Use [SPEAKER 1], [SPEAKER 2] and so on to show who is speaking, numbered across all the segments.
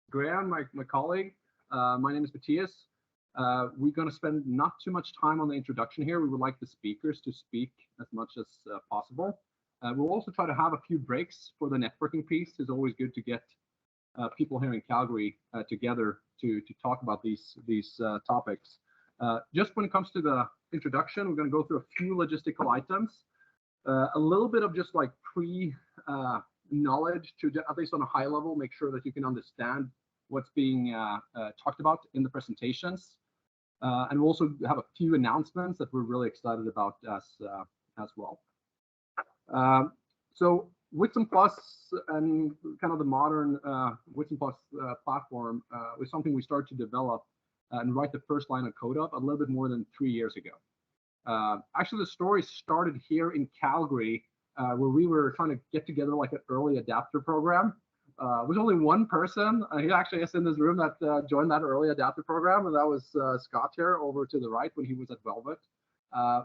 [SPEAKER 1] Graham, my colleague. My name is Matthias. We're going to spend not too much time on the introduction here. We would like the speakers to speak as much as possible. We'll also try to have a few breaks for the networking piece. It's always good to get people here in Calgary together to talk about these topics. Just when it comes to the introduction, we're going to go through a few logistical items, a little bit of just like knowledge to, at least on a high level, make sure that you can understand what's being talked about in the presentations. And we'll also have a few announcements that we're really excited about as well. So Whitson Plus and kind of the modern Whitson Plus platform was something we started to develop and write the first line of code of a little bit more than 3 years ago. Actually, the story started here in Calgary, where we were trying to get together like an early adapter program. With only one person, he actually is in this room that joined that early adapter program, and that was Scott here over to the right when he was at Velvet.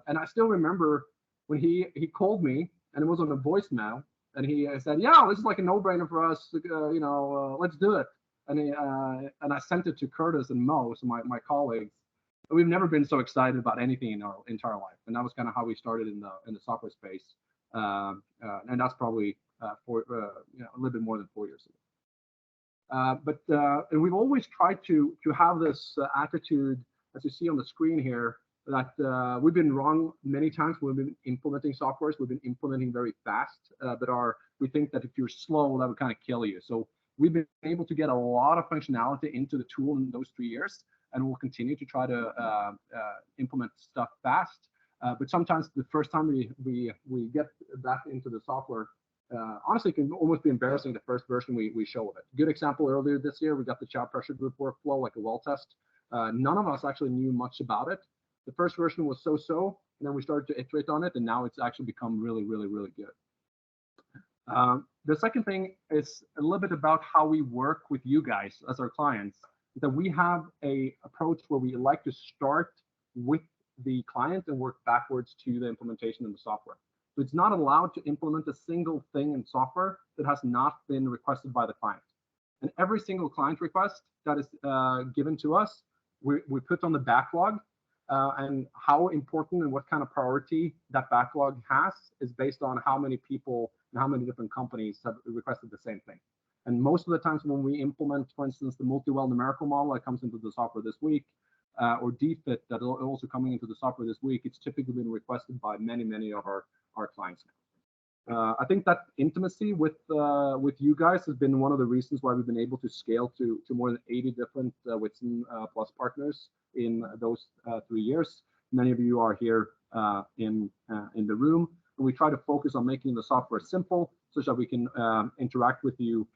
[SPEAKER 1] And I still remember when he called me, and it was on a voicemail, and he said, "Yeah, this is like a no-brainer for us. Let's do it." And I sent it to Curtis and Mo, so my colleagues. We've never been so excited about anything in our entire life, and that was kind of how we started in the software space. And that's probably a little bit more than 4 years ago. And we've always tried to have this attitude, as you see on the screen here, that we've been wrong many times when we've been implementing softwares. We've been implementing very fast, but we think that if you're slow, that would kind of kill you. So we've been able to get a lot of functionality into the tool in those 3 years, and we'll continue to try to implement stuff fast. But sometimes the first time we get that into the software, honestly, it can almost be embarrassing the first version we show of it. Good example, earlier this year, we got the child pressure group workflow, like a well test. None of us actually knew much about it. The first version was so-so, and then we started to iterate on it, and now it's actually become really, really, really good. The second thing is a little bit about how we work with you guys as our clients, that we have a approach where we like to start with the client and work backwards to the implementation in the software. So it's not allowed to implement a single thing in software that has not been requested by the client. And every single client request that is given to us, we put on the backlog, and how important and what kind of priority that backlog has is based on how many people and how many different companies have requested the same thing. And most of the times when we implement, for instance, the multi-well numerical model that comes into the software this week, or DFIT that are also coming into the software this week, it's typically been requested by many of our clients now. I think that intimacy with you guys has been one of the reasons why we've been able to scale to more than 80 different Whitson Plus partners in those 3 years. Many of you are here in the room, and we try to focus on making the software simple such that we can interact with you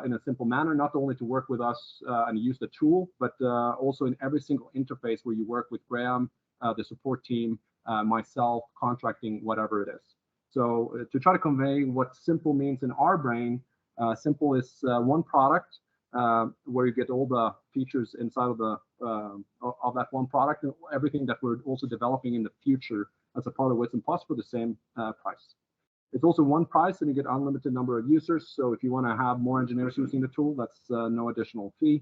[SPEAKER 1] in a simple manner, not only to work with us and use the tool, but also in every single interface where you work with Graham, the support team, myself, contracting, whatever it is. So to try to convey what simple means in our brain, simple is one product where you get all the features inside of that one product, and everything that we're also developing in the future as a part of Whitson Plus for the same price. It's also one price, and you get unlimited number of users. So if you want to have more engineers using the tool, that's no additional fee.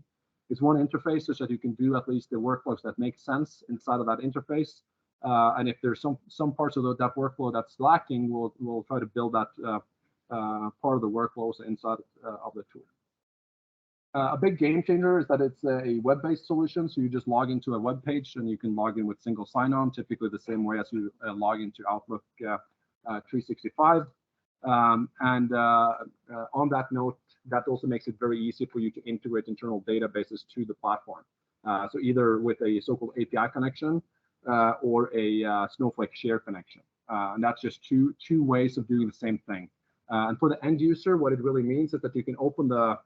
[SPEAKER 1] It's one interface, so that you can do at least the workflows that make sense inside of that interface. And if there's some parts of that workflow that's lacking, we'll try to build that part of the workflows inside of the tool. A big game changer is that it's a web-based solution, so you just log into a web page and you can log in with single sign-on, typically the same way as you log into Outlook 365. On that note, that also makes it very easy for you to integrate internal databases to the platform. So either with a so-called API connection or a Snowflake share connection. And that's just two ways of doing the same thing. And for the end user, what it really means is that you can open the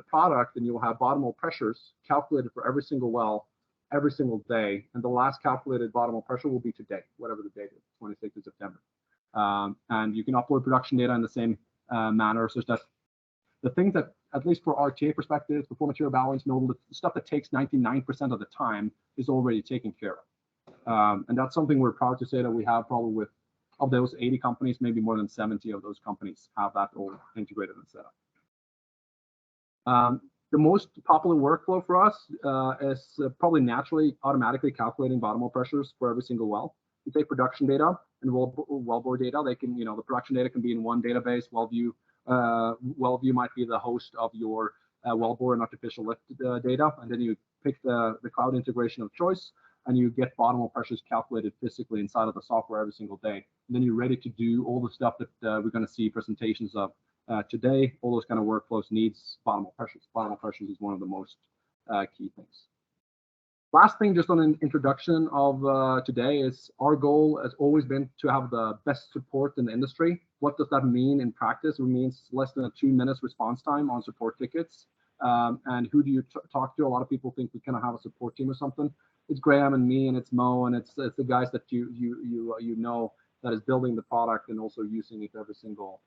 [SPEAKER 1] product, and you'll have bottom hole pressures calculated for every single well, every single day. And the last calculated bottom hole pressure will be today, whatever the date is, 26th of September. And you can upload production data in the same manner, such that the things that, at least for RTA perspectives, before material balance, the stuff that takes 99% of the time is already taken care of. And that's something we're proud to say that we have probably with, of those 80 companies, maybe more than 70 of those companies have that all integrated and set up. The most popular workflow for us is probably naturally automatically calculating bottom hole pressures for every single well. You take production data and wellbore data. They can, the production data can be in one database. WellView might be the host of your wellbore and artificial lift data, and then you pick the cloud integration of choice, and you get bottom hole pressures calculated physically inside of the software every single day. And then you're ready to do all the stuff that we're going to see presentations of today. All those kind of workflows needs bottom hole pressures. Bottom hole pressures is one of the most key things. Last thing, just on an introduction of today, is our goal has always been to have the best support in the industry. What does that mean in practice? It means less than a 2 minutes response time on support tickets. And who do you talk to? A lot of people think we kind of have a support team or something. It's Graham and me, and it's Mo, and it's the guys that you know that is building the product and also using it every single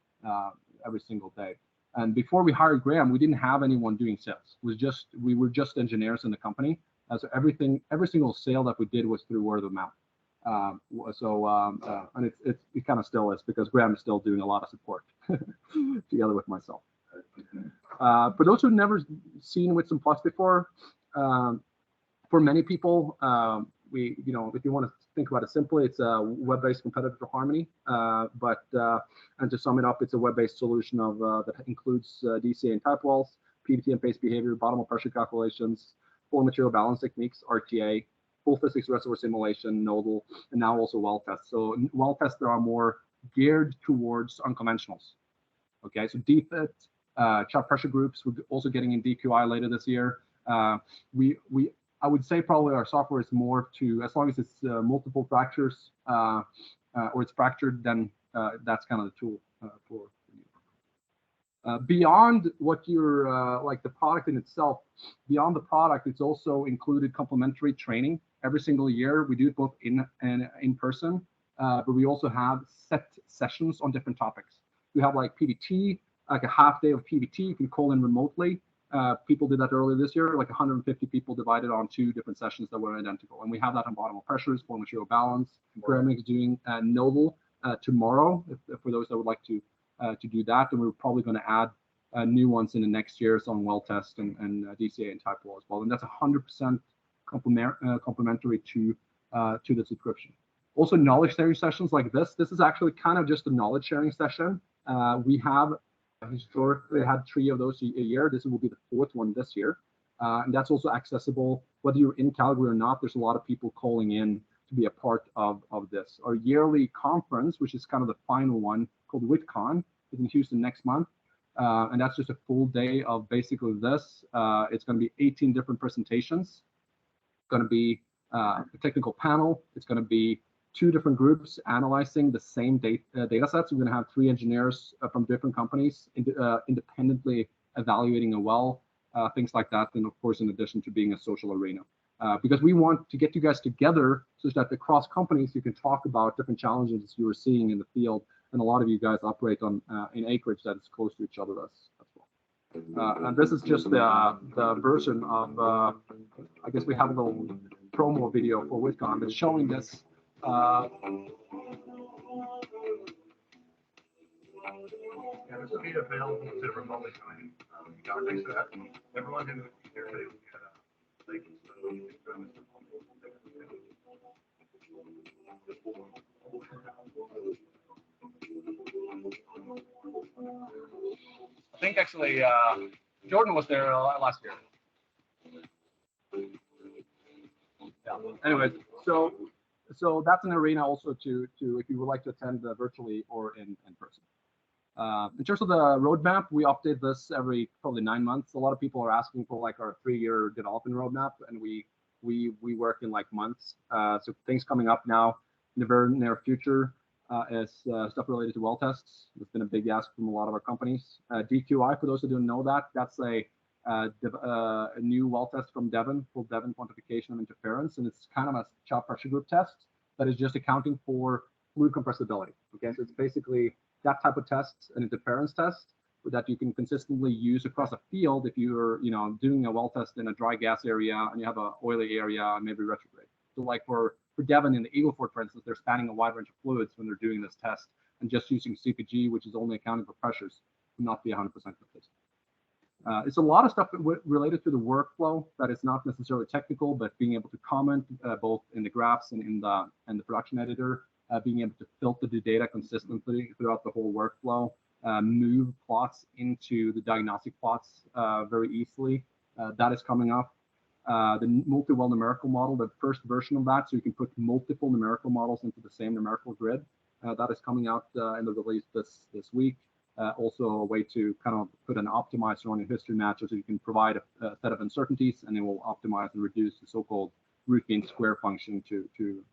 [SPEAKER 1] day. And before we hired Graham, we didn't have anyone doing sales. We were just engineers in the company. So every single sale that we did was through word of mouth. And it kind of still is, because Graham is still doing a lot of support together with myself. For those who've never seen Whitson Plus before, for many people, if you want to think about it simply, it's a web-based competitor to Harmony. And to sum it up, it's a web-based solution that includes DCA and type walls, PVT and pace behavior, bottom hole pressure calculations, full material balance techniques, RTA, full physics reservoir simulation, nodal, and now also well tests. So well tests that are more geared towards unconventionals. Okay, so DFIT, chop pressure groups, we're also getting in DQI later this year. I would say probably our software is more to, as long as it's multiple fractures or it's fractured, then that's kind of the tool for you. Beyond what you're like the product in itself, beyond the product, it's also included complementary training every single year. We do it both in person, but we also have set sessions on different topics. We have like PVT, like a half day of PVT. You can call in remotely. People did that earlier this year, like 150 people divided on 2 different sessions that were identical. And we have that on bottom hole pressures, full material balance. Graham is doing nodal tomorrow, for those that would like to do that. And we're probably going to add new ones in the next year, so on well test and DCA and type wall as well. And that's 100% complementary to the subscription. Also, knowledge sharing sessions like this. This is actually kind of just a knowledge sharing session. We have historically had 3 of those a year. This will be the 4th one this year. And that's also accessible, whether you're in Calgary or not. There's a lot of people calling in to be a part of this. Our yearly conference, which is kind of the final one, called whitCon, is in Houston next month. And that's just a full day of basically this. It's going to be 18 different presentations. It's going to be a technical panel. It's going to be 2 different groups analyzing the same data sets. We're going to have 3 engineers from different companies independently evaluating a well, things like that. And of course, in addition to being a social arena. Because we want to get you guys together so that across companies you can talk about different challenges you are seeing in the field. And a lot of you guys operate on in acreage that is close to each other as well. And this is just the version of, I guess we have a little promo video for whitCon that's showing this. Yeah, this will be available to remotely join. Thanks for that. Everyone who here today will get a link so you can join us I think actually Jordan was there last year. Yeah. Anyways, so that's an arena also to if you would like to attend virtually or in person. In terms of the roadmap, we update this every probably 9 months. A lot of people are asking for like our 3-year development roadmap, and we work in like months. So things coming up now in the very near future is stuff related to well tests. It's been a big ask from a lot of our companies. DQI, for those who don't know that, that's a new well test from Devon, called Devon Quantification of Interference, and it's kind of a chop pressure group test that is just accounting for fluid compressibility. Okay, so it's basically that type of test, an interference test that you can consistently use across a field if you're doing a well test in a dry gas area and you have an oily area and maybe retrograde. So like for Devon in the Eagle Ford, for instance, they're spanning a wide range of fluids when they're doing this test, and just using CPG, which is only accounting for pressures, would not be 100% consistent. It's a lot of stuff related to the workflow that is not necessarily technical, but being able to comment both in the graphs and in the production editor, being able to filter the data consistently throughout the whole workflow, move plots into the diagnostic plots very easily. That is coming up. The multi-well numerical model, the first version of that, so you can put multiple numerical models into the same numerical grid. That is coming out in the release this week. Also a way to kind of put an optimizer on your history matcher, so you can provide a set of uncertainties, and it will optimize and reduce the so-called root mean square function to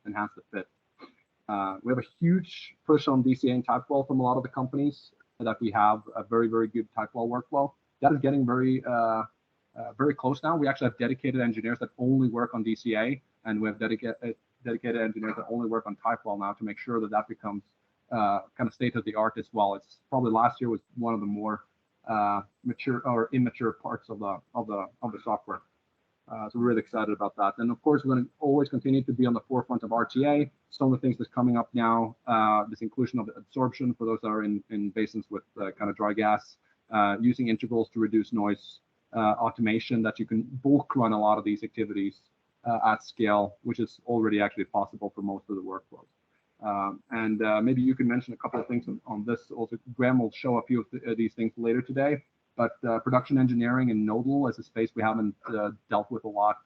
[SPEAKER 1] enhance the fit. We have a huge push on DCA and typewell from a lot of the companies, that we have a very, very good typewell workflow. That is getting very close now. We actually have dedicated engineers that only work on DCA, and we have dedicated engineers that only work on typewell now to make sure that that becomes kind of state of the art as well. It's probably last year was one of the more mature or immature parts of the software. So we're really excited about that. And of course, we're going to always continue to be on the forefront of RTA. Some of the things that's coming up now, this inclusion of absorption for those that are in basins with kind of dry gas, using integrals to reduce noise, automation that you can bulk run a lot of these activities at scale, which is already actually possible for most of the workflows. And maybe you can mention a couple of things on this. Also, Graham will show a few of these things later today. But production engineering and nodal is a space we haven't dealt with a lot,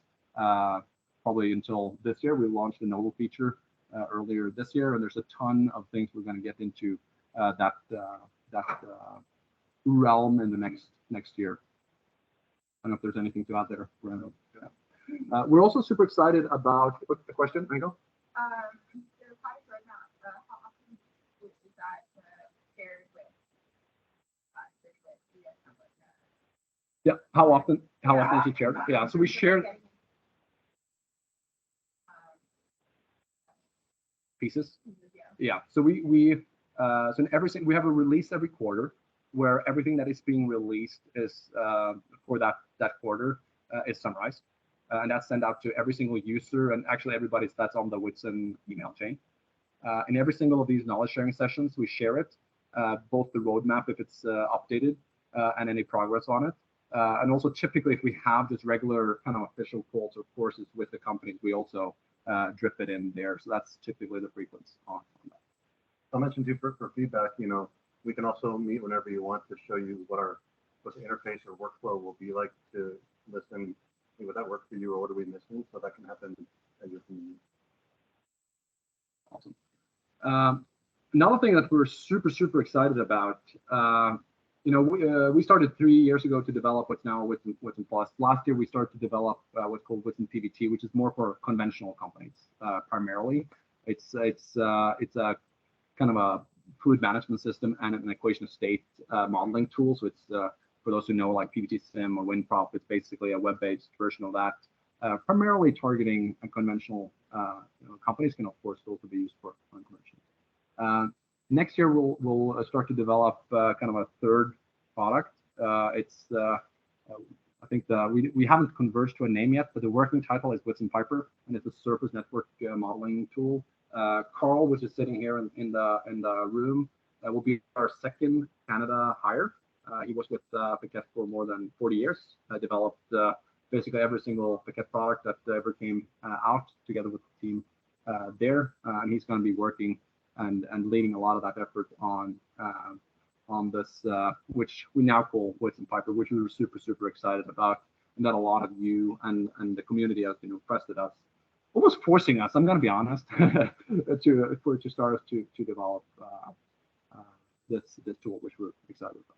[SPEAKER 1] probably until this year. We launched a nodal feature earlier this year, and there's a ton of things we're going to get into that realm in the next year. I don't know if there's anything to add there, Graham. Yeah. We're also super excited about what's the question, Michael?
[SPEAKER 2] The product roadmap, how often is that shared with
[SPEAKER 1] Yeah, how often is it shared? Yeah, so we share pieces. Yeah, so so in everything we have a release every quarter, where everything that is being released is for that quarter is summarized, and that's sent out to every single user and actually everybody that's on the Whitson email chain. In every single of these knowledge sharing sessions, we share it, both the roadmap if it's updated, and any progress on it. And also typically if we have just regular kind of official calls or courses with the companies, we also drip it in there. So that's typically the frequency on that.
[SPEAKER 3] I'll mention too for feedback, we can also meet whenever you want to show you what the interface or workflow will be like to listen. Would that work for you, or what are we missing? So that can happen at your convenience.
[SPEAKER 1] Awesome. Another thing that we're super excited about, we started 3 years ago to develop what's now Whitson Plus. Last year we started to develop what's called Whitson PBT, which is more for conventional companies primarily. It's a kind of a fluid management system and an equation of state modeling tool. So it's for those who know, like PBT Sim or WinProp, it's basically a web-based version of that, primarily targeting conventional companies. Can of course also be used for unconventional. Next year we'll start to develop kind of a third product. I think we haven't converged to a name yet, but the working title is Whitson Piper, and it's a surface network modeling tool. Carl, which is sitting here in the room, will be our second Canada hire. He was with Paquette for more than 40 years. Developed basically every single Paquette product that ever came out together with the team there, and he's going to be working and leading a lot of that effort on this, which we now call Whitson Piper, which we were super excited about, and that a lot of you and the community has impressed at us, almost forcing us, I'm going to be honest, to start us to develop this tool, which we're excited about.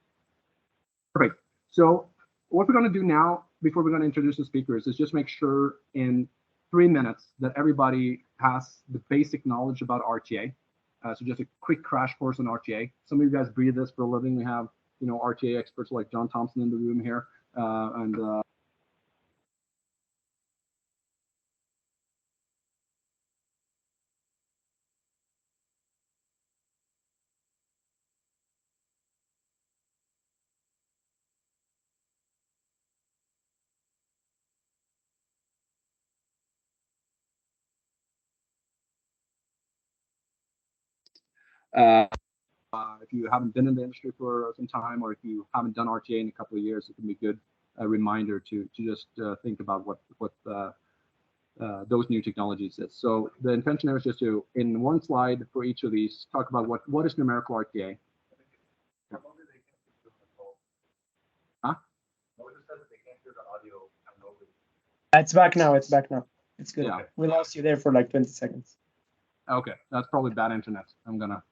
[SPEAKER 1] Perfect. So what we're going to do now, before we're going to introduce the speakers, is just make sure in 3 minutes that everybody has the basic knowledge about RTA. So just a quick crash course on RTA. Some of you guys breathe this for a living. We have RTA experts like John Thompson in the room here, and if you haven't been in the industry for some time, or if you haven't done RTA in a couple of years, it can be a good reminder to just think about what those new technologies is. So the intention there is just to, in one slide for each of these, talk about what is numerical RTA. Huh?
[SPEAKER 4] It's back now. It's back now. It's good.
[SPEAKER 1] Yeah.
[SPEAKER 4] We lost you there for like 20 seconds.
[SPEAKER 1] Okay, that's probably bad internet. I'm gonna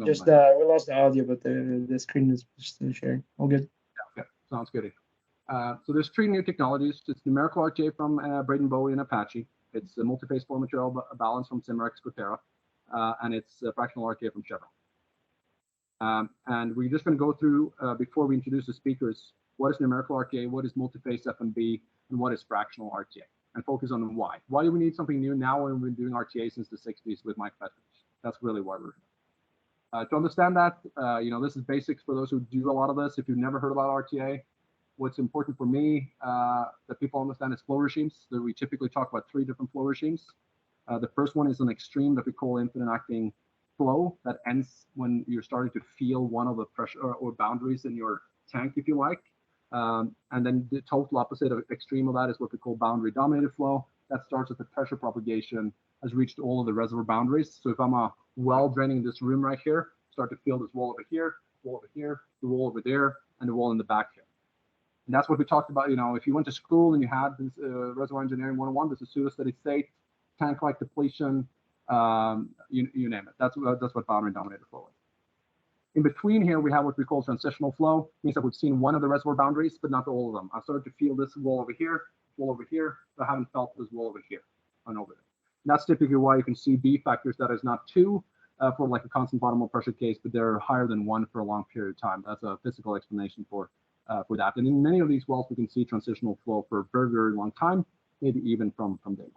[SPEAKER 4] Just we lost the audio, but the screen is still sharing. All good.
[SPEAKER 1] Okay, sounds good. So there's three new technologies. It's numerical RTA from Braden Bowie and Apache. It's a multi-phase flow material balance from Cimarex Cortera, and it's fractional RTA from Chevron. And we're just going to go through, before we introduce the speakers, what is numerical RTA, what is multi-phase FMB, and what is fractional RTA, and focus on why. Why do we need something new now when we've been doing RTA since the 60s with Mike Petrovich? That's really why we're here. To understand that, this is basics for those who do a lot of this. If you've never heard about RTA, what's important for me that people understand is flow regimes. So we typically talk about three different flow regimes. The first one is an extreme that we call infinite acting flow that ends when you're starting to feel one of the pressure or boundaries in your tank, if you like. And then the total opposite of extreme of that is what we call boundary dominated flow. That starts with the pressure propagation has reached all of the reservoir boundaries. So if I'm a well draining this room right here, start to feel this wall over here, the wall over there, and the wall in the back here. And that's what we talked about. If you went to school and you had this reservoir engineering 101, this is pseudo-steady state, tank-like depletion, you name it. That's what boundary dominated flow is. In between here, we have what we call transitional flow. It means that we've seen one of the reservoir boundaries, but not all of them. I've started to feel this wall over here, but I haven't felt this wall over here and over there. And that's typically why you can see B factors that is not 2 for like a constant bottom pressure case, but they're higher than 1 for a long period of time. That's a physical explanation for that. And in many of these wells, we can see transitional flow for a very, very long time, maybe even from day one.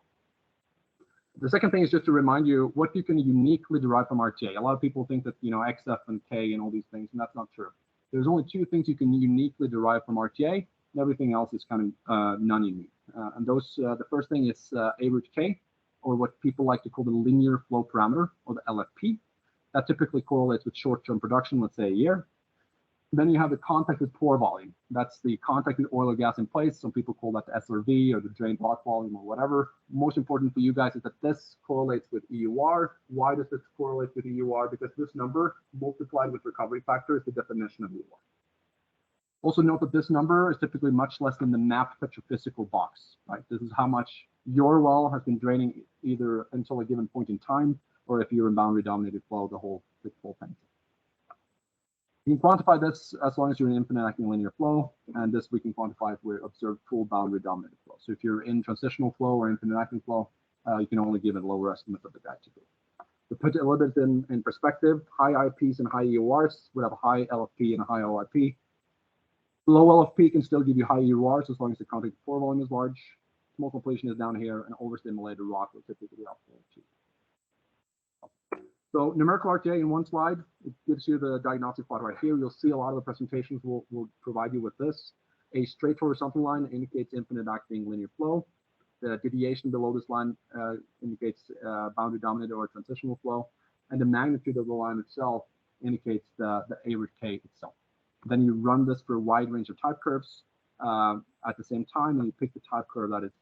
[SPEAKER 1] The second thing is just to remind you what you can uniquely derive from RTA. A lot of people think that, XF and K and all these things, and that's not true. There's only 2 things you can uniquely derive from RTA, and everything else is kind of non-unique. And those, the first thing is A root K, or what people like to call the linear flow parameter, or the LFP. That typically correlates with short-term production, let's say a year. Then you have the contacted pore volume. That's the contacted oil or gas in place. Some people call that the SRV or the drain block volume or whatever. Most important for you guys is that this correlates with EUR. Why does this correlate with EUR? Because this number multiplied with recovery factor is the definition of EUR. Also note that this number is typically much less than the mapped petrophysical box, right? This is how much your well has been draining either until a given point in time, or if you're in boundary dominated flow, the whole tank. You can quantify this as long as you're in infinite acting linear flow, and this we can quantify if we observe full boundary dominated flow. So if you're in transitional flow or infinite acting flow, you can only give a lower estimate of the guide to do. To put it a little bit in perspective, high IPs and high EURs would have a high LFP and a high OIP. Low LFP can still give you high EURs as long as the contact pore volume is large. Small completion is down here, and overstimulated rock will typically be up too. So numerical RTA in one slide, it gives you the diagnostic plot right here. You'll see a lot of the presentations will provide you with this. A straight horizontal line indicates infinite acting linear flow. The deviation below this line indicates boundary dominated or transitional flow. And the magnitude of the line itself indicates the A root K itself. Then you run this for a wide range of type curves at the same time, and you pick the type curve that is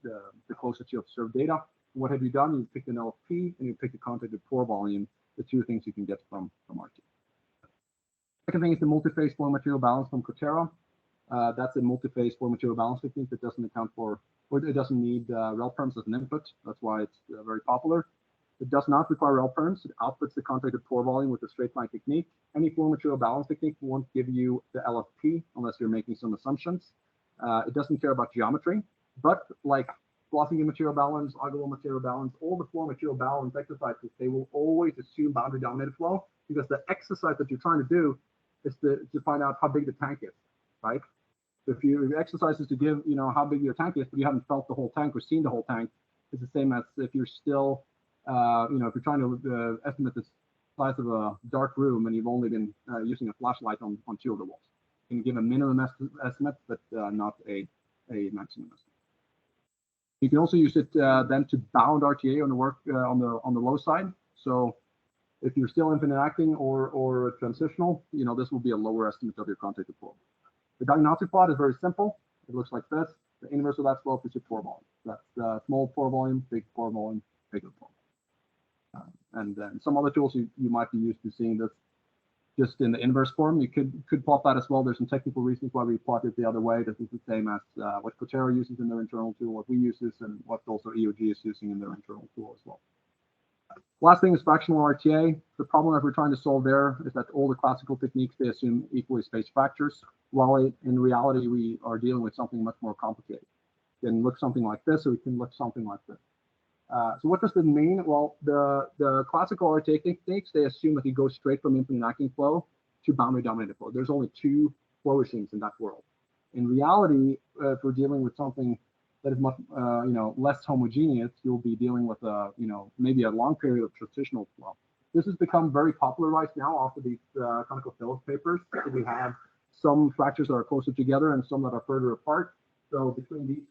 [SPEAKER 1] the closest to observed data. What have you done? You pick an LFP and you pick the contacted pore volume, the 2 things you can get from RTA. Second thing is the multi-phase flow material balance from Cortera. That's a multi-phase flow material balance technique that doesn't account for, or it doesn't need rel perms as an input. That's why it's very popular. It does not require rel perms. It outputs the contacted pore volume with the straight line technique. Any flow material balance technique won't give you the LFP unless you're making some assumptions. It doesn't care about geometry, but like Philosophy material balance, Agalo material balance, all the flow material balance exercises, they will always assume boundary dominated flow, because the exercise that you're trying to do is to find out how big the tank is, right? So if your exercise is to give, how big your tank is, but you haven't felt the whole tank or seen the whole tank, it's the same as if you're still, if you're trying to estimate the size of a dark room and you've only been using a flashlight on 2 of the walls. You can give a minimum estimate, but not a maximum estimate. You can also use it then to bound RTA on the on the low side. So If you're still infinite acting or transitional, this will be a lower estimate of your contacted flow. The diagnostic plot is very simple. It looks like this. The inverse of that slope is your pore volume. That's small pore volume, big pore volume, bigger pore volume. And then some other tools you might be used to seeing this just in the inverse form. You could plot that as well. There's some technical reasons why we plot it the other way. This is the same as what Cotero uses in their internal tool, what we use this, and what also EOG is using in their internal tool as well. Last thing is fractional RTA. The problem that we're trying to solve there is that all the classical techniques, they assume equally spaced fractures, while in reality, we are dealing with something much more complicated. It can look something like this, or it can look something like this. So what does this mean? Well, the classical RTA techniques, they assume that you go straight from infinite acting flow to boundary dominated flow. There's only two flow regimes in that world. In reality, if we're dealing with something that is much less homogeneous, you'll be dealing with maybe a long period of transitional flow. This has become very popularized now after these ConocoPhillips papers. So we have some fractures that are closer together and some that are further apart. So between these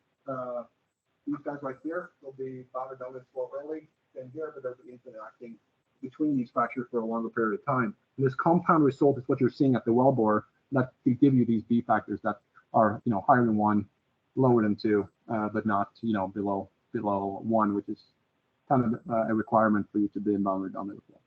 [SPEAKER 1] guys right here, there'll be boundary dominant flow early, and here, but there'll be infinite acting between these fractures for a longer period of time. And this compound result is what you're seeing at the wellbore that will give you these B factors that are higher than 1, lower than 2, but not below 1, which is kind of a requirement for you to be in boundary dominant flow.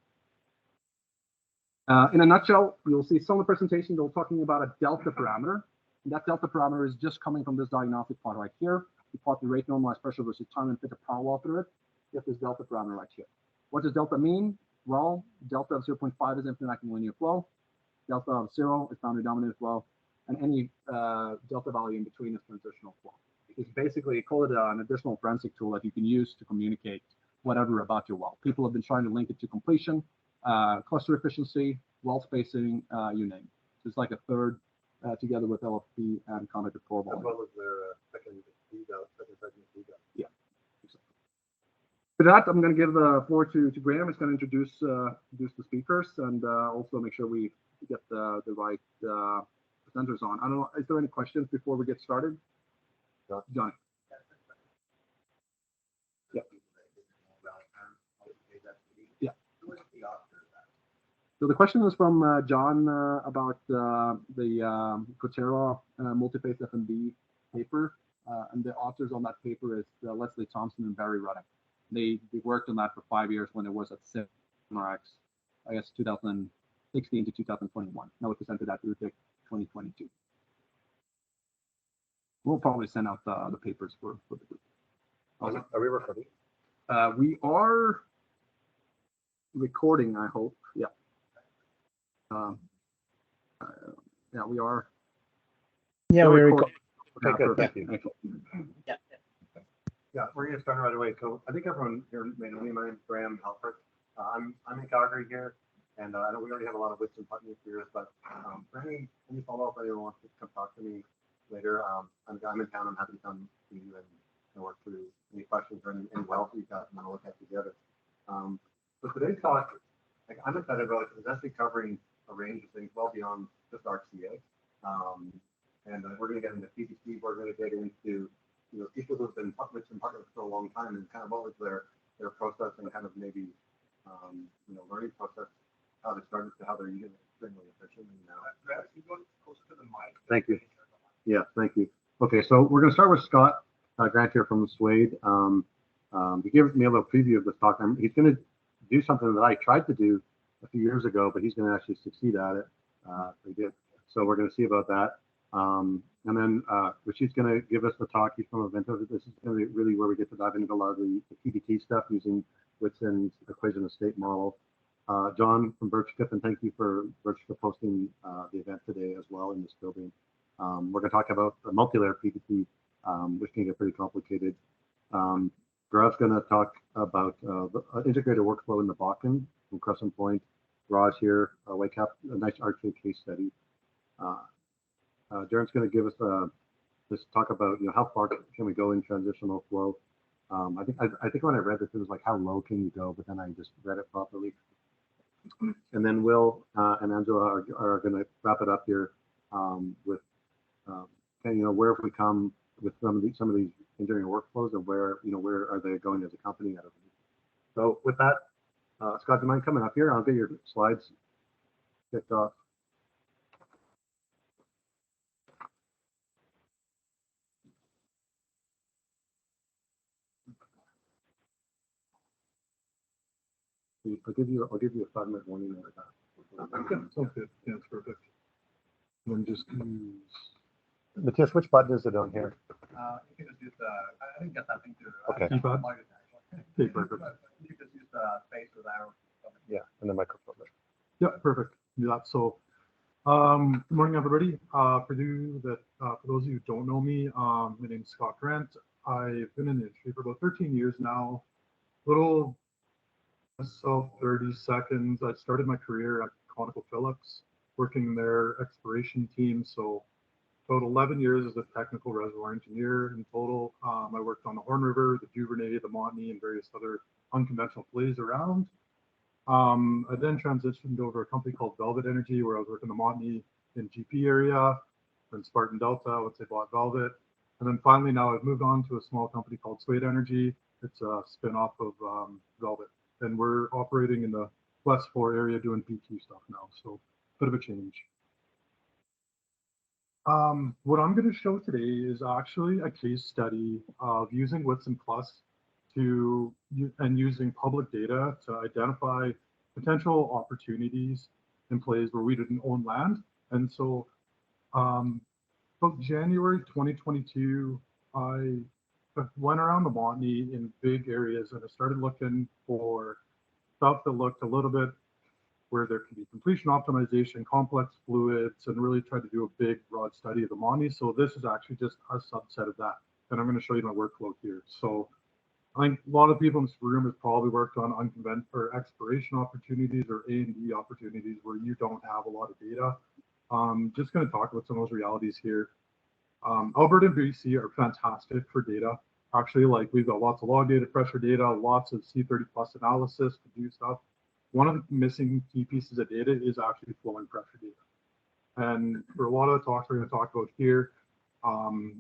[SPEAKER 1] In a nutshell, you'll see some of the presentation, they're talking about a delta parameter. And that delta parameter is just coming from this diagnostic plot right here. You plot the rate normalized pressure versus time and fit a parallel through it. You have this delta parameter right here. What does delta mean? Well, delta of 0.5 is infinite acting linear flow. Delta of 0 is boundary dominated flow. And any delta value in between is transitional flow. It's basically, call it an additional forensic tool that you can use to communicate whatever about your well. People have been trying to link it to completion, cluster efficiency, well spacing, you name it. So it's like a third together with LFP and conductive pore volume.
[SPEAKER 3] As well as their second feed out.
[SPEAKER 1] Yeah. For that, I'm going to give the floor to Graham. He's going to introduce the speakers and also make sure we get the right presenters on. I don't know, is there any questions before we get started? Johnny. Yeah. Yeah. So the question is from John about the Cotero multi-phase FMB paper, and the authors on that paper is Leslie Thompson and Barry Ruddock. They worked on that for 5 years when it was at SIMRX, I guess 2016 to 2021. Now we presented that to UTEC 2022. We'll probably send out the papers for the group.
[SPEAKER 3] Are we recording?
[SPEAKER 1] We are recording, I hope. Yeah. Yeah, we are.
[SPEAKER 4] Yeah, we're recording.
[SPEAKER 3] Okay, good. Thank you.
[SPEAKER 4] Yeah.
[SPEAKER 3] Yeah, we're going to start right away. So I think everyone here may know me. My name is Graham Halpert. I'm in Calgary here, and I know we already have a lot of Wits and Putney viewers, but for any follow-up, anyone wants to come talk to me later, I'm in town. I'm happy to come to you and work through any questions or any wells you've got and I'll look at together. So today's talk, I'm excited about it because it's actually covering a range of things well beyond just RCA. And we're going to get into PPC. We're going to get into people who've been Wits and partners for a long time and kind of what was their process and kind of maybe learning process, how they started to how they're using it extremely efficiently now. You go closer to the mic. Thank you. Yeah, thank you. Okay, so we're going to start with Scott Grant here from Suede. He gave me a little preview of this talk. He's going to do something that I tried to do a few years ago, but he's going to actually succeed at it. He did. So we're going to see about that. And then Rashid's going to give us the talk. He's from Avento. This is going to be really where we get to dive into a lot of the PBT stuff using Whitson's equation of state model. John from Birchcliff, and thank you for Birchcliff hosting the event today as well in this building. We're going to talk about the multi-layer PBT, which can get pretty complicated. Grav's going to talk about the integrated workflow in the Bakken from Crescent Point. Raj here, Wake Up, a nice RK case study. Darren's going to give us this talk about how far can we go in transitional flow. I think when I read this, it was like how low can you go, but then I just read it properly. And then Will and Angela are going to wrap it up here with where have we come with some of these engineering workflows and where are they going as a company. So with that, Scott, do you mind coming up here? I'll get your slides kicked off. I'll give you a 5-minute warning like that.
[SPEAKER 5] Okay, sounds good. Yeah, it's perfect. And then just use.
[SPEAKER 3] Matthias, which button is it on here?
[SPEAKER 5] You can just use the. I didn't get that thing to.
[SPEAKER 3] Okay.
[SPEAKER 5] Keypad.
[SPEAKER 1] Okay, perfect.
[SPEAKER 5] You can just use the space with arrow.
[SPEAKER 3] Yeah, and the microphone.
[SPEAKER 1] Yeah, perfect. Do that. So, good morning, everybody. For those of you who don't know me, my name is Scott Grant. I've been in the industry for about 13 years now. Little myself 30 seconds. I started my career at ConocoPhillips, working in their exploration team. So about 11 years as a technical reservoir engineer in total. I worked on the Horn River, the Duvernay, the Montney, and various other unconventional plays around. I then transitioned over to a company called Velvet Energy, where I was working the Montney and GP area, then Spartan Delta once they bought Velvet. And then finally now I've moved on to a small company called Sept Energy. It's a spin-off of Velvet. And we're operating in the West 4 area doing PT stuff now. So a bit of a change. What I'm going to show today is actually a case study of using Whitson Plus and using public data to identify potential opportunities in plays where we didn't own land. And so about January 2022, I went around the Montney in big areas and I started looking for stuff that looked a little bit where there can be completion optimization, complex fluids, and really tried to do a big, broad study of the Montney. So this is actually just a subset of that. And I'm going to show you my workflow here. So I think a lot of people in this room have probably worked on unconventional or exploration opportunities or A&D opportunities where you don't have a lot of data. Just going to talk about some of those realities here. Alberta and BC are fantastic for data. Actually, like we've got lots of log data, pressure data, lots of C30 plus analysis to do stuff. One of the missing key pieces of data is actually flowing pressure data. And for a lot of the talks we're going to talk about here,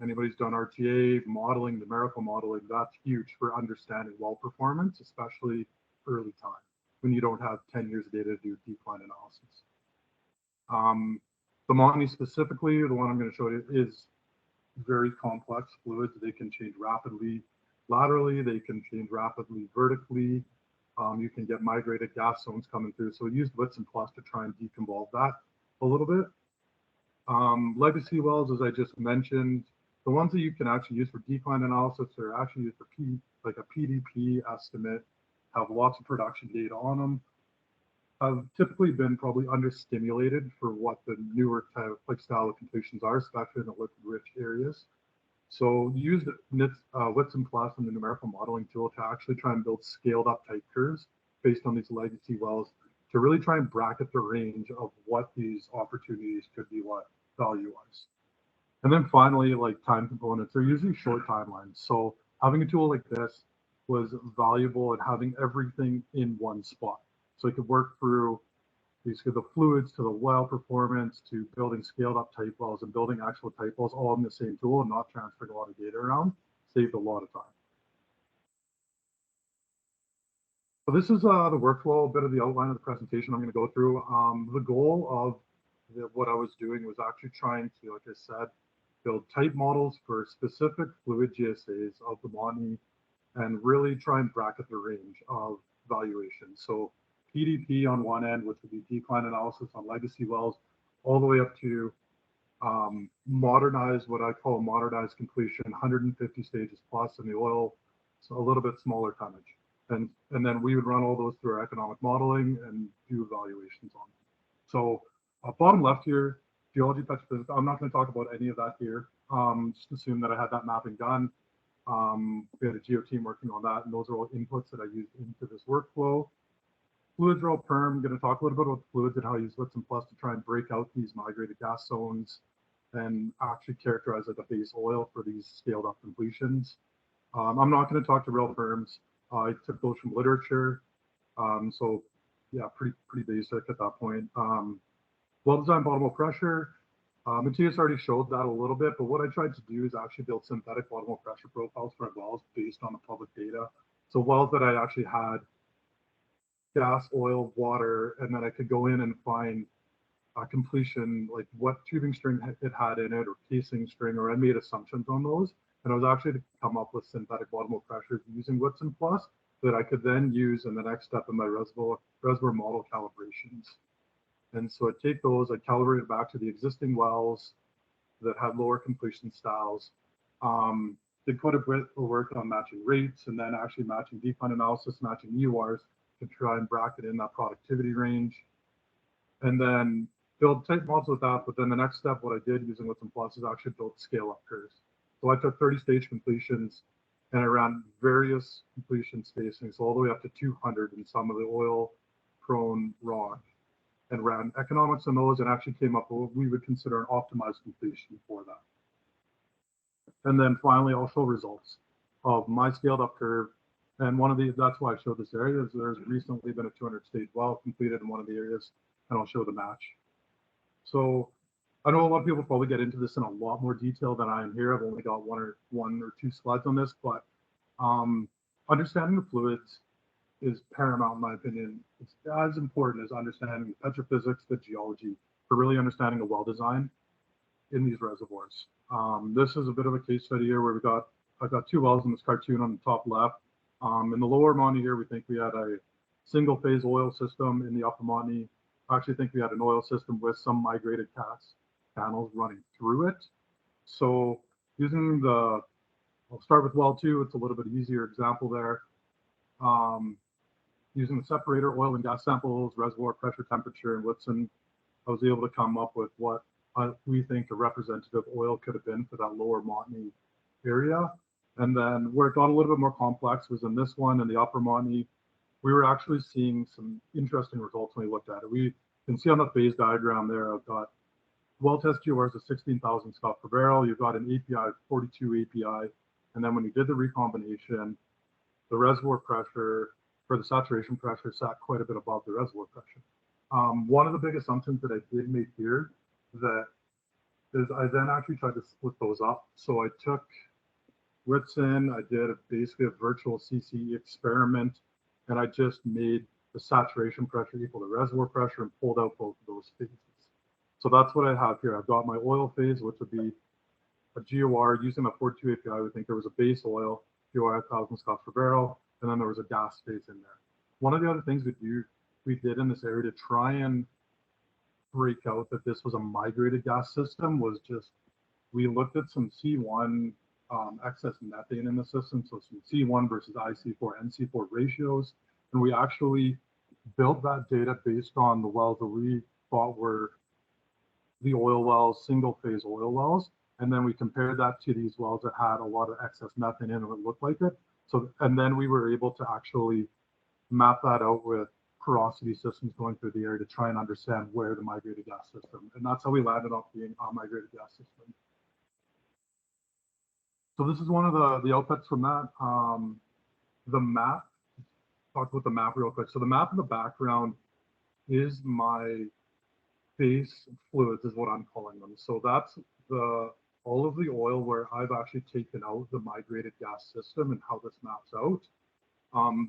[SPEAKER 1] anybody's done RTA modeling, numerical modeling, that's huge for understanding well performance, especially early time when you don't have 10 years of data to do decline analysis. The Montney specifically, the one I'm going to show you, is very complex fluids. They can change rapidly laterally, they can change rapidly vertically. You can get migrated gas zones coming through. So we used Whitson Plus to try and deconvolve that a little bit. Legacy wells, as I just mentioned, the ones that you can actually use for decline analysis are actually used for like a PDP estimate, have lots of production data on them. Have typically been probably understimulated for what the newer type like style of completions are, especially in the liquid-rich areas. So use Whitson Plus and the numerical modeling tool to actually try and build scaled up type curves based on these legacy wells to really try and bracket the range of what these opportunities could be what value-wise. And then finally, like time components, they're usually short timelines. So having a tool like this was valuable in having everything in one spot. So it could work through basically the fluids to the well performance to building scaled up type wells and building actual type wells all in the same tool and not transferring a lot of data around, saved a lot of time. So this is the workflow, a bit of the outline of the presentation I'm going to go through. The goal of what I was doing was actually trying to, like I said, build type models for specific fluid GSAs of the Montney and really try and bracket the range of valuation. So PDP on one end, which would be decline analysis on legacy wells, all the way up to modernized, what I call a modernized completion, 150 stages plus in the oil, so a little bit smaller tonnage. And then we would run all those through our economic modeling and do evaluations on them. So bottom left here, geology, petrophysics. I'm not going to talk about any of that here. Just assume that I had that mapping done. We had a geo team working on that, and those are all inputs that I used into this workflow. Fluids are all perm. I'm going to talk a little bit about fluids and how I use Whitson Plus to try and break out these migrated gas zones and actually characterize like a base oil for these scaled up completions. I'm not going to talk to real firms. I took those from literature. So yeah, pretty basic at that point. Well designed bottom hole pressure. Matthias already showed that a little bit, but what I tried to do is actually build synthetic bottom hole pressure profiles for my wells based on the public data. So wells that I actually had
[SPEAKER 5] gas, oil, water, and then I could go in and find a completion, like what tubing string it had in it or casing string, or I made assumptions on those. And I was actually to come up with synthetic bottom pressures using Whitson Plus that I could then use in the next step in my reservoir model calibrations. And so I take those, I calibrate it back to the existing wells that had lower completion styles. Did quite a bit of work on matching rates and then actually matching decline analysis, matching EURs to try and bracket in that productivity range. And then build type models with that. But then the next step, what I did using Whitson Plus is actually build scale up curves. So I took 30-stage completions and I ran various completion spacings, so all the way up to 200 in some of the oil prone rock, and ran economics on those and actually came up with what we would consider an optimized completion for that. And then finally also results of my scaled up curve. And one of the, that's why I showed this area, is there's recently been a 200-stage well completed in one of the areas, and I'll show the match. So I know a lot of people probably get into this in a lot more detail than I am here. I've only got one or two slides on this, but understanding the fluids is paramount in my opinion. It's as important as understanding the petrophysics, the geology, for really understanding a well design in these reservoirs. This is a bit of a case study here where I've got two wells in this cartoon on the top left. In the lower Montney here, we think we had a single phase oil system. In the upper Montney, I actually think we had an oil system with some migrated channels running through it. So using I'll start with well 2, it's a little bit easier example there. Using the separator, oil and gas samples, reservoir pressure, temperature, and Whitson, I was able to come up with what we think a representative oil could have been for that lower Montney area. And then where it got a little bit more complex was in this one, in the upper Montney. We were actually seeing some interesting results when we looked at it. We can see on the phase diagram there, I've got well test GORs of 16,000 scf per barrel. You've got an API of 42 API. And then when you did the recombination, the reservoir pressure for the saturation pressure sat quite a bit above the reservoir pressure. One of the big assumptions that I did make here that is I then actually tried to split those up. So I took Whitson, I did basically a virtual CCE experiment, and I just made the saturation pressure equal to reservoir pressure and pulled out both of those phases. So that's what I have here. I've got my oil phase, which would be a GOR using a 42 API. We think there was a base oil, GOR 1,000 scf per barrel, and then there was a gas phase in there. One of the other things we did in this area to try and break out that this was a migrated gas system was just, we looked at some C1 excess methane in the system, so some C1 versus IC4, NC4 ratios, and we actually built that data based on the wells that we thought were the oil wells, single phase oil wells, and then we compared that to these wells that had a lot of excess methane in it, it looked like it. So, and then we were able to actually map that out with porosity systems going through the area to try and understand where the migrated gas system, and that's how we landed up being a migrated gas system. So this is one of the outputs from that. The map, talk about the map real quick. So the map in the background is my base fluids is what I'm calling them. So that's all of the oil where I've actually taken out the migrated gas system and how this maps out.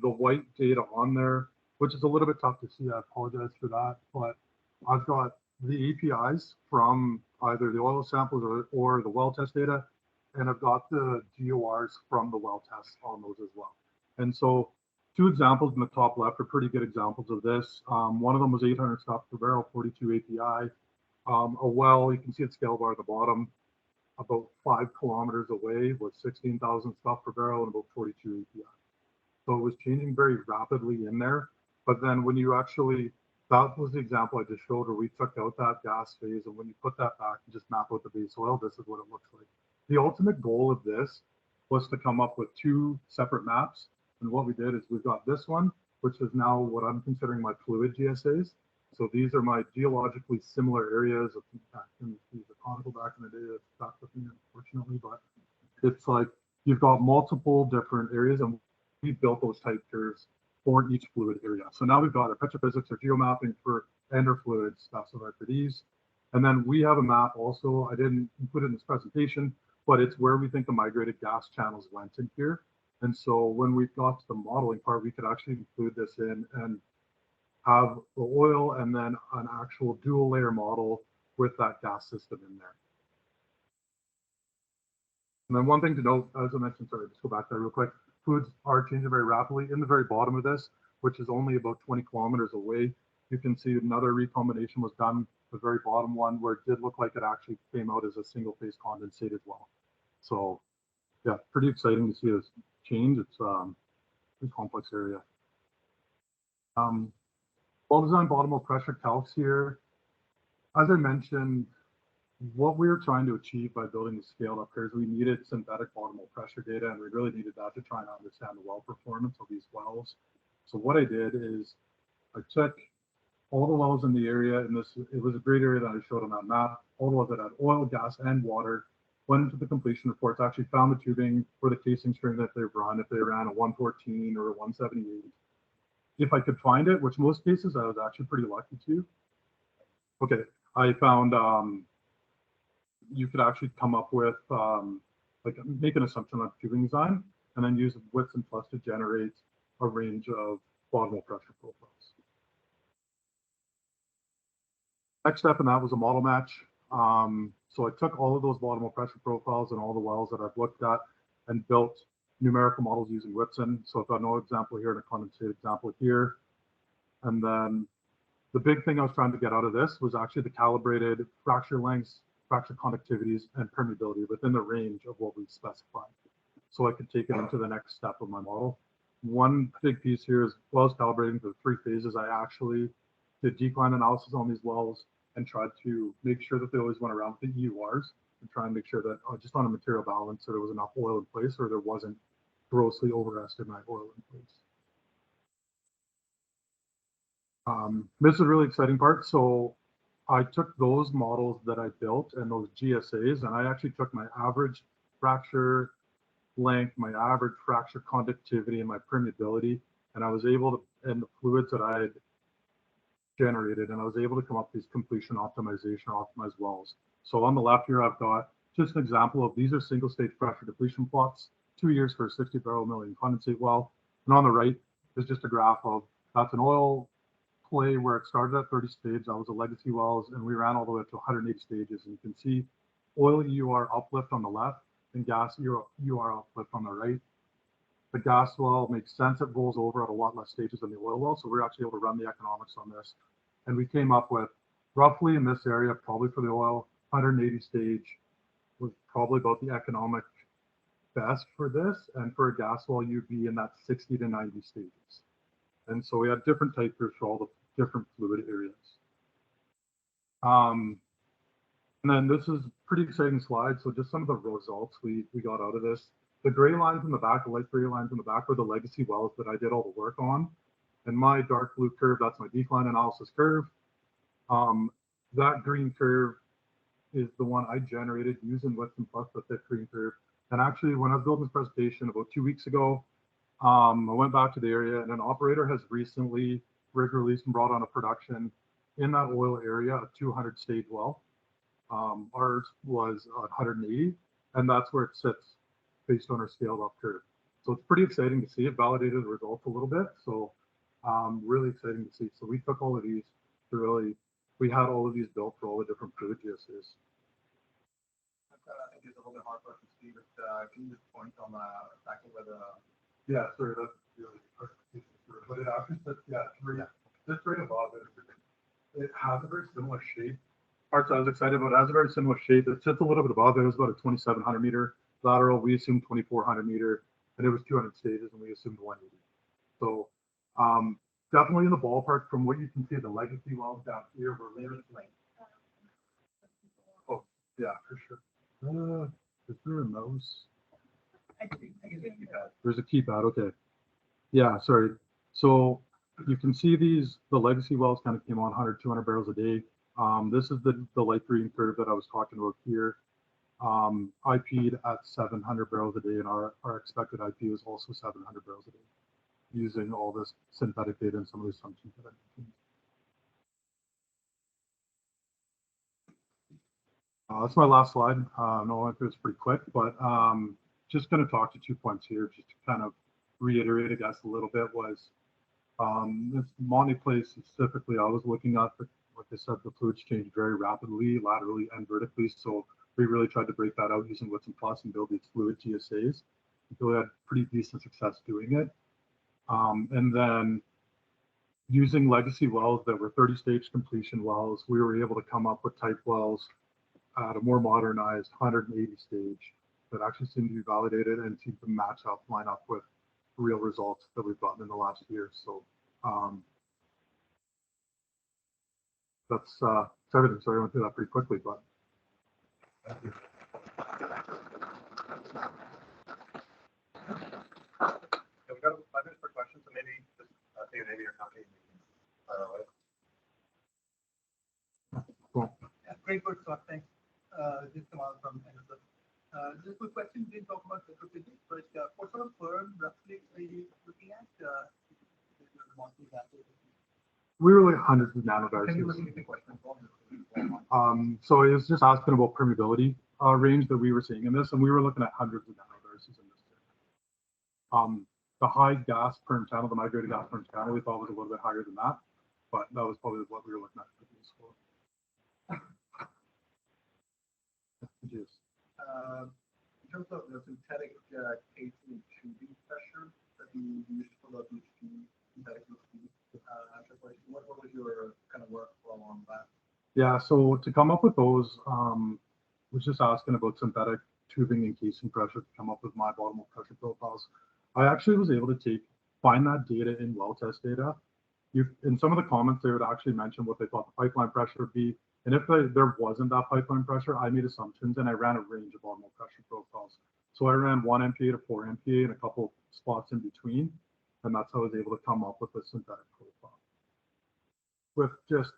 [SPEAKER 5] The white data on there, which is a little bit tough to see, I apologize for that, but I've got the APIs from either the oil samples or the well test data, and I've got the GORs from the well tests on those as well. And so two examples in the top left are pretty good examples of this. One of them was 800 scf per barrel, 42 API. A well, you can see at scale bar at the bottom, about 5 kilometers away was 16,000 scf per barrel and about 42 API. So it was changing very rapidly in there. But then when you actually, that was the example I just showed where we took out that gas phase, and when you put that back and just map out the base oil, this is what it looks like. The ultimate goal of this was to come up with two separate maps. And what we did is we've got this one, which is now what I'm considering my fluid GSAs. So these are my geologically similar areas. I can use a conical back in the day that's stuck with me, unfortunately, but it's like you've got multiple different areas, and we built those type curves for each fluid area. So now we've got our petrophysics, our geomapping for and our fluids specified for these. And then we have a map also, I didn't put it in this presentation, but it's where we think the migrated gas channels went in here. And so when we got to the modeling part, we could actually include this in and have the oil and then an actual dual layer model with that gas system in there. And then one thing to note, as I mentioned, sorry, just go back there real quick, fluids are changing very rapidly. In the very bottom of this, which is only about 20 kilometers away, you can see another recombination was done, the very bottom one, where it did look like it actually came out as a single phase condensate as well. So yeah, pretty exciting to see this change. It's a complex area. Well-designed bottom of pressure calcs here. As I mentioned, what we were trying to achieve by building the scaled up here is we needed synthetic bottom of pressure data, and we really needed that to try and understand the well performance of these wells. So what I did is I took all the wells in the area, and it was a great area that I showed on that map, all the wells that had oil, gas, and water, went into the completion reports, actually found the tubing for the casing string that they run, if they ran a 114 or a 178. If I could find it, which most cases I was actually pretty lucky to. Okay, I found you could actually come up with like make an assumption on tubing design and then use widths and plus to generate a range of bottom hole pressure profiles. Next step in that was a model match. So I took all of those bottom hole pressure profiles and all the wells that I've looked at and built numerical models using Whitson. So I've got no example here and a condensate example here. And then the big thing I was trying to get out of this was actually the calibrated fracture lengths, fracture conductivities, and permeability within the range of what we specified. So I could take it into the next step of my model. One big piece here is wells calibrating for the 3 phases. I actually did decline analysis on these wells and tried to make sure that they always went around the EURs and try and make sure that just on a material balance, so there was enough oil in place or there wasn't grossly overestimated oil in place. This is a really exciting part. So I took those models that I built and those GSAs, and I actually took my average fracture length, my average fracture conductivity, and my permeability, and I was able to, and the fluids that I had generated, and I was able to come up with these completion optimization optimized wells. So on the left here, I've got just an example of these are single stage pressure depletion plots, 2 years for a 60 barrel million condensate well. And on the right is just a graph of that's an oil play where it started at 30 stages. That was a legacy wells, and we ran all the way up to 180 stages. And you can see oil EUR uplift on the left and gas EUR uplift on the right. The gas well makes sense. It rolls over at a lot less stages than the oil well. So we're actually able to run the economics on this. And we came up with roughly in this area, probably for the oil, 180 stage was probably about the economic best for this. And for a gas well, you'd be in that 60 to 90 stages. And so we had different type curves for all the different fluid areas. And then this is a pretty exciting slide. So just some of the results we got out of this. The gray lines in the back, the light gray lines in the back were the legacy wells that I did all the work on. And my dark blue curve, that's my decline analysis curve. That green curve is the one I generated using Whitson Plus, the thick green curve. And actually, when I was building this presentation about 2 weeks ago, I went back to the area, and an operator has recently rig released and brought on a production in that oil area, a 200 stage well. Ours was 180, and that's where it sits based on our scaled up curve. So it's pretty exciting to see. It validated the results a little bit. So really exciting to see. So we took all of these to really, we had all of these built for all the different fluid GSAs.
[SPEAKER 3] I think it's a little bit hard for us to see, but can you just point on exactly where the...
[SPEAKER 5] Yeah, sorry, that's really hard to see. But it actually sits, yeah, just right above it. It has a very similar shape. Parts I was excited about, it has a very similar shape. It sits a little bit above it. It was about a 2,700 meter lateral. We assumed 2,400 meter, and it was 200 stages, and we assumed 180. So definitely in the ballpark from what you can see, the legacy wells down here were really late. Oh, yeah, for sure. Is there a mouse? There's a keypad, okay. Yeah, sorry. So you can see these, the legacy wells kind of came on 100, 200 barrels a day. This is the light green curve that I was talking about here. IP'd at 700 barrels a day, and our expected IP was also 700 barrels a day, using all this synthetic data and some of the assumptions that I mentioned. That's my last slide. No, it was pretty quick, but just going to talk to 2 points here, just to kind of reiterate, I guess, a little bit was This Montney play specifically, I was looking at, like I said, the fluids change very rapidly, laterally and vertically. So we really tried to break that out using Whitson Plus and build these fluid GSAs. So we had pretty decent success doing it. And then using legacy wells that were 30-stage completion wells, we were able to come up with type wells at a more modernized 180 stage that actually seemed to be validated and seemed to line up with real results that we've gotten in the last year. So that's everything. Sorry, I went through that pretty quickly, but thank you.
[SPEAKER 3] Yeah, we got 5 minutes for questions, so maybe just say your name of your company.
[SPEAKER 5] Cool.
[SPEAKER 6] Yeah, great work, Scott. Thanks. This is Kamal from NSF. Just a quick question. We didn't talk about petrophysics, but what sort of firm roughly are you looking at?
[SPEAKER 5] We were like hundreds of nanodarcies.
[SPEAKER 6] Can you repeat the question?
[SPEAKER 5] So it was just asking about permeability range that we were seeing in this, and we were looking at hundreds of nanodarcies in this. The high gas perm channel, the migrated gas perm channel, we thought was a little bit higher than that, but that was probably what we were looking at for this score.
[SPEAKER 6] In terms of the synthetic casing and tubing pressure that you used for the synthetic what was your kind of workflow on that?
[SPEAKER 5] Yeah, so to come up with those, was just asking about synthetic tubing and casing pressure to come up with my bottom pressure profiles. I actually was able to find that data in well test data. In some of the comments, they would actually mention what they thought the pipeline pressure would be. And if there wasn't that pipeline pressure, I made assumptions and I ran a range of bottom pressure profiles. So I ran 1 MPa to 4 MPa and a couple spots in between. And that's how I was able to come up with a synthetic profile. With just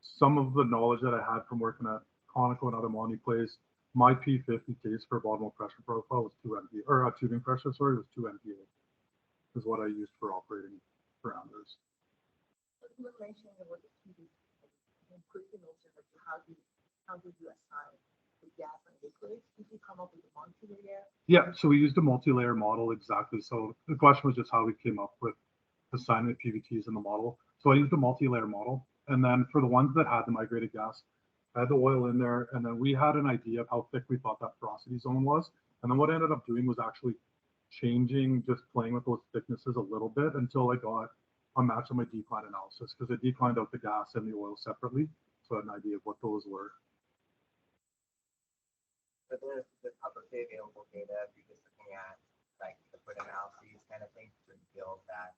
[SPEAKER 5] some of the knowledge that I had from working at Conoco and other Montney plays, my P50 case for bottom pressure profile was 2 MPa, or tubing pressure, sorry, was 2 MPa, is what I used for operating parameters.
[SPEAKER 2] You were mentioning about the tubing. Quickly mention how did you assign the gas and liquids? Did you come up with a multi-layer?
[SPEAKER 5] Yeah, so we used a multi-layer model exactly. So the question was just how we came up with assigning the PVTs in the model. So I used a multi-layer model, and then for the ones that had the migrated gas, I had the oil in there, and then we had an idea of how thick we thought that porosity zone was. And then what I ended up doing was actually changing, just playing with those thicknesses a little bit until I got a match on my decline analysis, because I declined out the gas and the oil separately. So I had an idea of what those were.
[SPEAKER 7] So there's the publicly available data, if you're just looking at like the foot analyses kind of thing to build that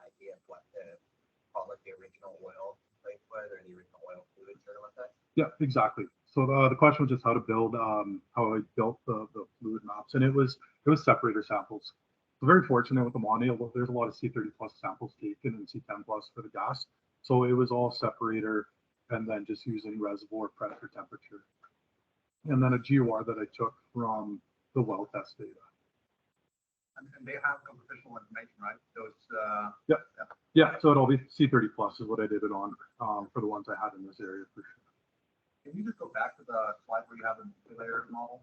[SPEAKER 7] idea of what the original oil place was, or the original oil fluid sort of like that?
[SPEAKER 5] Yeah, exactly. So the question was just how to build, how I built the fluid maps, and it was separator samples. So very fortunate with the Montney, there's a lot of C30 plus samples taken and C10 plus for the gas. So it was all separator, and then just using reservoir pressure, temperature, and then a GOR that I took from the well test data.
[SPEAKER 6] And they have computational information, right? So it's
[SPEAKER 5] yeah. So it'll be C30 plus is what I did it on for the ones I had in this area for sure.
[SPEAKER 6] Can you just go back to the slide where you have the layer model?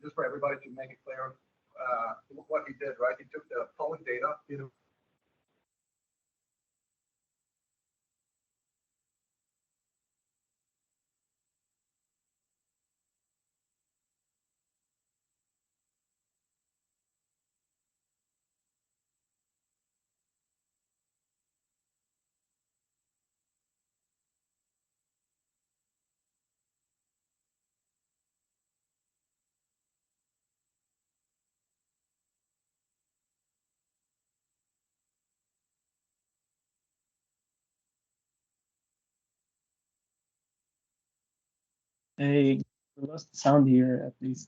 [SPEAKER 6] Just for everybody to make it clear what he did, right? He took the polling data,
[SPEAKER 4] Hey, we lost the sound here at least.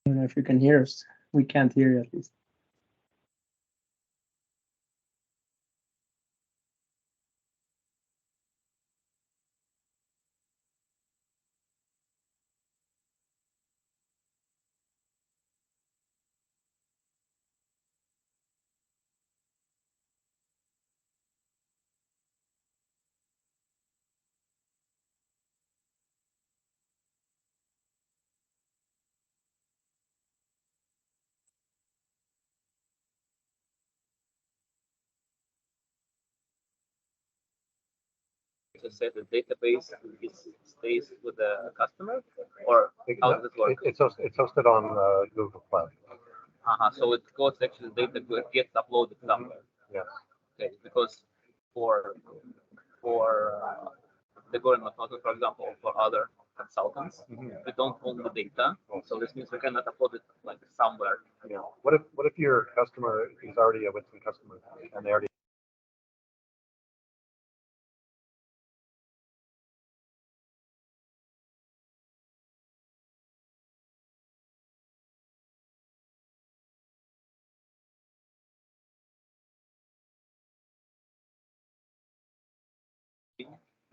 [SPEAKER 4] I don't know if you can hear us. We can't hear you at least.
[SPEAKER 8] just say the database stays with the customer, or how does it work?
[SPEAKER 3] It's hosted on Google Cloud.
[SPEAKER 8] So it goes actually the data gets uploaded somewhere.
[SPEAKER 3] Yeah.
[SPEAKER 8] Okay, because for the government, not for example, for other consultants, we don't own the data, so this means we cannot upload it like somewhere.
[SPEAKER 3] Yeah. What if your customer is already a Whitson customer and they already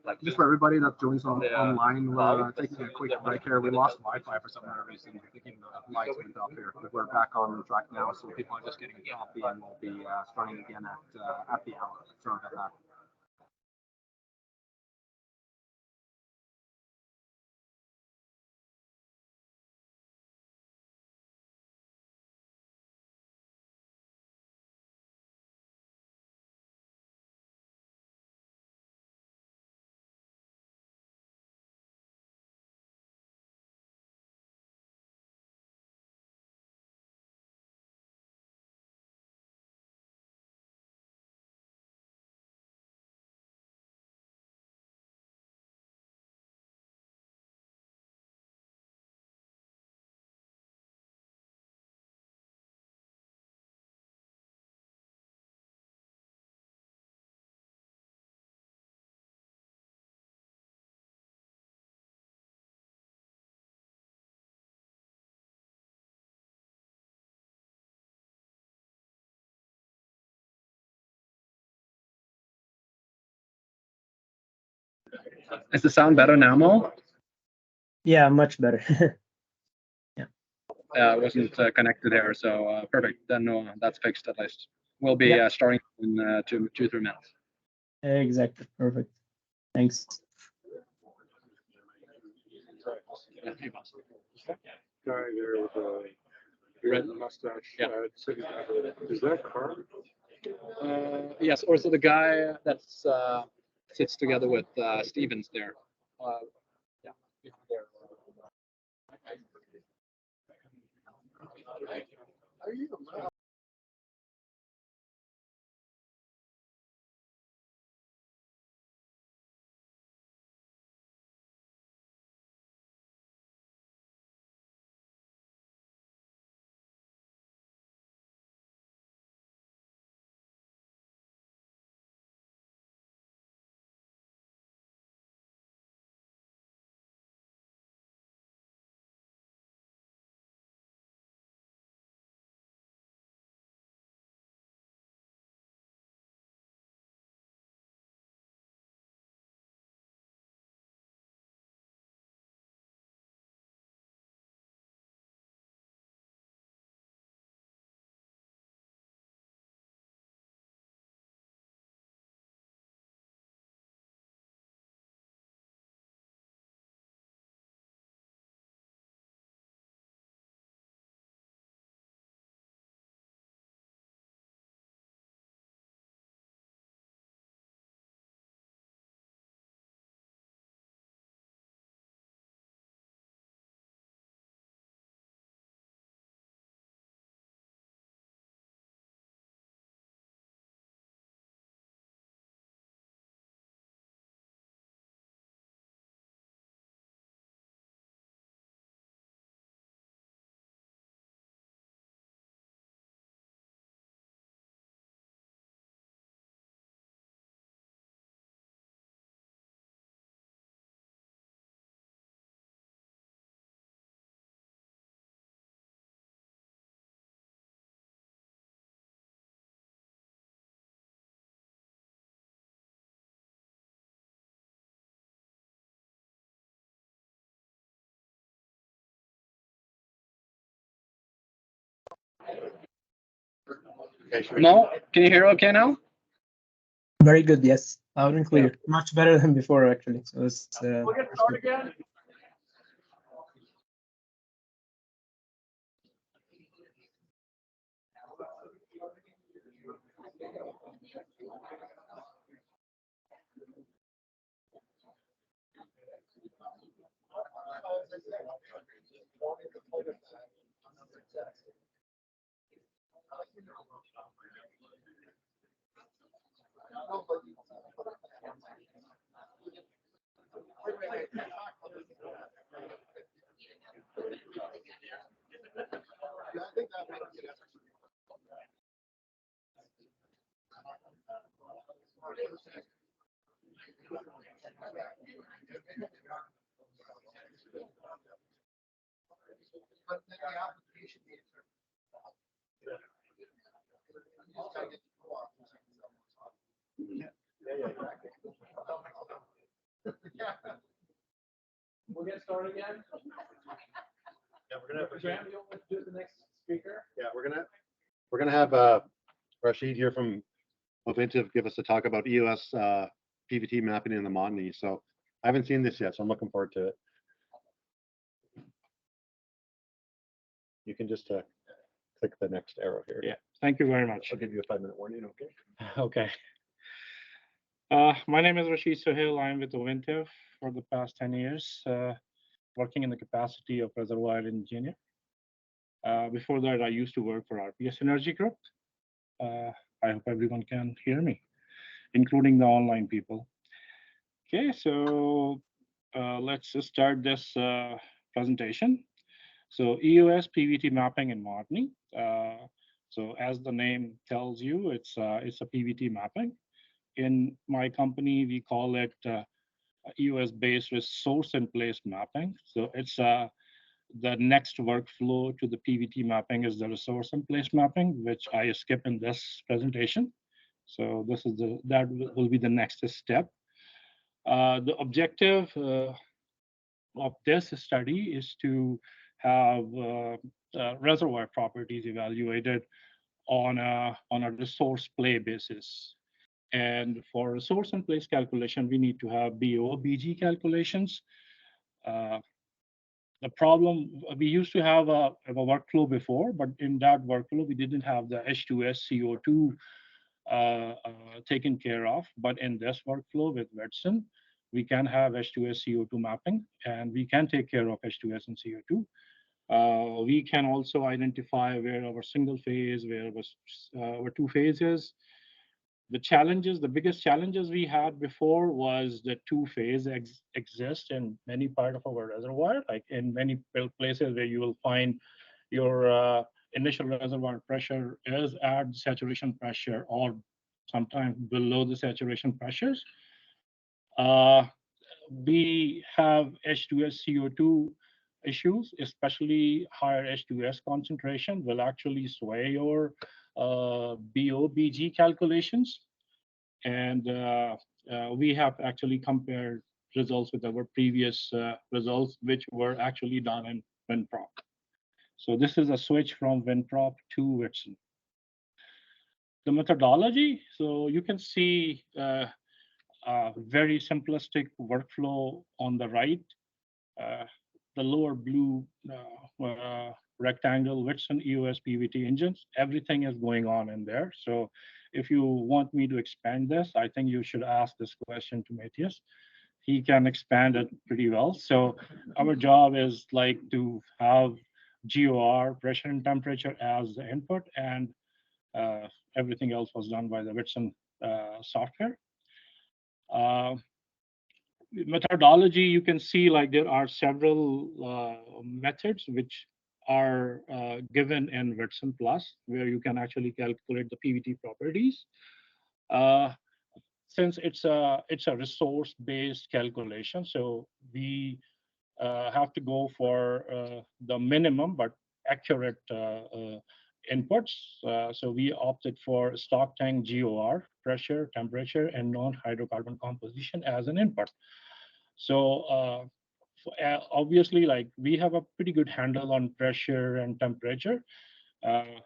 [SPEAKER 8] Like
[SPEAKER 1] Just for everybody that joins
[SPEAKER 8] Yeah.
[SPEAKER 1] online, we're
[SPEAKER 8] Cloud.
[SPEAKER 1] taking a quick break here. We lost Wi-Fi for some reason. I think the lights went off here, but we're back on track now. So people are just getting a coffee, and we'll be starting again at the hour. Sorry about that. Is the sound better now, Mo?
[SPEAKER 4] Yeah, much better.
[SPEAKER 1] I wasn't connected there, so perfect. Then that's fixed at least. We'll be
[SPEAKER 4] Yeah.
[SPEAKER 1] starting in 2-3 minutes.
[SPEAKER 4] Exactly. Perfect. Thanks.
[SPEAKER 5] Guy there with a red mustache.
[SPEAKER 1] Yeah.
[SPEAKER 5] City driver. Is that car?
[SPEAKER 1] Yes, or so the guy that's sits together with Stevens there. Yeah. There. Mo, can you hear okay now?
[SPEAKER 4] Very good. Yes. Loud and clear. Much better than before, actually. So it's.
[SPEAKER 1] We'll get started again.
[SPEAKER 6] But then the application needs to. You just gotta get the co-op to check this out. Yeah.
[SPEAKER 9] We'll get started again.
[SPEAKER 3] Yeah, we're gonna have
[SPEAKER 9] Graham, you want to do the next speaker?
[SPEAKER 3] yeah, we're gonna have Rashid here from Ovintiv give us a talk about EOS PVT mapping in the Montney. So I haven't seen this yet, so I'm looking forward to it. You can just click the next arrow here.
[SPEAKER 10] Yeah, thank you very much.
[SPEAKER 3] I'll give you a 5-minute warning, okay?
[SPEAKER 10] Okay. My name is Rashid Sohail. I'm with Ovintiv for the past 10 years, working in the capacity of reservoir engineer. Before that, I used to work for RPS Energy Group. I hope everyone can hear me, including the online people. Okay, so let's just start this presentation. So EOS PVT mapping in Montney. So as the name tells you, it's a PVT mapping. In my company, we call it EOS-based resource in place mapping. So it's the next workflow to the PVT mapping is the resource in place mapping, which I skip in this presentation. So this is that will be the next step. The objective of this study is to have reservoir properties evaluated on a resource play basis. And for resource in place calculation, we need to have BO/BG calculations. The problem, we used to have a workflow before, but in that workflow, we didn't have the H2S CO2 taken care of. But in this workflow with Wetson, we can have H2S CO2 mapping, and we can take care of H2S and CO2. We can also identify where our single phase, where our two phases. The biggest challenges we had before was the two phase exist in many part of our reservoir, like in many places where you will find your initial reservoir pressure is at saturation pressure or sometimes below the saturation pressures. We have H2S CO2 issues, especially higher H2S concentration will actually sway your BO/BG calculations. And we have actually compared results with our previous results, which were actually done in WinProp. So this is a switch from WinProp to Wetson. The methodology, so you can see a very simplistic workflow on the right. The lower blue rectangle, Wetson EOS PVT engines, everything is going on in there. So if you want me to expand this, I think you should ask this question to Matthias. He can expand it pretty well. So our job is like to have GOR, pressure and temperature as the input, and everything else was done by the Wetson software. Methodology, you can see like there are several methods which are given in Wetson Plus, where you can actually calculate the PVT properties. Since it's a resource-based calculation, so we have to go for the minimum but accurate inputs. So we opted for stock tank GOR, pressure, temperature, and non-hydrocarbon composition as an input. So obviously, like we have a pretty good handle on pressure and temperature.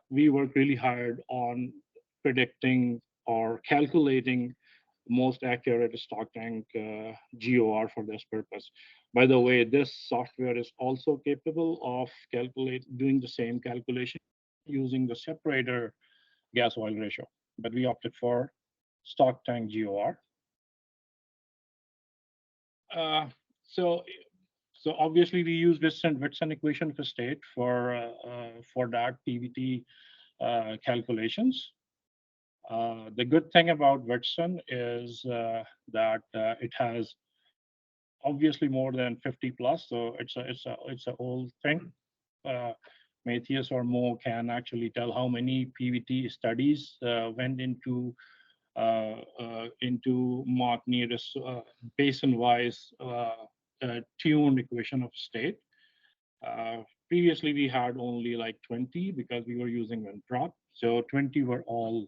[SPEAKER 10] We work really hard on predicting or calculating most accurate stock tank GOR for this purpose. By the way, this software is also capable of doing the same calculation using the separator gas oil ratio, but we opted for stock tank GOR. So So obviously we use Whitson equation of a state for that PVT calculations. The good thing about Whitson is that it has obviously more than 50 plus, so it's a old thing. Matthias or Mo can actually tell how many PVT studies went into Martini basin-wise tuned equation of state. Previously, we had only like 20 because we were using Winthrop. So 20 were all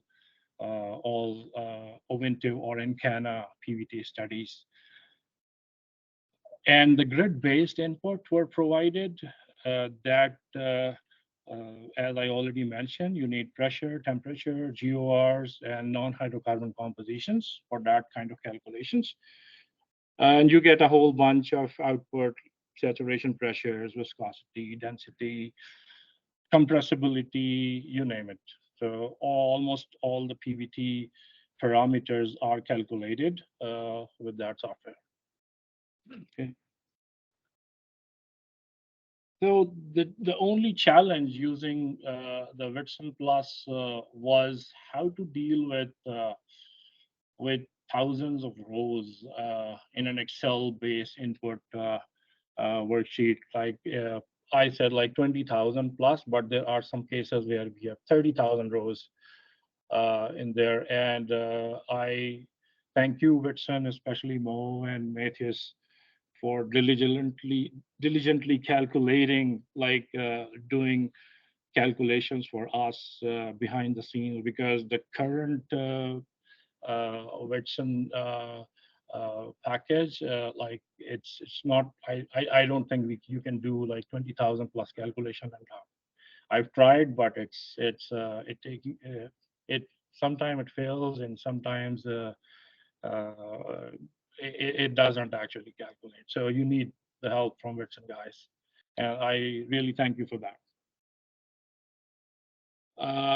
[SPEAKER 10] Ovintiv or Encana PVT studies. And the grid-based input were provided as I already mentioned, you need pressure, temperature, GORs, and non-hydrocarbon compositions for that kind of calculations. And you get a whole bunch of output saturation pressures, viscosity, density, compressibility, you name it. So almost all the PVT parameters are calculated with that software. Okay. So the only challenge using the Whitson Plus was how to deal with thousands of rows in an Excel-based input worksheet. Like I said, like 20,000 plus, but there are some cases where we have 30,000 rows in there. And I thank you, Whitson, especially Mo and Matthias, for diligently calculating, like doing calculations for us behind the scenes, because the current Whitson package, like it's not. I don't think you can do like 20,000 plus calculation and I've tried, but it sometimes it fails and sometimes uh, it doesn't actually calculate. So you need the help from Whitson guys, and I really thank you for that.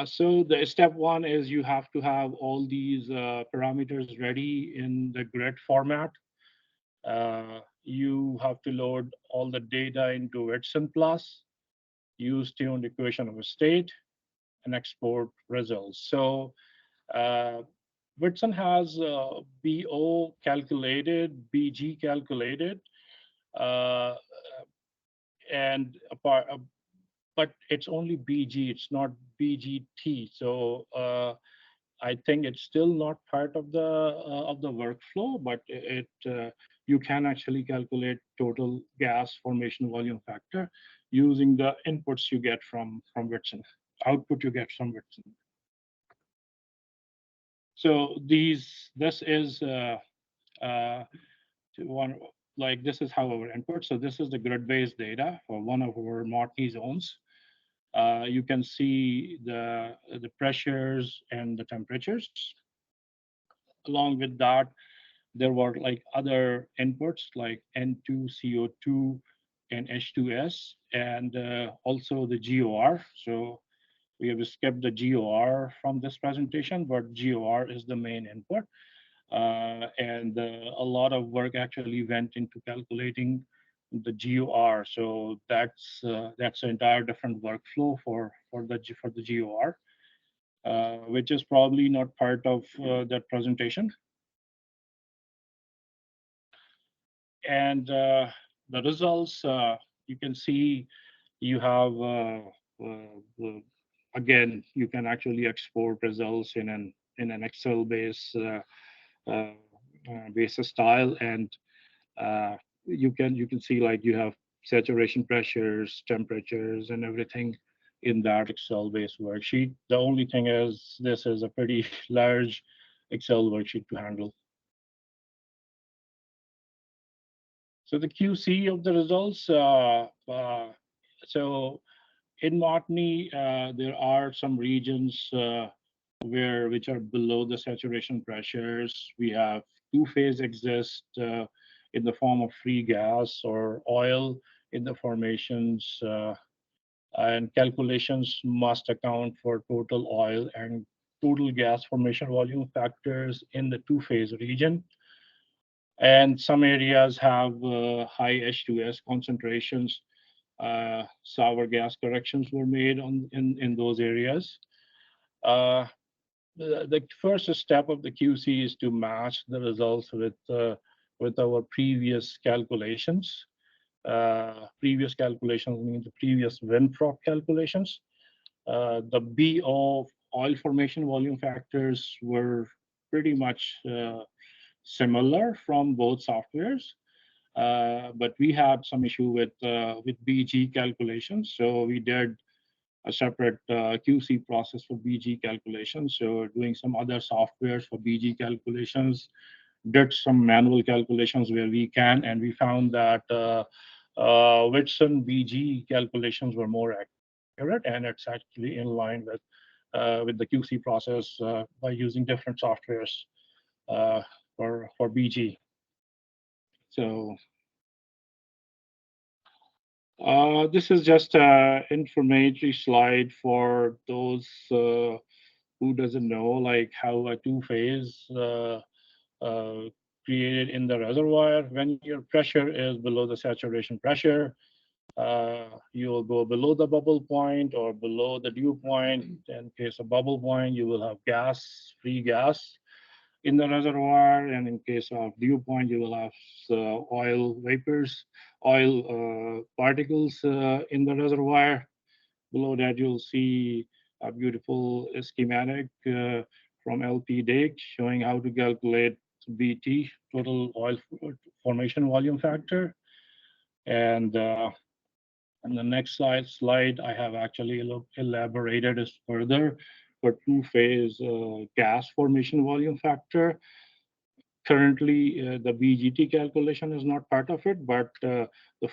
[SPEAKER 10] So the step one is you have to have all these parameters ready in the grid format. You have to load all the data into Whitson Plus, use tuned equation of a state, and export results. So Whitson has BO calculated, BG calculated, uh, and but it's only BG, it's not BGT. So I think it's still not part of the workflow, but you can actually calculate total gas formation volume factor using the inputs you get from Whitson, output you get from Whitson. So this is one, like this is how our input. So this is the grid-based data for one of our Martini zones. You can see the pressures and the temperatures. Along with that, there were like other inputs like N2, CO2, and H2S, and also the GOR. So we have skipped the GOR from this presentation, but GOR is the main input. And a lot of work actually went into calculating the GOR. So that's an entire different workflow for the GOR, which is probably not part of that presentation. And the results, you can see you have again, you can actually export results in an Excel based basis style, and you can see like you have saturation pressures, temperatures, and everything in that Excel based worksheet. The only thing is this is a pretty large Excel worksheet to handle. So the QC of the results, so in Martini, there are some regions which are below the saturation pressures. We have two-phase exist in the form of free gas or oil in the formations, and calculations must account for total oil and total gas formation volume factors in the two-phase region. And some areas have high H2S concentrations. Sour gas corrections were made in those areas. The first step of the QC is to match the results with our previous calculations. Previous calculations mean the previous WinProp calculations. The BO oil formation volume factors were pretty much similar from both softwares. But we had some issue with BG calculations, so we did a separate QC process for BG calculations. So doing some other softwares for BG calculations, did some manual calculations where we can, and we found that Whitson BG calculations were more accurate, and it's actually in line with the QC process by using different softwares for BG. So this is just an informatory slide for those who doesn't know, like how a two-phase uh, created in the reservoir. When your pressure is below the saturation pressure, you'll go below the bubble point or below the dew point. In case of bubble point, you will have gas, free gas in the reservoir, and in case of dew point, you will have oil vapors, oil particles in the reservoir. Below that, you'll see a beautiful schematic from LP Dig showing how to calculate BT, total oil formation volume factor. And on the next slide, I have actually elaborated this further for two-phase gas formation volume factor. Currently, the BGT calculation is not part of it, but the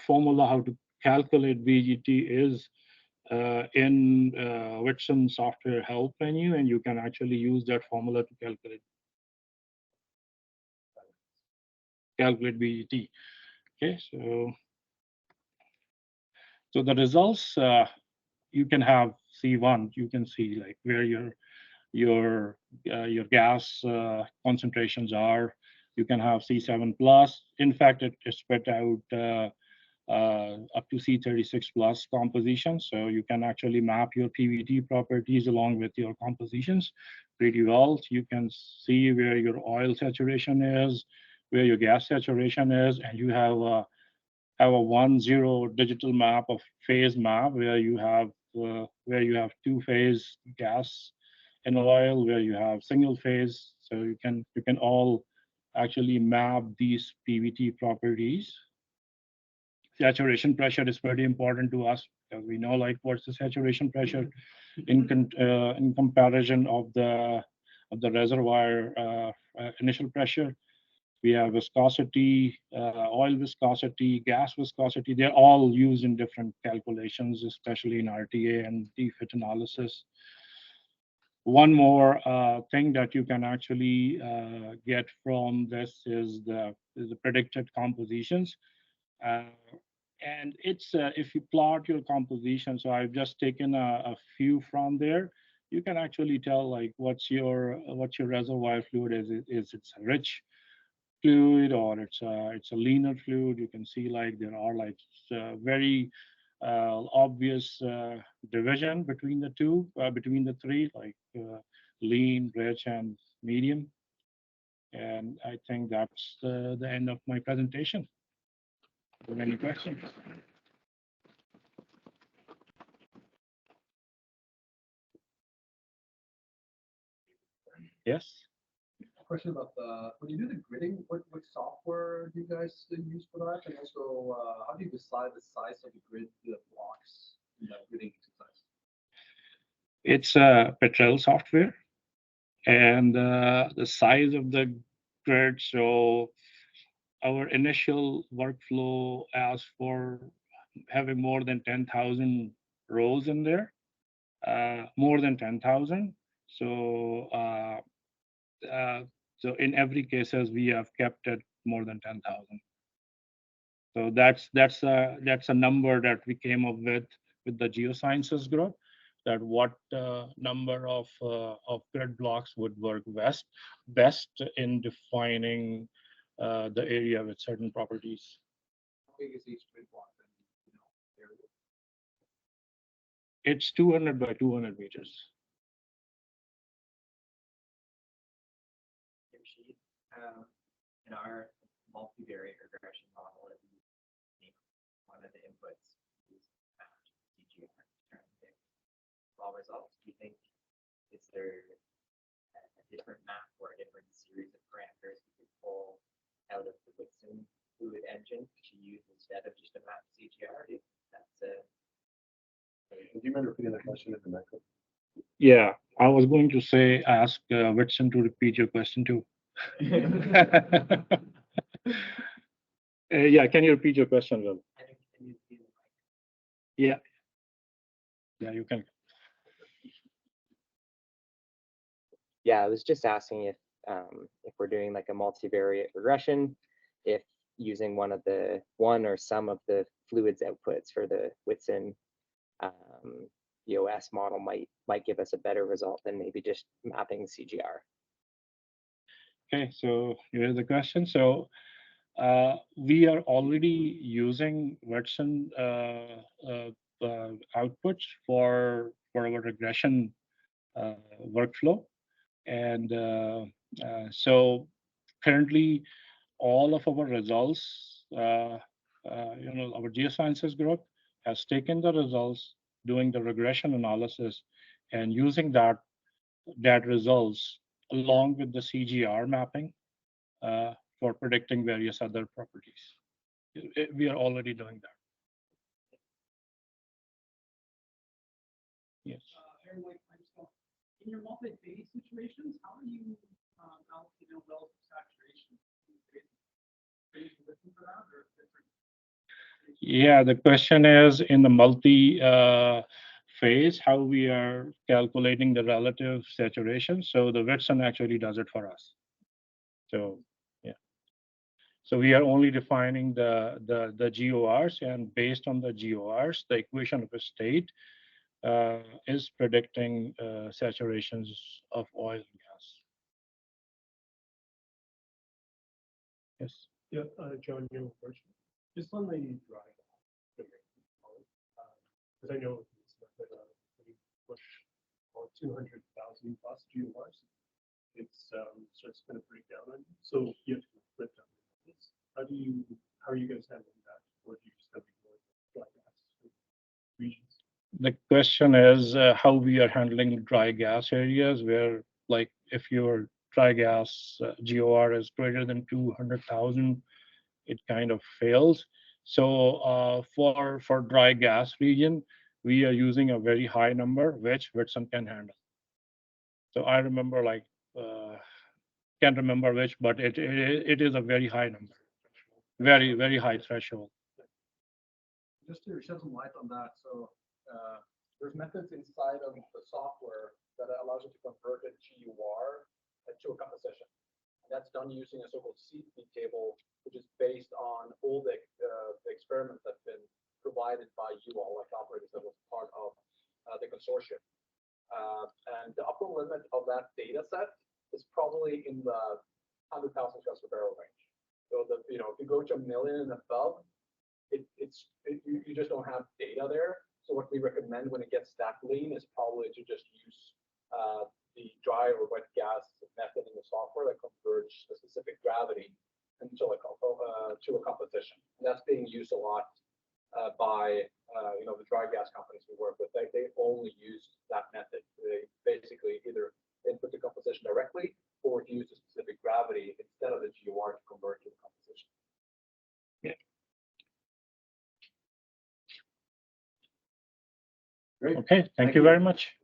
[SPEAKER 10] formula how to calculate BGT is in Whitson software help menu, and you can actually use that formula to calculate BGT. Okay, so the results you can have C1. You can see like where your gas concentrations are. You can have C7 plus. In fact, it spit out up to C36 plus compositions. So you can actually map your PVT properties along with your compositions pretty well. You can see where your oil saturation is, where your gas saturation is, and you have a 1-0 digital map of phase map where you have two-phase gas and oil, where you have single phase. So you can all actually map these PVT properties. Saturation pressure is pretty important to us because we know like what's the saturation pressure in comparison of the reservoir initial pressure. We have viscosity, oil viscosity, gas viscosity. They're all used in different calculations, especially in RTA and DFIT analysis. One more thing that you can actually get from this is the predicted compositions. And it's if you plot your composition, so I've just taken a few from there. You can actually tell like what's your reservoir fluid is. Is it's a rich fluid or it's a leaner fluid? You can see like there are like very obvious division between the two, between the three, like lean, rich, and medium. And I think that's the end of my presentation. Do you have any questions? Yes.
[SPEAKER 1] Question about when you do the gridding, what software do you guys use for that? And also, how do you decide the size of the grid blocks in that gridding exercise?
[SPEAKER 10] It's a Petrel software, and the size of the grid. So our initial workflow asks for having more than 10,000 rows in there, more than 10,000. So so in every cases we have kept it more than 10,000. So that's a number that we came up with the geosciences group, that what number of grid blocks would work best in defining the area with certain properties.
[SPEAKER 1] How big is each twin plot? Area?
[SPEAKER 10] It's 200 by 200 meters.
[SPEAKER 11] Sheet, in our multivariate regression model, that we make one of the inputs is CGR to predict raw results. Do you think is there a different map or a different series of parameters we could pull out of the Whitson fluid engine to use instead of just a map CGR? That's a
[SPEAKER 3] Do you mind repeating the question at the micro?
[SPEAKER 10] Yeah, I was going to say, ask Whitson to repeat your question too. Yeah, can you repeat your question, Will? Yeah. Yeah, you can.
[SPEAKER 12] Yeah, I was just asking if we're doing like a multivariate regression, if using one or some of the fluids outputs for the Whitson EOS model might give us a better result than maybe just mapping CGR.
[SPEAKER 10] Okay, so here's the question. So we are already using Whitson outputs for our regression workflow. And so currently, all of our results, our geosciences group has taken the results, doing the regression analysis, and using that results along with the CGR mapping for predicting various other properties. We are already doing that. Yes.
[SPEAKER 9] In your multi-phase situations, how are you allocating relative saturation? Are you looking for that or different?
[SPEAKER 10] Yeah, the question is in the multi phase, how we are calculating the relative saturation. So the Whitson actually does it for us. So yeah. So we are only defining the GORs, and based on the GORs, the equation of a state is predicting saturations of oil and gas. Yes.
[SPEAKER 13] Yeah, John, you have a question. Just on the dry gas, because I know it's when you push 200,000 plus GORs, it's so it's going to break down on you. So you have to flip down. How are you guys handling that, or do you just have to ignore the dry gas regions?
[SPEAKER 10] The question is how we are handling dry gas areas where, like, if your dry gas GOR is greater than 200,000, it kind of fails. So for dry gas region, we are using a very high number, which Whitson can handle. So I remember, like, can't remember which, but it is a very high number, very, very high threshold.
[SPEAKER 1] Just to shed some light on that, so there's methods inside of the software that allows you to convert a GUR to a composition. And that's done using a so-called seed table, which is based on all the experiments that have been provided by you all, like operators that was part of the consortium. And the upper limit of that data set is probably in the 100,000 cuts per barrel range. So if you go to 1 million and above, you just don't have data there. So what we recommend when it gets that lean is probably to just use the dry or wet gas method in the software that converts the specific gravity into to a composition. And that's being used a lot by the dry gas companies we work with. They only use that method. They basically either input the composition directly or use the specific gravity instead of the GOR to convert to the composition.
[SPEAKER 10] Yeah.
[SPEAKER 3] Great.
[SPEAKER 10] Okay, thank you very much.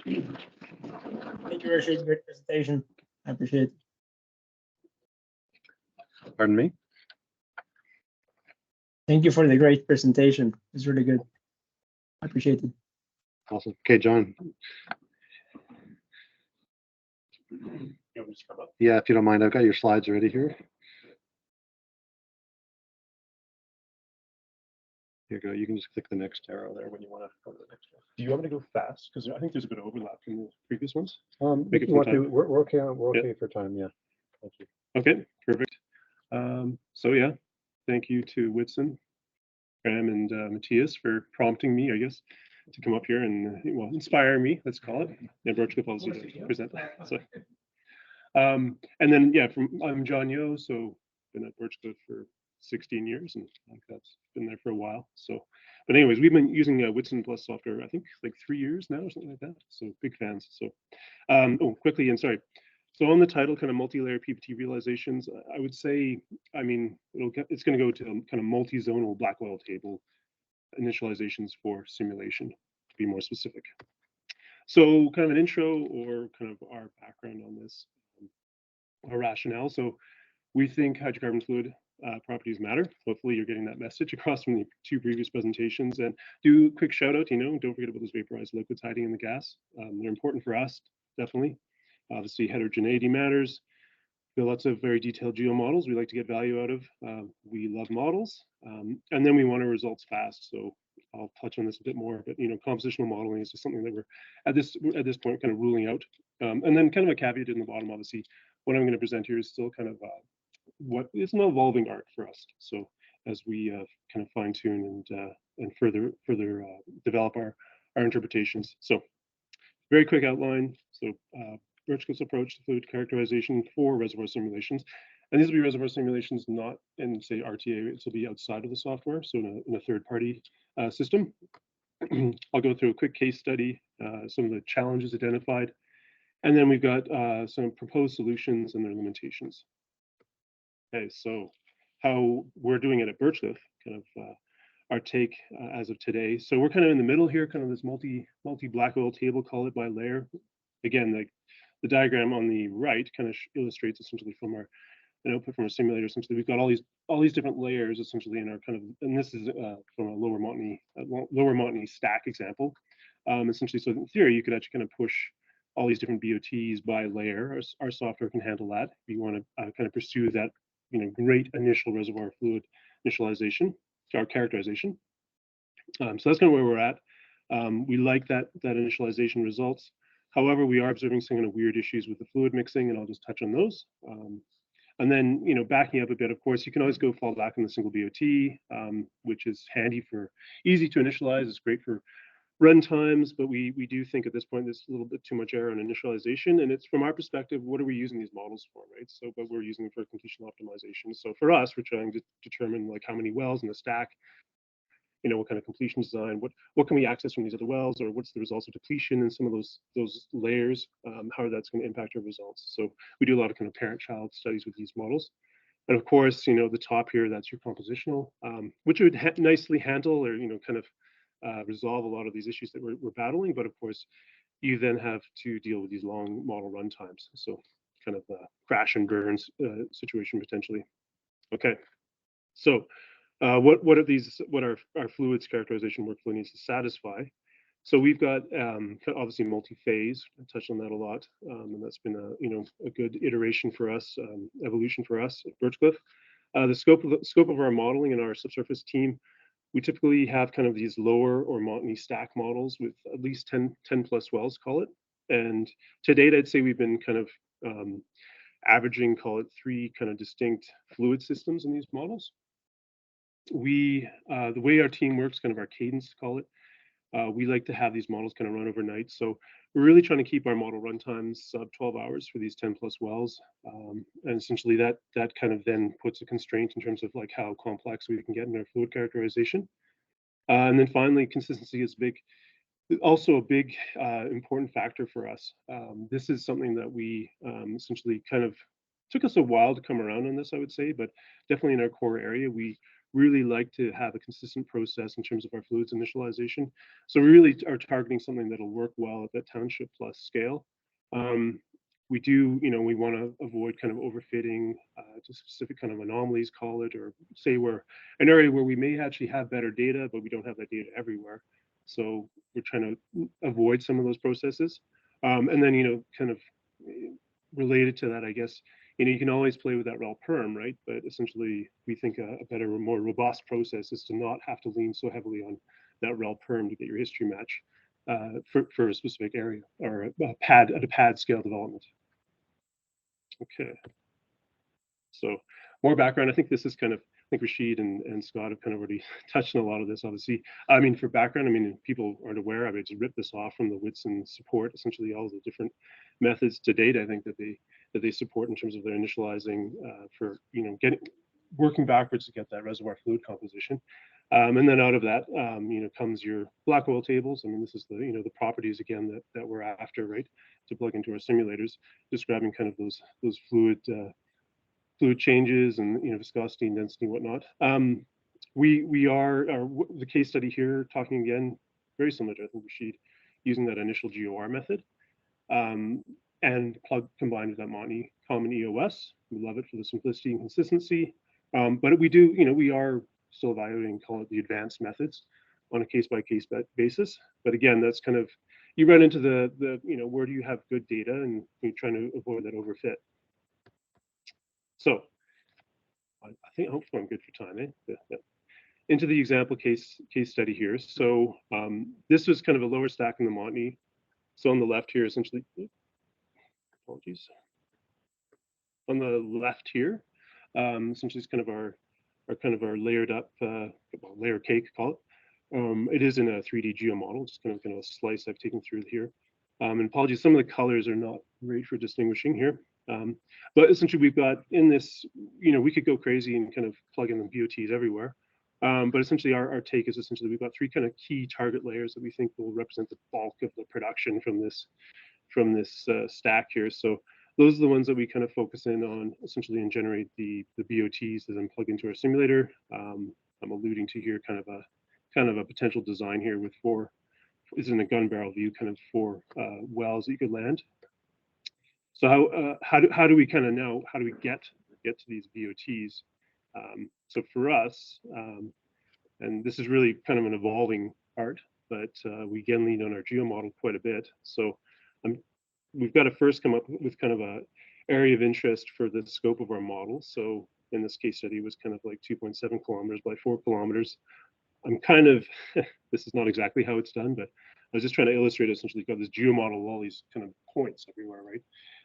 [SPEAKER 4] Thank you, Rashid. Great presentation. I appreciate it.
[SPEAKER 3] Pardon me?
[SPEAKER 4] Thank you for the great presentation. It's really good. I appreciate it.
[SPEAKER 3] Awesome. Okay, John. Yeah, if you don't mind, I've got your slides ready here. Here you go. You can just click the next arrow there when you want to go to the next one.
[SPEAKER 13] Do you want me to go fast? Because I think there's a bit of overlap from the previous ones.
[SPEAKER 3] We're okay. We're okay for time. Yeah.
[SPEAKER 12] Thank you.
[SPEAKER 14] Okay, perfect. So yeah, thank you to Whitson, Graham, and Matthias for prompting me, I guess, to come up here and well, inspire me, let's call it. And Birchcliff also to present. So, and then yeah, I'm John Yo, so been at Birchcliff for 16 years, and I think that's been there for a while. So, but anyways, we've been using Whitson Plus software, I think like 3 years now or something like that. So big fans. So, oh, quickly and sorry. So on the title, kind of multi-layer PPT realizations, I would say, I mean, it's going to go to kind of multi-zonal black oil table initializations for simulation, to be more specific. So kind of an intro or kind of our background on this, our rationale. So we think hydrocarbon fluid properties matter. Hopefully you're getting that message across from the 2 previous presentations. And do a quick shout out, don't forget about those vaporized liquids hiding in the gas. They're important for us, definitely. Obviously, heterogeneity matters. There are lots of very detailed geomodels we like to get value out of. We love models, and then we want our results fast. So I'll touch on this a bit more, but compositional modeling is just something that we're at this point kind of ruling out. And then kind of a caveat in the bottom, obviously, what I'm going to present here is still kind of what is an evolving art for us. So as we kind of fine tune and further develop our interpretations. So very quick outline. So Birchcliff's approach to fluid characterization for reservoir simulations. And these will be reservoir simulations not in, say, RTA, this will be outside of the software, so in a third-party system. I'll go through a quick case study, some of the challenges identified, and then we've got some proposed solutions and their limitations. Okay, so how we're doing it at Birchcliff, kind of our take as of today. So we're kind of in the middle here, kind of this multi black oil table, call it by layer. Again, like the diagram on the right kind of illustrates essentially from an output from a simulator. Essentially, we've got all these different layers essentially in our kind of, and this is from a lower Montney stack example. Essentially, so in theory, you could actually kind of push all these different BOTs by layer. Our software can handle that. If you want to kind of pursue that, great initial reservoir fluid initialization, our characterization. So that's kind of where we're at. We like that initialization results. However, we are observing some kind of weird issues with the fluid mixing, and I'll just touch on those. And then, backing up a bit, of course, you can always fall back on the single BOT, which is handy for easy to initialize. It's great for run times, but we do think at this point there's a little bit too much error on initialization. And it's from our perspective, what are we using these models for, right? So, but we're using them for completion optimization. So for us, we're trying to determine like how many wells in the stack, what kind of completion design, what can we access from these other wells, or what's the results of depletion in some of those layers, how that's going to impact our results. So we do a lot of kind of parent-child studies with these models. And of course, the top here, that's your compositional, which would nicely handle or, kind of resolve a lot of these issues that we're battling. But of course, you then have to deal with these long model run times. So kind of crash and burns situation potentially. Okay, so what our fluids characterization workflow needs to satisfy. So we've got obviously multi-phase. I touched on that a lot, and that's been a good iteration for us, evolution for us at Birchcliff. The scope of our modeling in our subsurface team, we typically have kind of these lower or Montney stack models with at least 10 plus wells, call it. And to date, I'd say we've been kind of averaging, call it 3 kind of distinct fluid systems in these models. The way our team works, kind of our cadence, call it, we like to have these models kind of run overnight. So we're really trying to keep our model run times sub 12 hours for these 10 plus wells. And essentially that kind of then puts a constraint in terms of like how complex we can get in our fluid characterization. And then finally, consistency is also a big important factor for us. This is something that we essentially kind of took us a while to come around on this, I would say, but definitely in our core area, we really like to have a consistent process in terms of our fluids initialization. So we really are targeting something that'll work well at that township plus scale. We do, we want to avoid kind of overfitting to specific kind of anomalies, call it, or say we're an area where we may actually have better data, but we don't have that data everywhere. So we're trying to avoid some of those processes. And then, kind of related to that, I guess, you can always play with that rel perm, right? But essentially, we think a better, more robust process is to not have to lean so heavily on that rel perm to get your history match for a specific area or at a pad scale development. Okay. So more background. I think this is kind of, I think Rashid and Scott have kind of already touched on a lot of this, obviously. I mean, for background, I mean, if people aren't aware, I mean, just ripped this off from the Whitson support, essentially all the different methods to date, I think that they support in terms of their initializing for, you know, working backwards to get that reservoir fluid composition. And then out of that, you know, comes your black oil tables. I mean, this is the, you know, the properties again that we're after, right, to plug into our simulators, describing kind of those fluid changes and, you know, viscosity and density and whatnot. We are the case study here talking again very similar to, I think, Rashid, using that initial GOR method, and combined with that Montney common EOS. We love it for the simplicity and consistency. But we do, you know, we are still evaluating, call it the advanced methods on a case-by-case basis. But again, that's kind of, you run into the you know, where do you have good data, and you're trying to avoid that overfit. So I think hopefully I'm good for time, eh? Yeah. Into the example case study here. So this was kind of a lower stack in the Montney. So on the left here, essentially, apologies. On the left here, essentially it's kind of our layered up layer cake, call it. It is in a 3D geo model, just kind of a slice I've taken through here. And apologies, some of the colors are not great for distinguishing here. But essentially we've got in this, you know, we could go crazy and kind of plug in the BOTs everywhere. But essentially our take is essentially we've got three kind of key target layers that we think will represent the bulk of the production from this stack here. So those are the ones that we kind of focus in on essentially and generate the BOTs that then plug into our simulator. I'm alluding to here kind of a potential design here with four, is in a gun barrel view, kind of four wells that you could land. So how do we kind of know, how do we get to these BOTs? So for us, and this is really kind of an evolving art, but we again lean on our geo model quite a bit. So we've got to first come up with kind of a area of interest for the scope of our model. So in this case study, it was kind of like 2.7 kilometers by 4 kilometers. I'm kind of, this is not exactly how it's done, but I was just trying to illustrate essentially got this geo model of all these kind of points everywhere, right?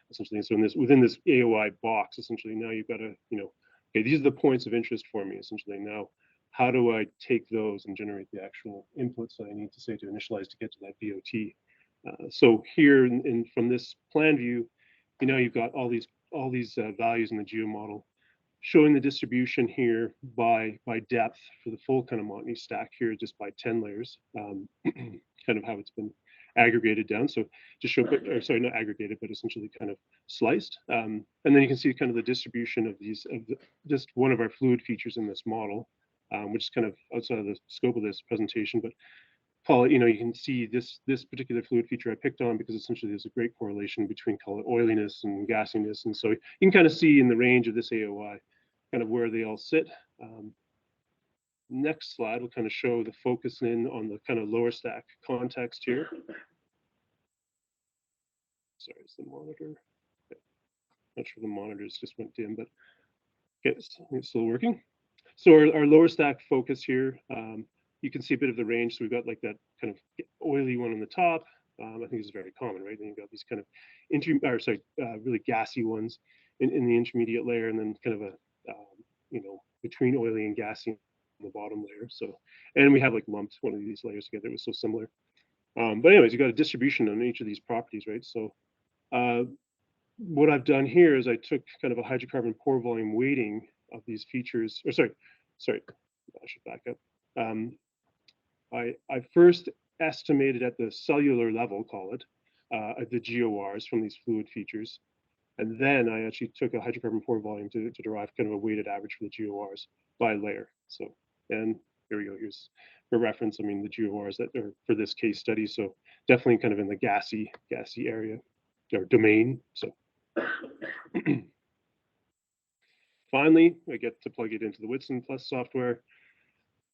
[SPEAKER 14] Essentially, so within this AOI box, essentially now you've got to, you know, okay, these are the points of interest for me. Essentially now, how do I take those and generate the actual inputs that I need to say to initialize to get to that BOT? So here from this plan view, you know, you've got all these values in the geo model, showing the distribution here by depth for the full kind of Montney stack here, just by 10 layers, kind of how it's been aggregated down. So just show, or sorry, not aggregated, but essentially kind of sliced. And then you can see kind of the distribution of these, just one of our fluid features in this model, which is kind of outside of the scope of this presentation, but call it, you know, you can see this particular fluid feature I picked on because essentially there's a great correlation between, call it, oiliness and gassiness. And so you can kind of see in the range of this AOI, kind of where they all sit. Next slide will kind of show the focus in on the kind of lower stack context here. Sorry, it's the monitor. Okay. Not sure the monitors just went dim, but okay, it's still working. So our lower stack focus here, you can see a bit of the range. So we've got like that kind of oily one on the top. I think it's very common, right? Then you've got these kind of really gassy ones in the intermediate layer, and then kind of a you know, between oily and gassy in the bottom layer. So, and we have like lumped one of these layers together. It was so similar. But anyways, you got a distribution on each of these properties, right? So what I've done here is I took kind of a hydrocarbon pore volume weighting of these features, or sorry, I should back up. I first estimated at the cellular level, call it, the GORs from these fluid features. And then I actually took a hydrocarbon pore volume to derive kind of a weighted average for the GORs by layer. So, and here we go. Here's for reference. I mean, the GORs that are for this case study. So definitely kind of in the gassy area or domain. So finally, I get to plug it into the Whitson Plus software.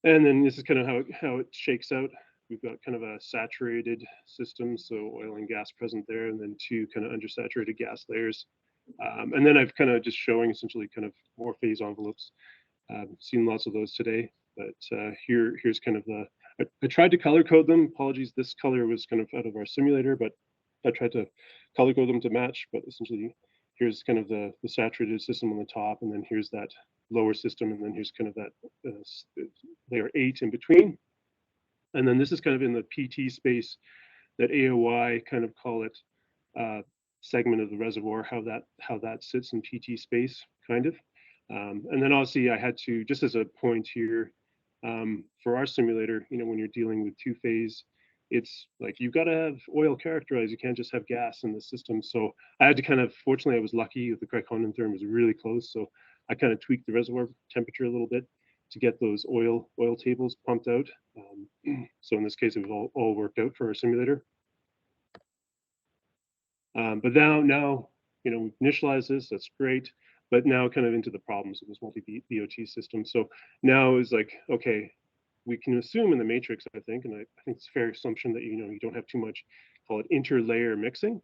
[SPEAKER 14] And then this is kind of how it shakes out. We've got kind of a saturated system, so oil and gas present there, and then two kind of undersaturated gas layers. And then I've kind of just showing essentially kind of more phase envelopes. Seen lots of those today, but here's kind of I tried to color code them. Apologies, this color was kind of out of our simulator, but I tried to color code them to match. But essentially, here's kind of the saturated system on the top, and then here's that lower system, and then here's kind of that layer 8 in between. And then this is kind of in the PT space, that AOI kind of call it segment of the reservoir, how that sits in PT space, kind of. And then obviously I had to, just as a point here, for our simulator, when you're dealing with two-phase, it's like you've got to have oil characterized. You can't just have gas in the system. So I had to kind of, fortunately, I was lucky with the Criconen was really close. So I kind of tweaked the reservoir temperature a little bit to get those oil tables pumped out. So in this case, it was all worked out for our simulator. But now, we've initialized this. That's great. But now kind of into the problems of this multi-BOT system. So now is like, okay, we can assume in the matrix, I think, and I think it's a fair assumption that, you don't have too much, call it interlayer mixing.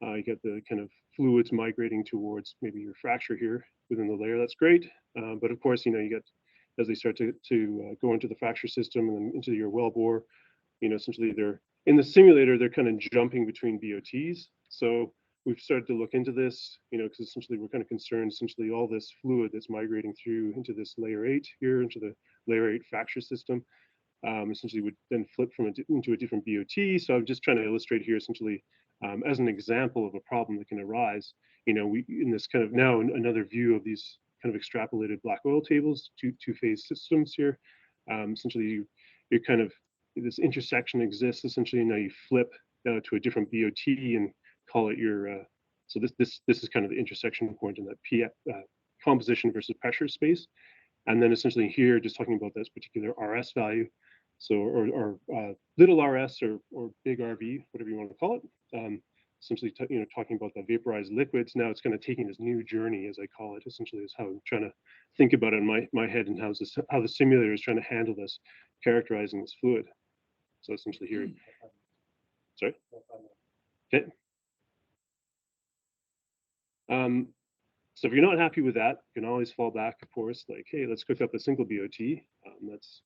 [SPEAKER 14] You get the kind of fluids migrating towards maybe your fracture here within the layer. That's great. But of course, you get, as they start to go into the fracture system and then into your wellbore, essentially they're, in the simulator, they're kind of jumping between BOTs. So we've started to look into this, because essentially we're kind of concerned, essentially all this fluid that's migrating through into this layer 8 here, into the layer 8 fracture system, essentially would then flip into a different BOT. So I'm just trying to illustrate here, essentially, as an example of a problem that can arise. We, in this kind of now another view of these kind of extrapolated black oil tables, two-phase systems here. Essentially, you're kind of, this intersection exists essentially, and now you flip to a different BOT and call it your, so this is kind of the intersection point in that composition versus pressure space. And then essentially here, just talking about this particular RS value, so or little RS or big RV, whatever you want to call it. Essentially, talking about the vaporized liquids. Now it's kind of taking this new journey, as I call it. Essentially, is how I'm trying to think about it in my head, and how the simulator is trying to handle this, characterizing this fluid. So essentially here, sorry. Okay. So if you're not happy with that, you can always fall back, of course, like, hey, let's cook up a single BOT. That's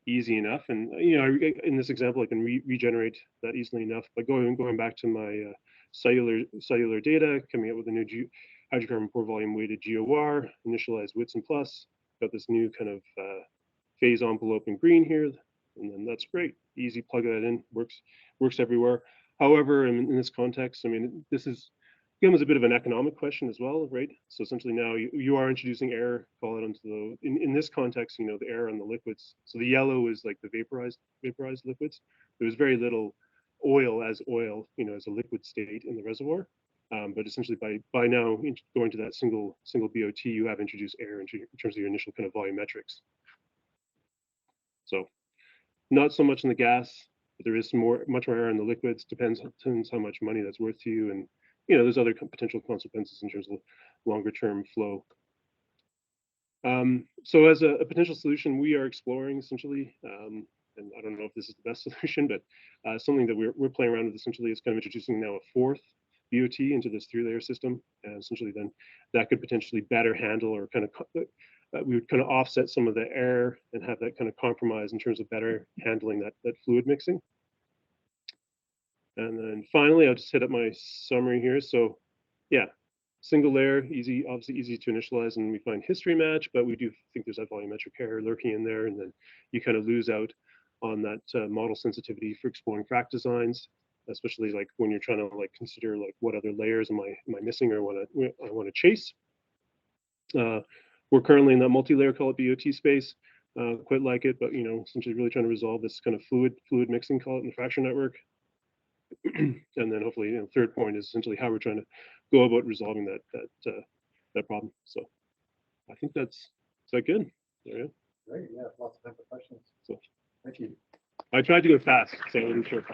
[SPEAKER 14] easy enough. And in this example, I can regenerate that easily enough by going back to my cellular data, coming up with a new hydrocarbon pore volume weighted GOR, initialized Whitson plus, got this new kind of phase envelope in green here, and then that's great. Easy, plug that in, works everywhere. However, in this context, I mean, this becomes a bit of an economic question as well, right? So essentially now you are introducing air, call it onto the, in this context, the air on the liquids. So the yellow is like the vaporized liquids. There was very little oil, as a liquid state in the reservoir. But essentially by now going to that single BOT, you have introduced air in terms of your initial kind of volumetrics. So not so much in the gas, but there is much more air in the liquids. Depends how much money that's worth to you, and there's other potential consequences in terms of longer term flow. So as a potential solution, we are exploring essentially, and I don't know if this is the best solution, but something that we're playing around with essentially is kind of introducing now a fourth BOT into this 3-layer system, and essentially then that could potentially better handle, or kind of we would kind of offset some of the air and have that kind of compromise in terms of better handling that fluid mixing. And then finally, I'll just hit up my summary here. So yeah, single layer, obviously easy to initialize, and we find history match, but we do think there's that volumetric error lurking in there, and then you kind of lose out on that model sensitivity for exploring frac designs, especially like when you're trying to like consider like what other layers am I missing, or I want to chase. We're currently in that multi-layer, call it BOT space. Quite like it, but essentially really trying to resolve this kind of fluid mixing, call it, in the fracture network. And then hopefully, third point is essentially how we're trying to go about resolving that problem. So I think is that good? There you go.
[SPEAKER 6] Great, yeah, lots of time for questions.
[SPEAKER 14] So
[SPEAKER 6] Thank you.
[SPEAKER 14] I tried to go fast, so I wasn't sure.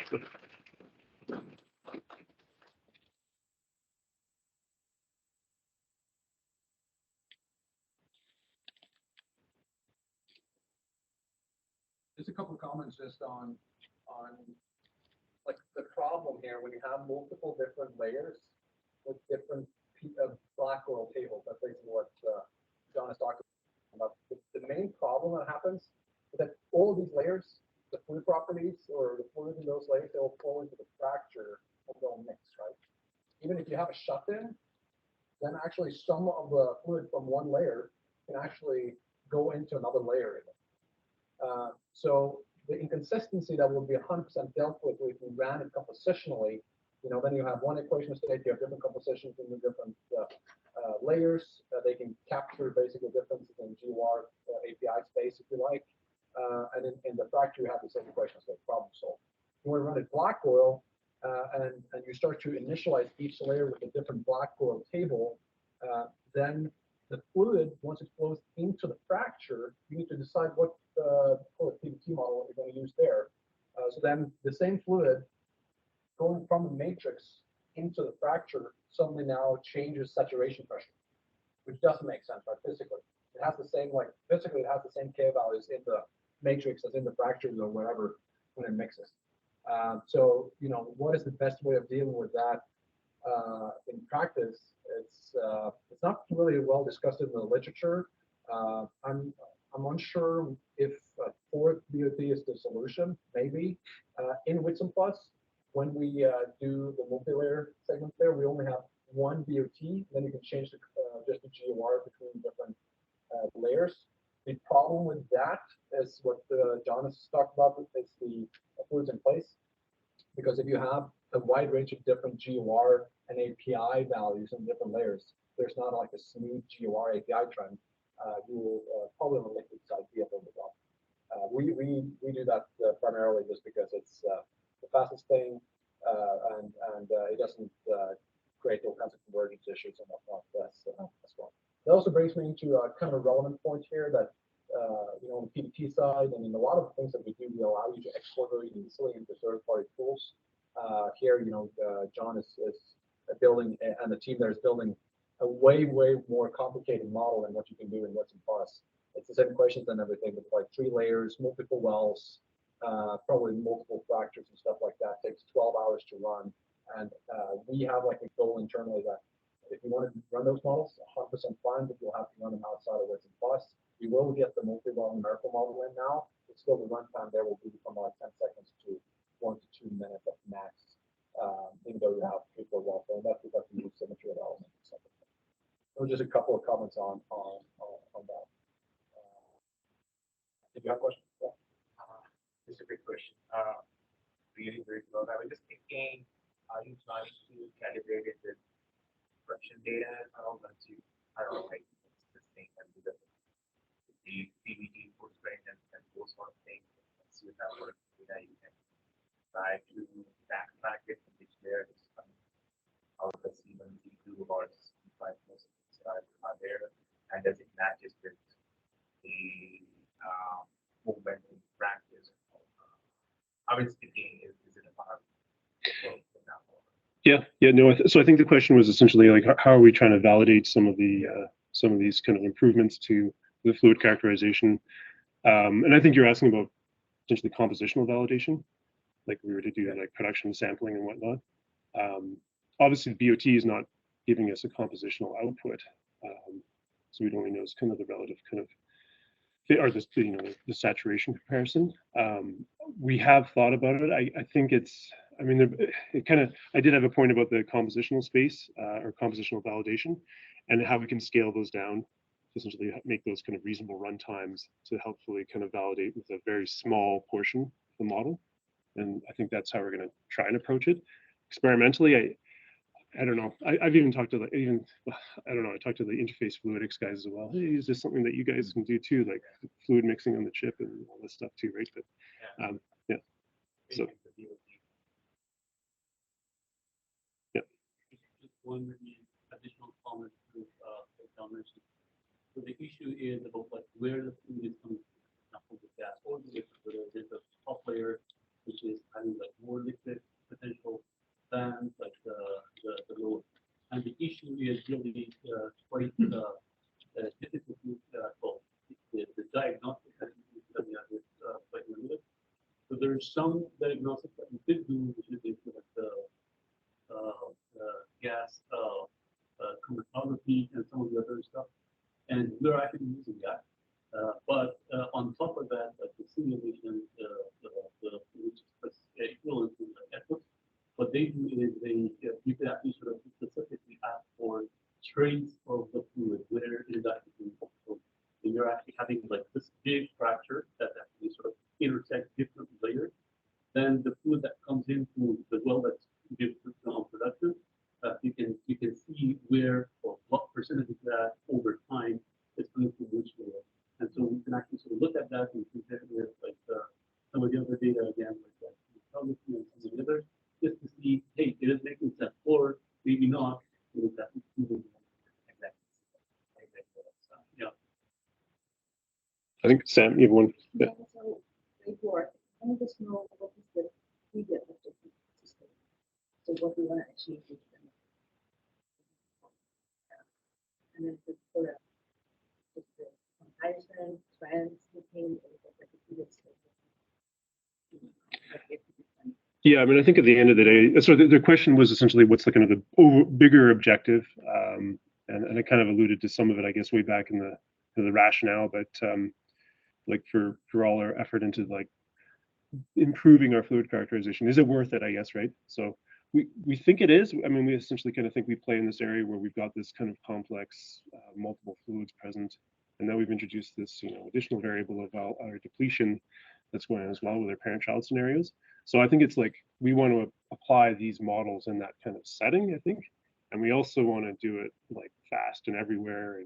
[SPEAKER 1] Just a couple of comments just on like the problem here when you have multiple different layers with different black oil tables. That's basically what John is talking about. The main problem that happens is that all of these layers, the fluid properties or the fluid in those layers, they will flow into the fracture and they'll mix, right? Even if you have a shut-in,
[SPEAKER 15] then actually some of the fluid from one layer can actually go into another layer. So the inconsistency that will be 100% dealt with if you ran it compositionally, then you have one equation state, you have different compositions in the different layers. They can capture basically differences in GWR API space, if you like. And in the fracture, you have the same equation state, problem solved. You want to run it black oil, and you start to initialize each layer with a different black oil table, then the fluid, once it flows into the fracture, you need to decide what PVT model you're going to use there. So then the same fluid going from the matrix into the fracture suddenly now changes saturation pressure, which doesn't make sense, right? Physically, it has the same, like physically, it has the same K values in the matrix as in the fractures or whatever when it mixes. So, what is the best way of dealing with that in practice? It's not really well discussed in the literature. I'm unsure if fourth BOT is the solution. Maybe in Whitson Plus, when we do the multi-layer segment there, we only have one BOT. Then you can change just the GOR between different layers. The problem with that is what John has talked about, is the fluids in place. Because if you have a wide range of different GOR and API values in different layers, there's not like a smooth GOR API trend. You will probably on the liquid side be able to develop. We do that primarily just because it's the fastest thing, and it doesn't create all kinds of convergence issues and whatnot. That's well. That also brings me into kind of a relevant point here that on the PVT side and in a lot of the things that we do, we allow you to export very easily into third-party tools. Here, John is building, and the team there is building a way more complicated model than what you can do in Whitson Plus. It's the same equations and everything, with like 3 layers, multiple wells, probably multiple fractures and stuff like that. It takes 12 hours to run, and we have like a goal internally that if you want to run those models, 100% fine, but you'll have to run them outside of Whitson Plus. You will get the multi-well numerical model in now, but still the runtime there will be from like 10 seconds to 1 to 2 minutes at max, even though you have people well flow. That's because you use symmetry of elements and stuff like that. So just a couple of comments on that. Did you have a question? Yeah.
[SPEAKER 7] Just a quick question. Really great work. I was just thinking, are you planning to calibrate it with production data as well once you, I don't know, like this thing and do the PVT footprint and those sort of things? Once you have production data, you can try to backtrack it from which layer is coming out of the C1, C2, or C5 are there, and does it matches with the movement in practice? How is thinking is it about?
[SPEAKER 14] Yeah, no. So I think the question was essentially like, how are we trying to validate some of these kind of improvements to the fluid characterization? And I think you're asking about potentially compositional validation, like we were to do like production sampling and whatnot. Obviously, the BOT is not giving us a compositional output, so we don't really know it's kind of the relative kind of, or the saturation comparison. We have thought about it. I think it's, I mean, I did have a point about the compositional space or compositional validation and how we can scale those down to essentially make those kind of reasonable run times to helpfully kind of validate with a very small portion of the model. And I think that's how we're going to try and approach it. Experimentally, I don't know. I've even talked to I talked to the interface fluidics guys as well. Hey, is this something that you guys can do too, like fluid mixing on the chip and all this stuff too, right? But yeah. So yeah.
[SPEAKER 9] Just one additional comment to John mentioned. So the issue is about like where the fluid is coming from. For example, the gas or the liquid, whether there's a top layer which is having like more liquid potential than like the lower. And the issue is really quite difficult to solve. The diagnostic that is quite limited. So there's some diagnostics that we did do, which is like the gas chromatography and some of the other stuff. And we're actually using that. But on top of that, like the simulation, which is equivalent to the what they do is you can actually sort of specifically ask for trace that actually sort of intersect different layers, then the fluid that comes into the well that's unproductive, you can see where or what percentage of that over time is coming from which layer. And so we can actually sort of look at that and compare it with like some of the other data again, like that and some of the others, just to see, hey, it is making sense, or maybe not. Exactly. Yeah.
[SPEAKER 14] I think Sam, you have one. Yeah.
[SPEAKER 2] So, before, let me just know what is the media objective system. So what we want to achieve with them. And then for the comparison, trends, looking, like the previous
[SPEAKER 14] Yeah, I mean, I think at the end of the day, so the question was essentially what's the kind of the bigger objective, and I kind of alluded to some of it, I guess, way back in the rationale, but like for all our effort into like improving our fluid characterization, is it worth it? I guess, right? So we think it is. I mean, we essentially kind of think we play in this area where we've got this kind of complex, multiple fluids present, and now we've introduced this, additional variable of our depletion that's going on as well with our parent-child scenarios. So I think it's like we want to apply these models in that kind of setting, I think, and we also want to do it like fast and everywhere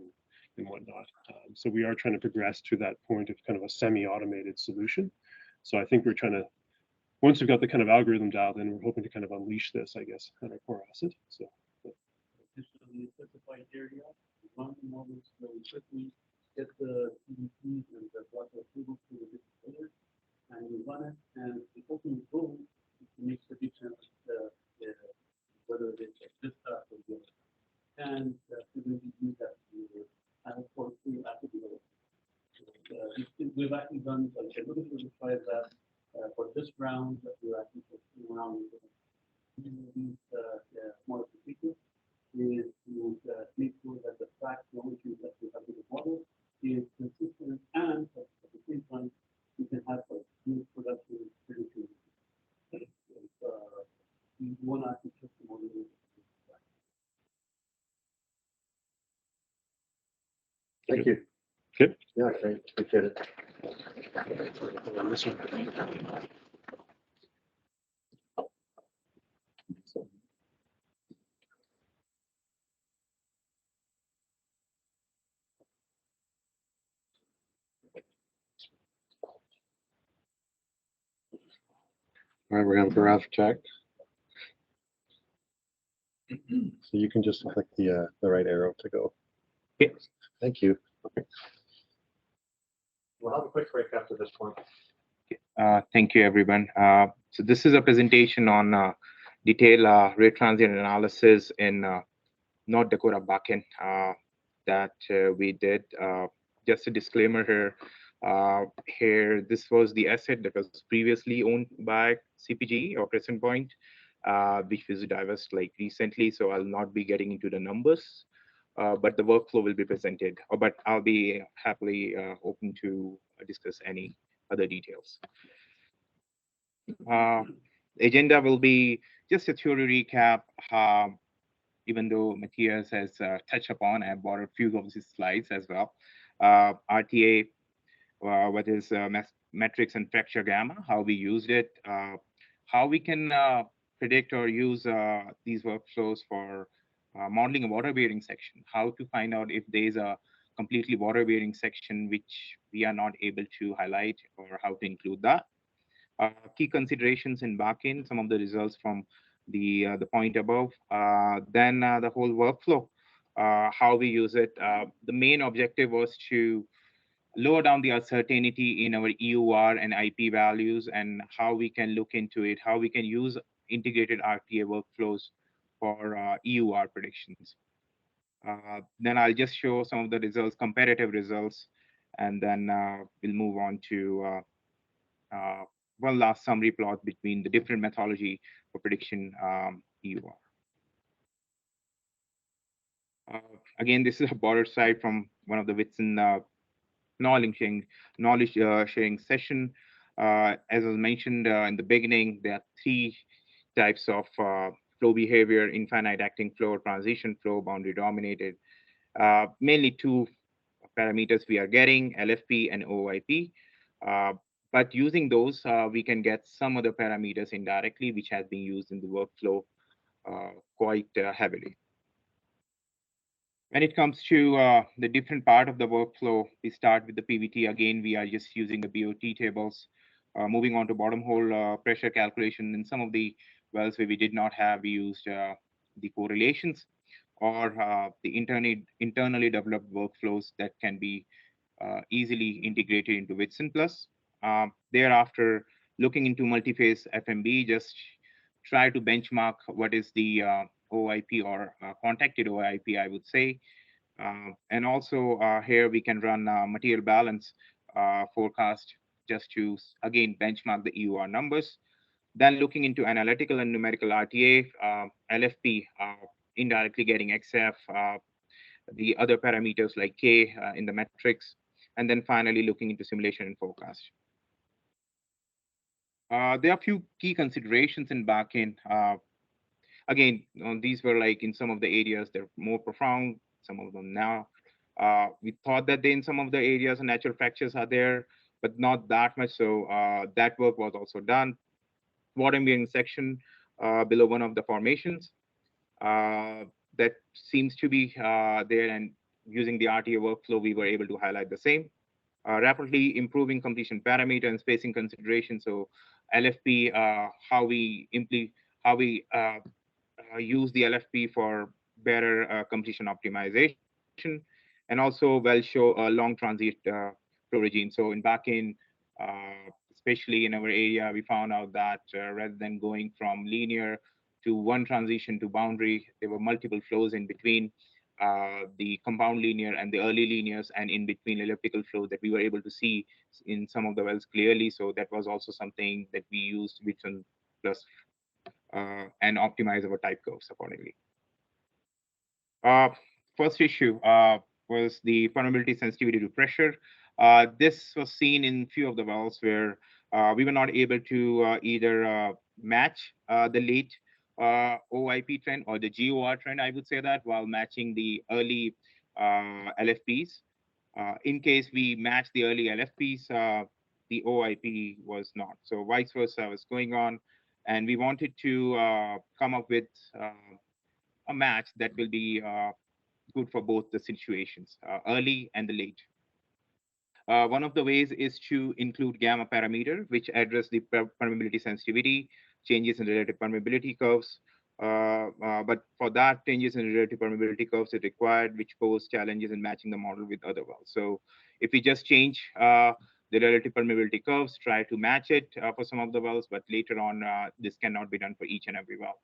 [SPEAKER 14] and whatnot. So we are trying to progress to that point of kind of a semi-automated solution. So I think we're trying to, once we've got the kind of algorithm dialed in, we're hoping to kind of unleash this, I guess, on our core asset. So.
[SPEAKER 9] Additionally, specified area, run the models really quickly, get the PDPs and the block approval to the different layers, and you run it, and the ultimate goal is to make predictions whether it is this stuff or the other. And to really use that for after development. We've actually done like a little bit of try that for this round that we're actually putting around using these modifications is to make sure that the fact geometry that we have in the model is consistent, and at the same time we can have like smooth production prediction. We want to actually check the model.
[SPEAKER 3] Thank you.
[SPEAKER 14] Okay.
[SPEAKER 3] Yeah, great. Appreciate it. All right, we're going to graph check. So you can just click the right arrow to go.
[SPEAKER 14] Okay.
[SPEAKER 3] Thank you. Okay. We'll have a quick break after this one.
[SPEAKER 16] Thank you, everyone. So this is a presentation on detailed rate transient analysis in North Dakota Bakken that we did. Just a disclaimer here. Here, this was the asset that was previously owned by CPG or Crescent Point, which was divested like recently. So I'll not be getting into the numbers, but the workflow will be presented. But I'll be happily open to discuss any other details. Agenda will be just a theory recap. Even though Matthias has touched upon, I brought a few of his slides as well. RTA, what is metrics and fracture gamma, how we used it, how we can predict or use these workflows for modeling a water bearing section, how to find out if there's a completely water bearing section which we are not able to highlight, or how to include that. Key considerations in backend, some of the results from the point above, then the whole workflow, how we use it. The main objective was to lower down the uncertainty in our EUR and IP values, and how we can look into it, how we can use integrated RTA workflows for EUR predictions. Then I'll just show some of the results, comparative results, and then we'll move on to one last summary plot between the different methodology for prediction EUR. Again, this is a border slide from one of the Whitson knowledge sharing session. As was mentioned in the beginning, there are three types of flow behavior: infinite acting flow, transition flow, boundary dominated. Mainly two parameters we are getting, LFP and OIP. Uh, but using those, we can get some other parameters indirectly, which has been used in the workflow quite heavily. When it comes to the different part of the workflow, we start with the PVT. Again, we are just using the BOT tables. Moving on to bottom hole pressure calculation. In some of the wells where we did not have, we used the correlations or the internally developed workflows that can be easily integrated into Whitson Plus. Thereafter, looking into multi-phase FMB, just try to benchmark what is the OIP or contacted OIP, I would say. And also here we can run material balance forecast just to, again, benchmark the EUR numbers. Then looking into analytical and numerical RTA, LFP, indirectly getting XF, the other parameters like K in the metrics, and then finally looking into simulation and forecast. There are a few key considerations in backend. Again, these were like in some of the areas they're more profound, some of them now. We thought that in some of the areas natural fractures are there, but not that much. So that work was also done. Water bearing section below one of the formations that seems to be there, and using the RTA workflow, we were able to highlight the same. Rapidly improving completion parameter and spacing consideration. So LFP, how we use the LFP for better completion optimization, and also well show a long transit flow regime. So in backend, especially in our area, we found out that rather than going from linear to one transition to boundary, there were multiple flows in between the compound linear and the early linears, and in between elliptical flow that we were able to see in some of the wells clearly. So that was also something that we used Whitson Plus and optimize our type curves accordingly. First issue was the permeability sensitivity to pressure. This was seen in few of the wells where we were not able to either match the late OIP trend or the GOR trend, I would say that, while matching the early LFPs. In case we match the early LFPs, the OIP was not. So vice versa was going on. And we wanted to come up with a match that will be good for both the situations, early and the late. One of the ways is to include gamma parameter, which address the permeability sensitivity, changes in relative permeability curves. But for that, changes in relative permeability curves is required, which pose challenges in matching the model with other wells. So if we just change the relative permeability curves, try to match it for some of the wells, but later on, this cannot be done for each and every well.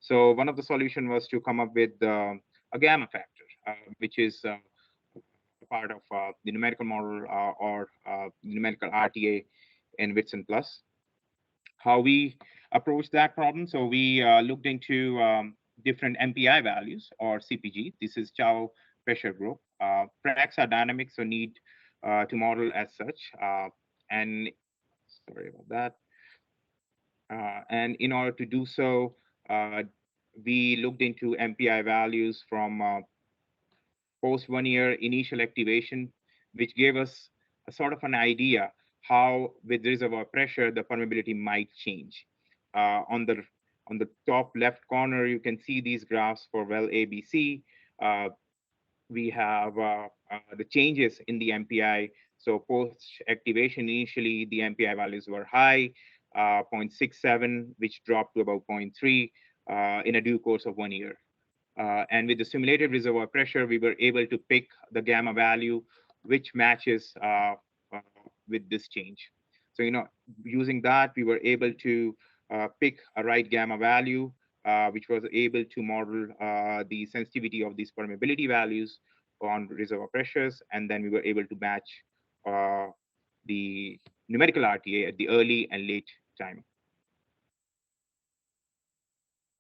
[SPEAKER 16] So one of the solution was to come up with a gamma factor, which is part of the numerical model or numerical RTA in Whitson Plus. How we approach that problem? So we looked into different MPI values or CPG. This is Chow pressure group. Fracs are dynamic, so need to model as such. And sorry about that. And in order to do so, we looked into MPI values from post 1 year initial activation, which gave us a sort of an idea how with reservoir pressure, the permeability might change. On the top left corner, you can see these graphs for well ABC. We have the changes in the MPI. So post activation, initially the MPI values were high, 0.67, which dropped to about 0.3 in a due course of 1 year. And with the simulated reservoir pressure, we were able to pick the gamma value, which matches with this change. So, using that, we were able to pick a right gamma value, which was able to model the sensitivity of these permeability values on reservoir pressures. And then we were able to match the numerical RTA at the early and late time.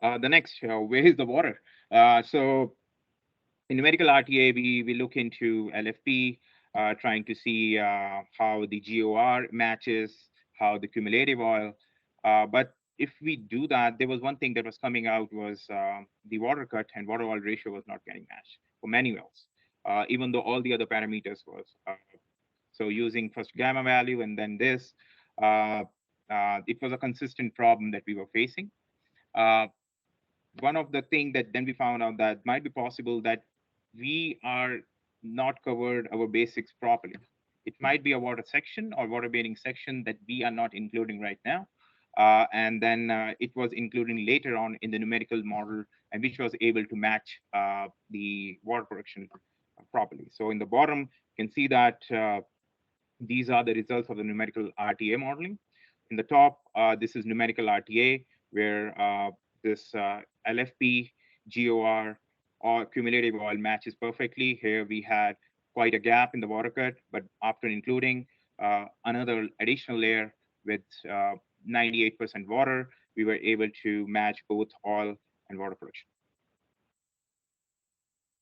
[SPEAKER 16] The next, where is the water? So in numerical RTA, we look into LFP, trying to see how the GOR matches, how the cumulative oil. But if we do that, there was one thing that was coming out was the water cut and water oil ratio was not getting matched for many wells, even though all the other parameters was. So using first gamma value and then this, it was a consistent problem that we were facing. One of the things that then we found out that might be possible that we are not covered our basics properly. It might be a water section or water bearing section that we are not including right now. And then it was including later on in the numerical model, and which was able to match the water production properly. So in the bottom, you can see that these are the results of the numerical RTA modeling. In the top, this is numerical RTA, where this LFP, GOR, or cumulative oil matches perfectly. Here we had quite a gap in the water cut, but after including another additional layer with 98% water, we were able to match both oil and water production.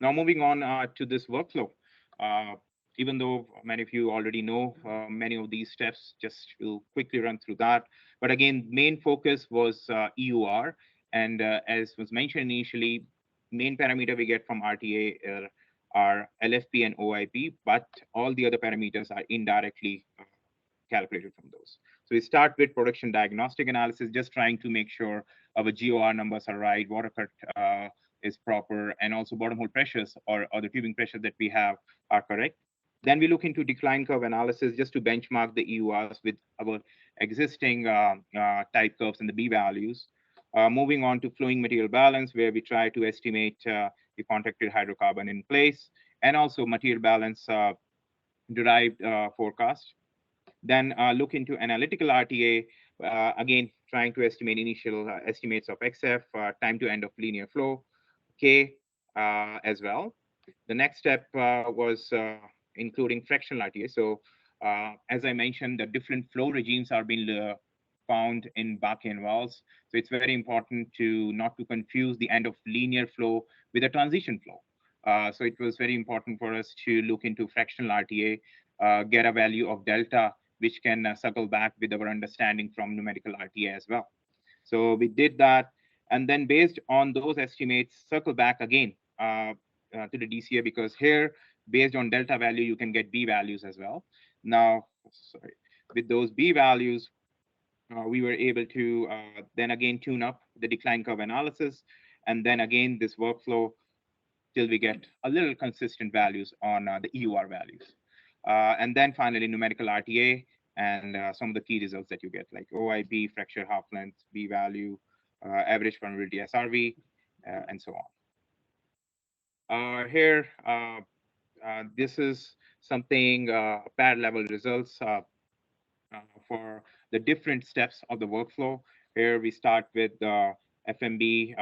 [SPEAKER 16] Now moving on to this workflow. Even though many of you already know many of these steps, just will quickly run through that. But again, main focus was EUR. And as was mentioned initially, main parameter we get from RTA are LFP and OIP, but all the other parameters are indirectly calculated from those. So we start with production diagnostic analysis, just trying to make sure our GOR numbers are right, water cut is proper, and also bottom hole pressures or the tubing pressure that we have are correct. Then we look into decline curve analysis just to benchmark the EURs with our existing type curves and the B values. Moving on to flowing material balance, where we try to estimate the contracted hydrocarbon in place, and also material balance derived forecast. Then look into analytical RTA, again, trying to estimate initial estimates of XF, time to end of linear flow, K as well. The next step was including fractional RTA. So as I mentioned, the different flow regimes are being found in Bakken wells. So it's very important to not to confuse the end of linear flow with a transition flow. So it was very important for us to look into fractional RTA, get a value of delta, which can circle back with our understanding from numerical RTA as well. So we did that. And then based on those estimates, circle back again to the DCA, because here, based on delta value, you can get B values as well. Now, sorry, with those B values, we were able to then again tune up the decline curve analysis. And then again, this workflow till we get a little consistent values on the EUR values. And then finally, numerical RTA and some of the key results that you get, like OIP, fracture half length, B value, average vulnerability SRV, and so on. Here, this is something pad level results for the different steps of the workflow. Here we start with the FMB,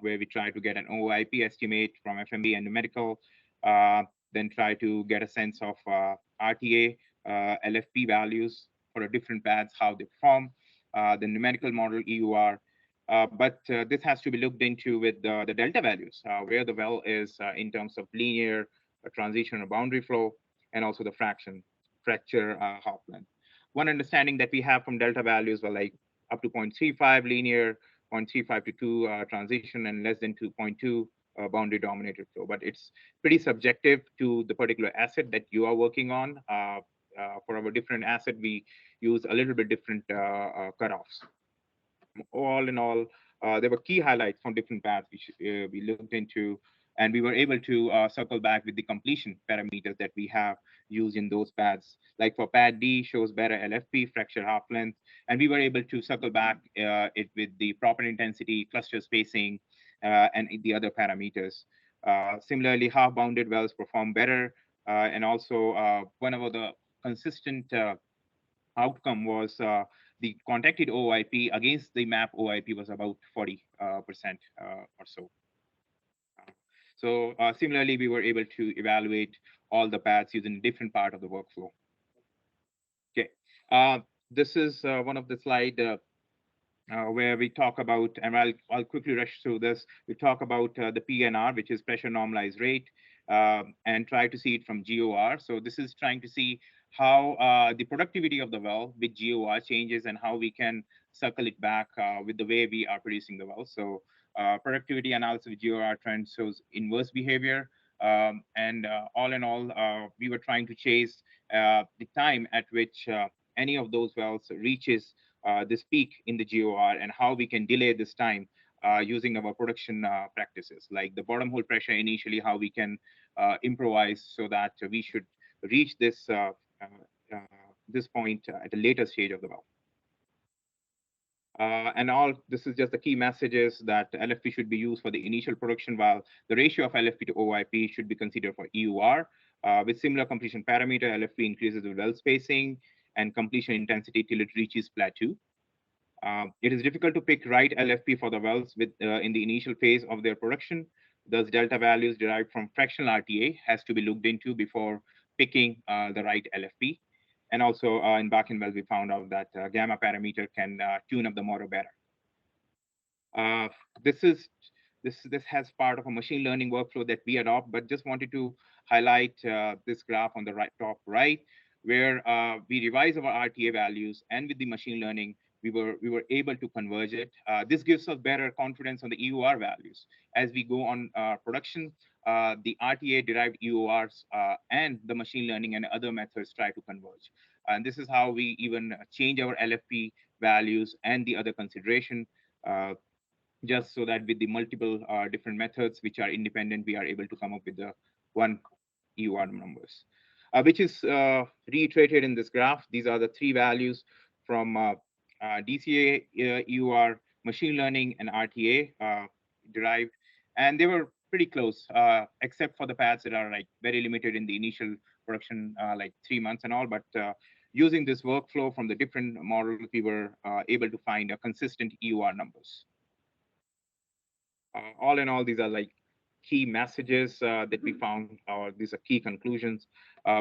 [SPEAKER 16] where we try to get an OIP estimate from FMB and numerical, then try to get a sense of RTA, LFP values for the different pads, how they perform, the numerical model EUR. But this has to be looked into with the delta values, where the well is in terms of linear, transition or boundary flow, and also the fracture half length. One understanding that we have from delta values were like up to 0.35 linear, 0.35 to 2 transition, and less than 2.2 boundary dominated flow. But it's pretty subjective to the particular asset that you are working on. For our different asset, we use a little bit different cutoffs. All in all, there were key highlights from different paths which we looked into, and we were able to circle back with the completion parameters that we have used in those paths. Like for pad D, shows better LFP, fracture half length, and we were able to circle back it with the proper intensity, cluster spacing, and the other parameters. Similarly, half bounded wells perform better, and also one of the consistent outcome was the contacted OIP against the map OIP was about 40% or so. So similarly, we were able to evaluate all the paths using a different part of the workflow. Okay, this is one of the slides where we talk about, and I'll quickly rush through this. We talk about the PNR, which is pressure normalized rate, and try to see it from GOR. So this is trying to see how the productivity of the well with GOR changes and how we can circle it back with the way we are producing the well. So productivity analysis with GOR trend shows inverse behavior. And all in all, we were trying to chase the time at which any of those wells reaches this peak in the GOR and how we can delay this time using our production practices, like the bottom hole pressure initially, how we can improvise so that we should reach this point at a later stage of the well. And all this is just the key messages that LFP should be used for the initial production, while the ratio of LFP to OIP should be considered for EUR. With similar completion parameter, LFP increases the well spacing and completion intensity till it reaches plateau. It is difficult to pick right LFP for the wells in the initial phase of their production. Thus, delta values derived from fractional RTA has to be looked into before picking the right LFP. And also in back-end wells, we found out that gamma parameter can tune up the motor better. This has part of a machine learning workflow that we adopt, but just wanted to highlight this graph on the top right, where we revise our RTA values, and with the machine learning, we were able to converge it. This gives us better confidence on the EUR values. As we go on production, the RTA derived EURs and the machine learning and other methods try to converge. And this is how we even change our LFP values and the other consideration, just so that with the multiple different methods which are independent, we are able to come up with the one EUR numbers, which is reiterated in this graph. These are the three values from DCA, EUR, machine learning, and RTA derived, and they were pretty close, except for the pads that are like very limited in the initial production, like 3 months and all. But using this workflow from the different models, we were able to find a consistent EUR numbers. All in all, these are like key messages that we found, or these are key conclusions.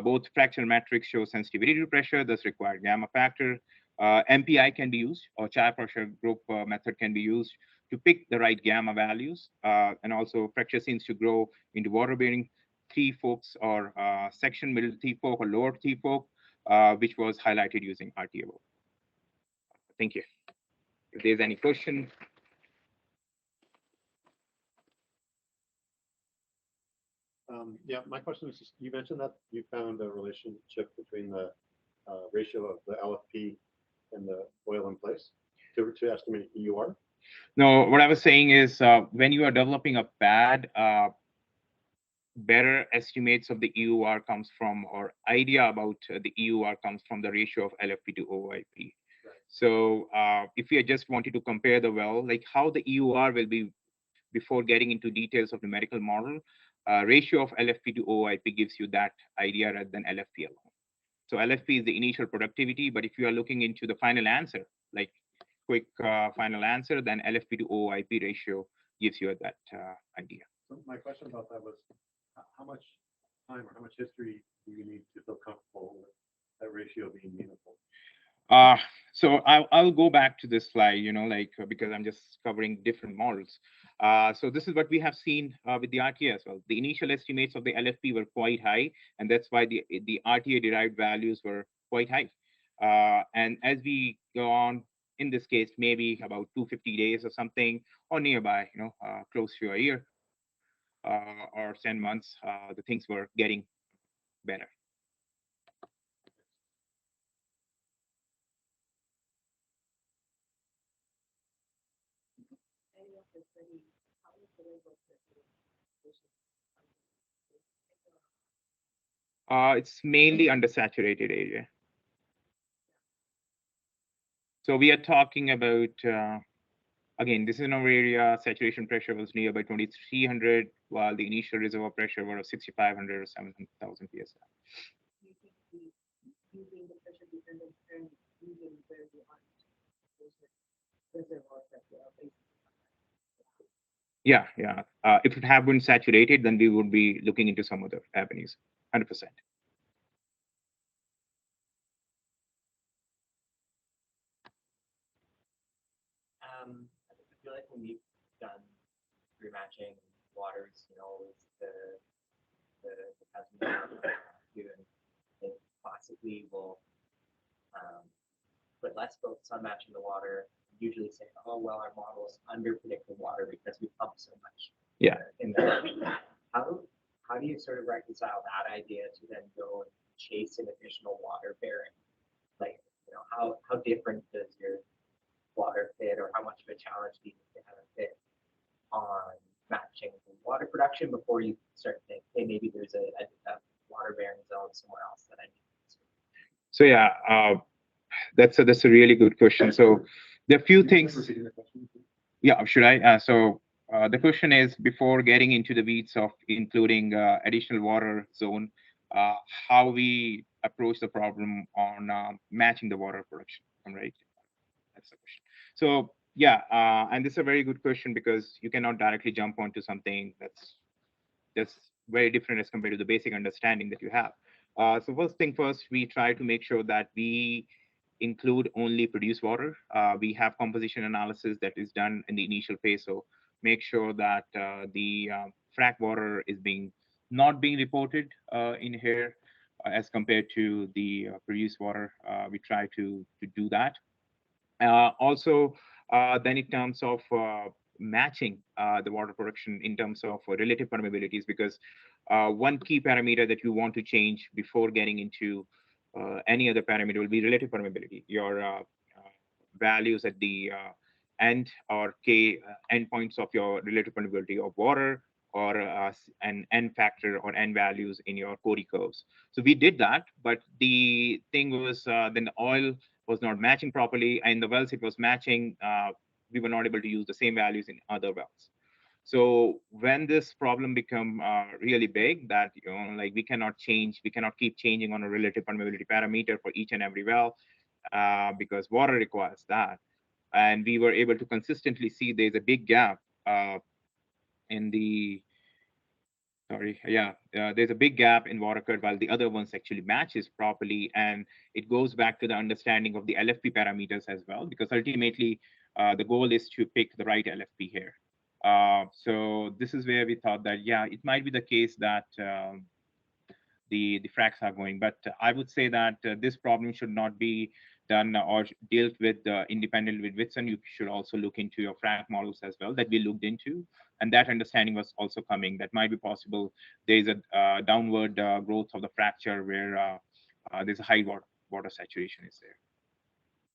[SPEAKER 16] Both fractional metrics show sensitivity to pressure, thus require gamma factor. MPI can be used, or chai pressure group method can be used to pick the right gamma values. And also fracture seems to grow into water-bearing three forks, or section middle three fork or lower three fork, which was highlighted using RTA. Thank you. If there's any question.
[SPEAKER 3] Yeah, my question is just, you mentioned that you found a relationship between the ratio of the LFP and the oil in place to estimate EUR?
[SPEAKER 16] No, what I was saying is when you are developing a pad, better estimates of the EUR comes from, or idea about the EUR comes from the ratio of LFP to OIP. Right. So if you just wanted to compare the well, like how the EUR will be before getting into details of numerical model, ratio of LFP to OIP gives you that idea rather than LFP alone. So LFP is the initial productivity, but if you are looking into the final answer, like quick final answer, then LFP to OIP ratio gives you that idea.
[SPEAKER 3] So my question about that was, how much time or how much history do you need to feel comfortable with that ratio being meaningful?
[SPEAKER 16] So I'll go back to this slide, like because I'm just covering different models. So this is what we have seen with the RTA as well. The initial estimates of the LFP were quite high, and that's why the RTA derived values were quite high. And as we go on, in this case, maybe about 250 days or something, or nearby, close to a year or 10 months, the things were getting better. It's mainly undersaturated area. So we are talking about, again, this is in our area, saturation pressure was nearby 2,300, while the initial reservoir pressure was 6,500 or 7,000 PSI.
[SPEAKER 2] Using the pressure dependent and using where you are reservoirs that you are basically.
[SPEAKER 16] Yeah. If it had been saturated, then we would be looking into some other avenues, 100%.
[SPEAKER 11] I feel like when we've done rematching waters, the and it possibly will put less focus on matching the water. Usually say, oh well, our models under predicted water because we pump so much.
[SPEAKER 16] Yeah.
[SPEAKER 11] In the how how do you sort of reconcile that idea to then go and chase an additional water bearing? Like, how different does your water fit, or how much of a challenge do you need to have it fit on matching water production before you start to think, hey, maybe there's a water bearing zone somewhere else that I need to.
[SPEAKER 16] So yeah, that's a really good question. So there are a few things. Yeah, should I? The question is, before getting into the weeds of including additional water zone, how we approach the problem on matching the water production, right? That's the question. So yeah, and this is a very good question because you cannot directly jump onto something that's very different as compared to the basic understanding that you have. So first thing first, we try to make sure that we include only produced water. We have composition analysis that is done in the initial phase. So make sure that the frac water is not being reported in here as compared to the produced water. We try to do that. Also, then in terms of matching the water production in terms of relative permeabilities, because one key parameter that you want to change before getting into any other parameter will be relative permeability. Your values at the end or k endpoints of your relative permeability of water, or an n factor or n values in your Cody curves. So we did that, but the thing was then the oil was not matching properly, and the wells it was matching, we were not able to use the same values in other wells. So when this problem become really big, that like we cannot keep changing on a relative permeability parameter for each and every well, because water requires that, and we were able to consistently see there's a big gap in the there's a big gap in water cut while the other ones actually matches properly. And it goes back to the understanding of the LFP parameters as well, because ultimately the goal is to pick the right LFP here. So this is where we thought that, yeah, it might be the case that the fracs are going, but I would say that this problem should not be done or dealt with independent with Whitson. You should also look into your frac models as well that we looked into, and that understanding was also coming. That might be possible. There is a downward growth of the fracture where there's a high water saturation is there.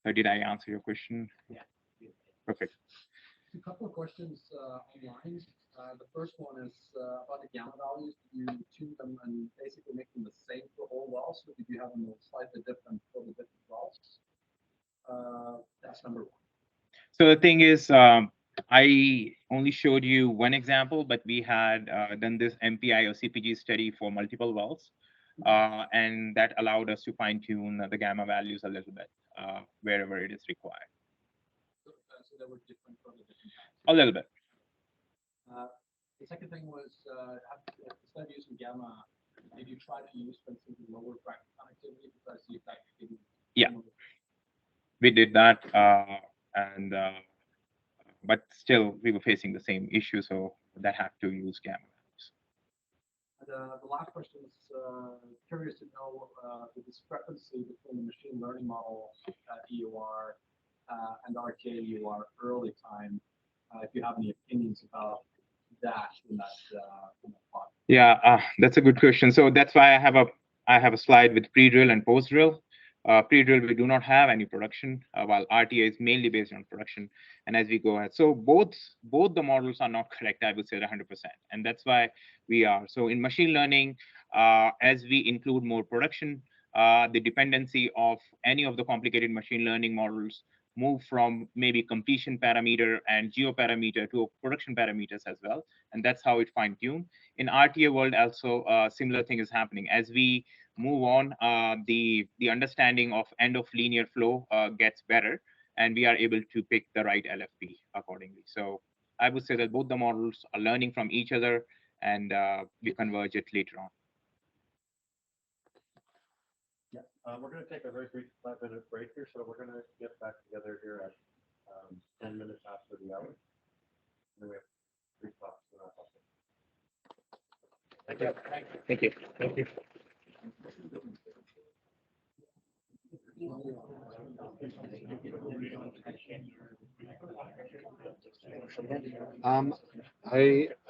[SPEAKER 16] So did I answer your question?
[SPEAKER 11] Yeah.
[SPEAKER 16] Perfect.
[SPEAKER 15] A couple of questions online. The first one is about the gamma values. Did you tune them and basically make them the same for all wells, or did you have them slightly different for the different wells? That's number one.
[SPEAKER 16] So the thing is, I only showed you one example, but we had done this MPI or CPG study for multiple wells, and that allowed us to fine tune the gamma values a little bit wherever it is required.
[SPEAKER 15] So they were different for the different types.
[SPEAKER 16] A little bit.
[SPEAKER 15] The second thing was, instead of using gamma, did you try to use, for instance, lower frac connectivity because you didn't?
[SPEAKER 16] Yeah, we did that, but still we were facing the same issue, so that had to use gamma values.
[SPEAKER 15] The last question is curious to know the discrepancy between the machine learning model EUR and RTA EUR early time. If you have any opinions about that in that plot.
[SPEAKER 16] Yeah, that's a good question. So that's why I have a slide with pre-drill and post-drill. Pre-drill, we do not have any production, while RTA is mainly based on production. And as we go ahead, so both the models are not correct, I would say 100%. And that's why we are. So in machine learning, as we include more production, the dependency of any of the complicated machine learning models move from maybe completion parameter and geo parameter to production parameters as well. And that's how it fine-tuned. In RTA world also, similar thing is happening. As we move on, the understanding of end of linear flow gets better, and we are able to pick the right LFP accordingly. So I would say that both the models are learning from each other, and we converge it later on.
[SPEAKER 3] Yeah, we're going to take a very brief 5-minute break here, so we're going to get back together here at 10 minutes after the hour. And then we have 3 talks.
[SPEAKER 16] Thank you. Thank you. Thank you.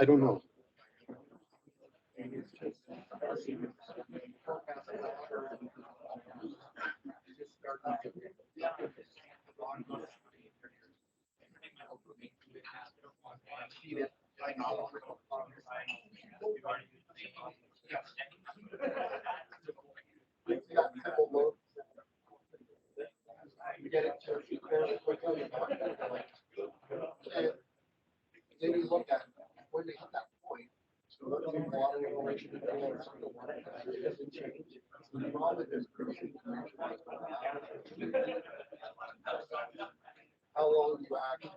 [SPEAKER 3] I don't know.
[SPEAKER 6] Get it to fairly quickly. Then you look at when they hit that point, so what the water relation to it doesn't change. The problem is how long you actually.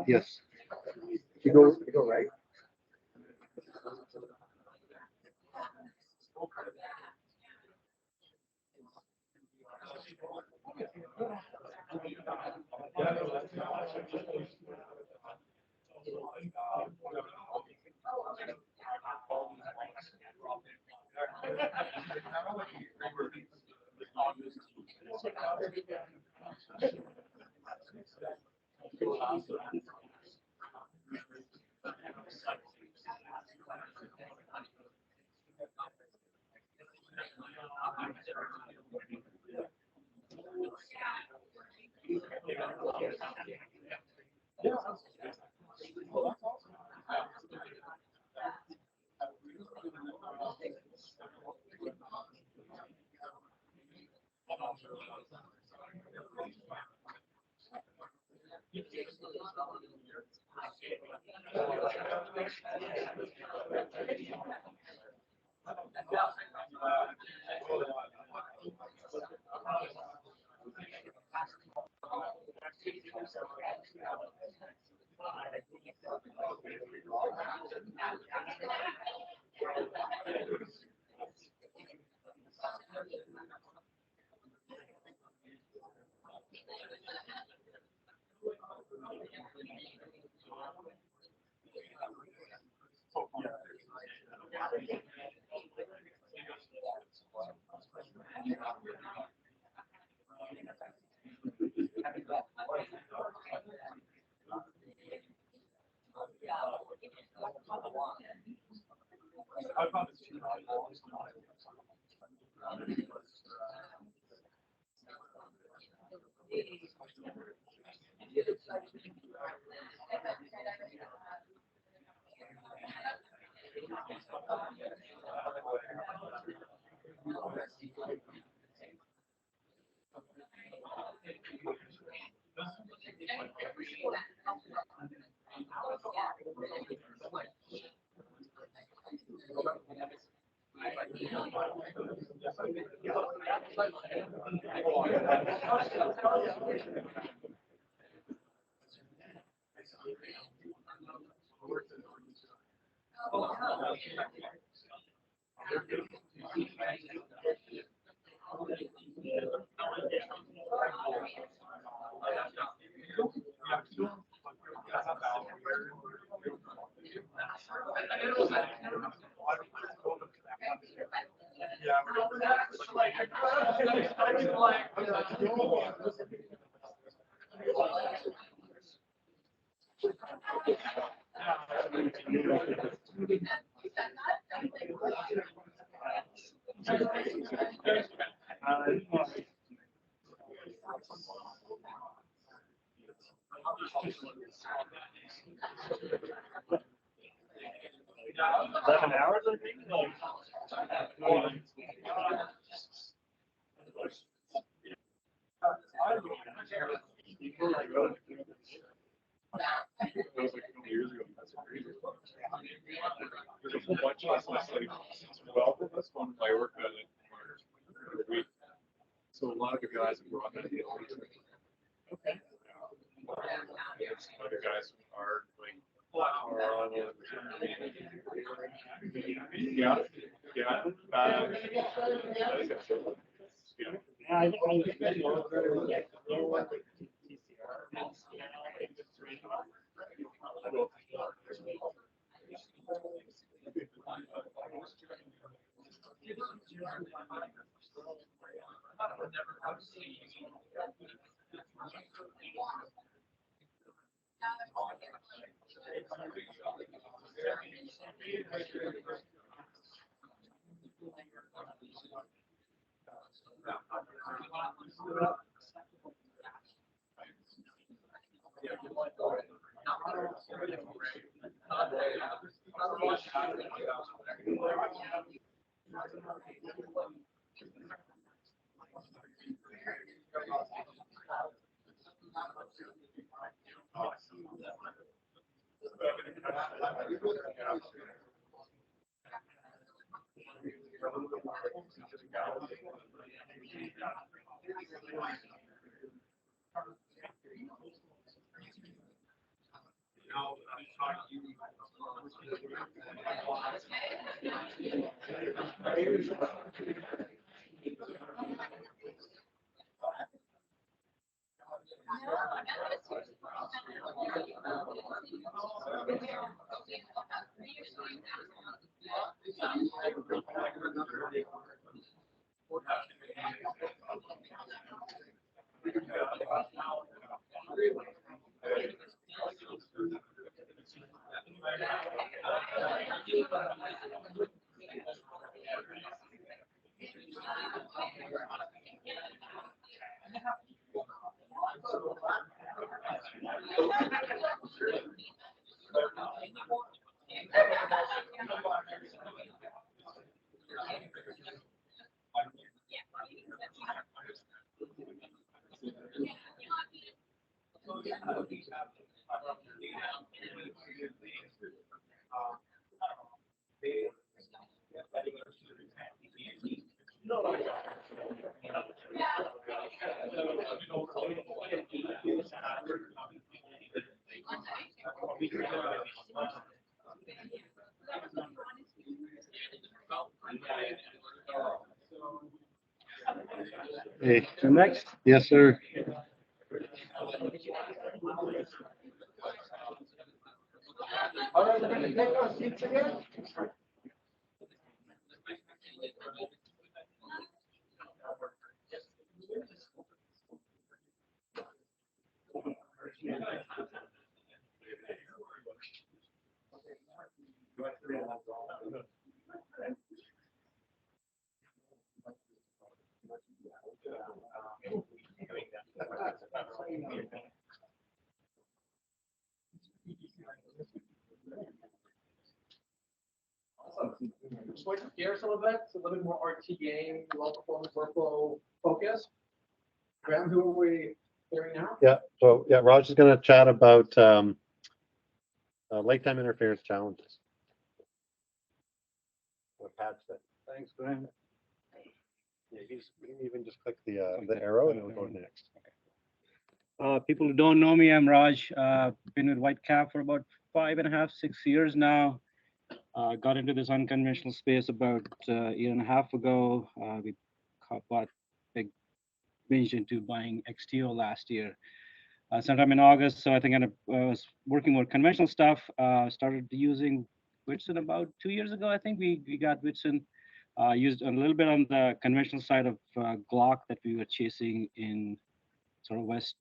[SPEAKER 3] Yes.
[SPEAKER 6] You go right.
[SPEAKER 5] So a lot of the guys that were on that hill. Okay. Other guys are like, yeah, yeah, yeah.
[SPEAKER 17] Hey,
[SPEAKER 4] Next.
[SPEAKER 17] yes, sir.
[SPEAKER 15] All right, we're going to take our seats again. Switch gears a little bit. It's a little bit more RT game, low performance workflow focus. Graham, who are we hearing now?
[SPEAKER 17] Yeah, so yeah, Raj is going to chat about late time interference challenges. What Pat said.
[SPEAKER 4] Thanks, Graham.
[SPEAKER 17] Yeah, you can even just click the arrow and it'll go next.
[SPEAKER 10] People who don't know me, I'm Raj. Been with whitCanada for about 5.5, 6 years now. Got into this unconventional space about a year and a half ago. We bought big binge into buying XTO last year, sometime in August. So I think I was working more conventional stuff. Started using Whitson about 2 years ago. I think we got Whitson. Used a little bit on the conventional side of Glock that we were chasing in sort of West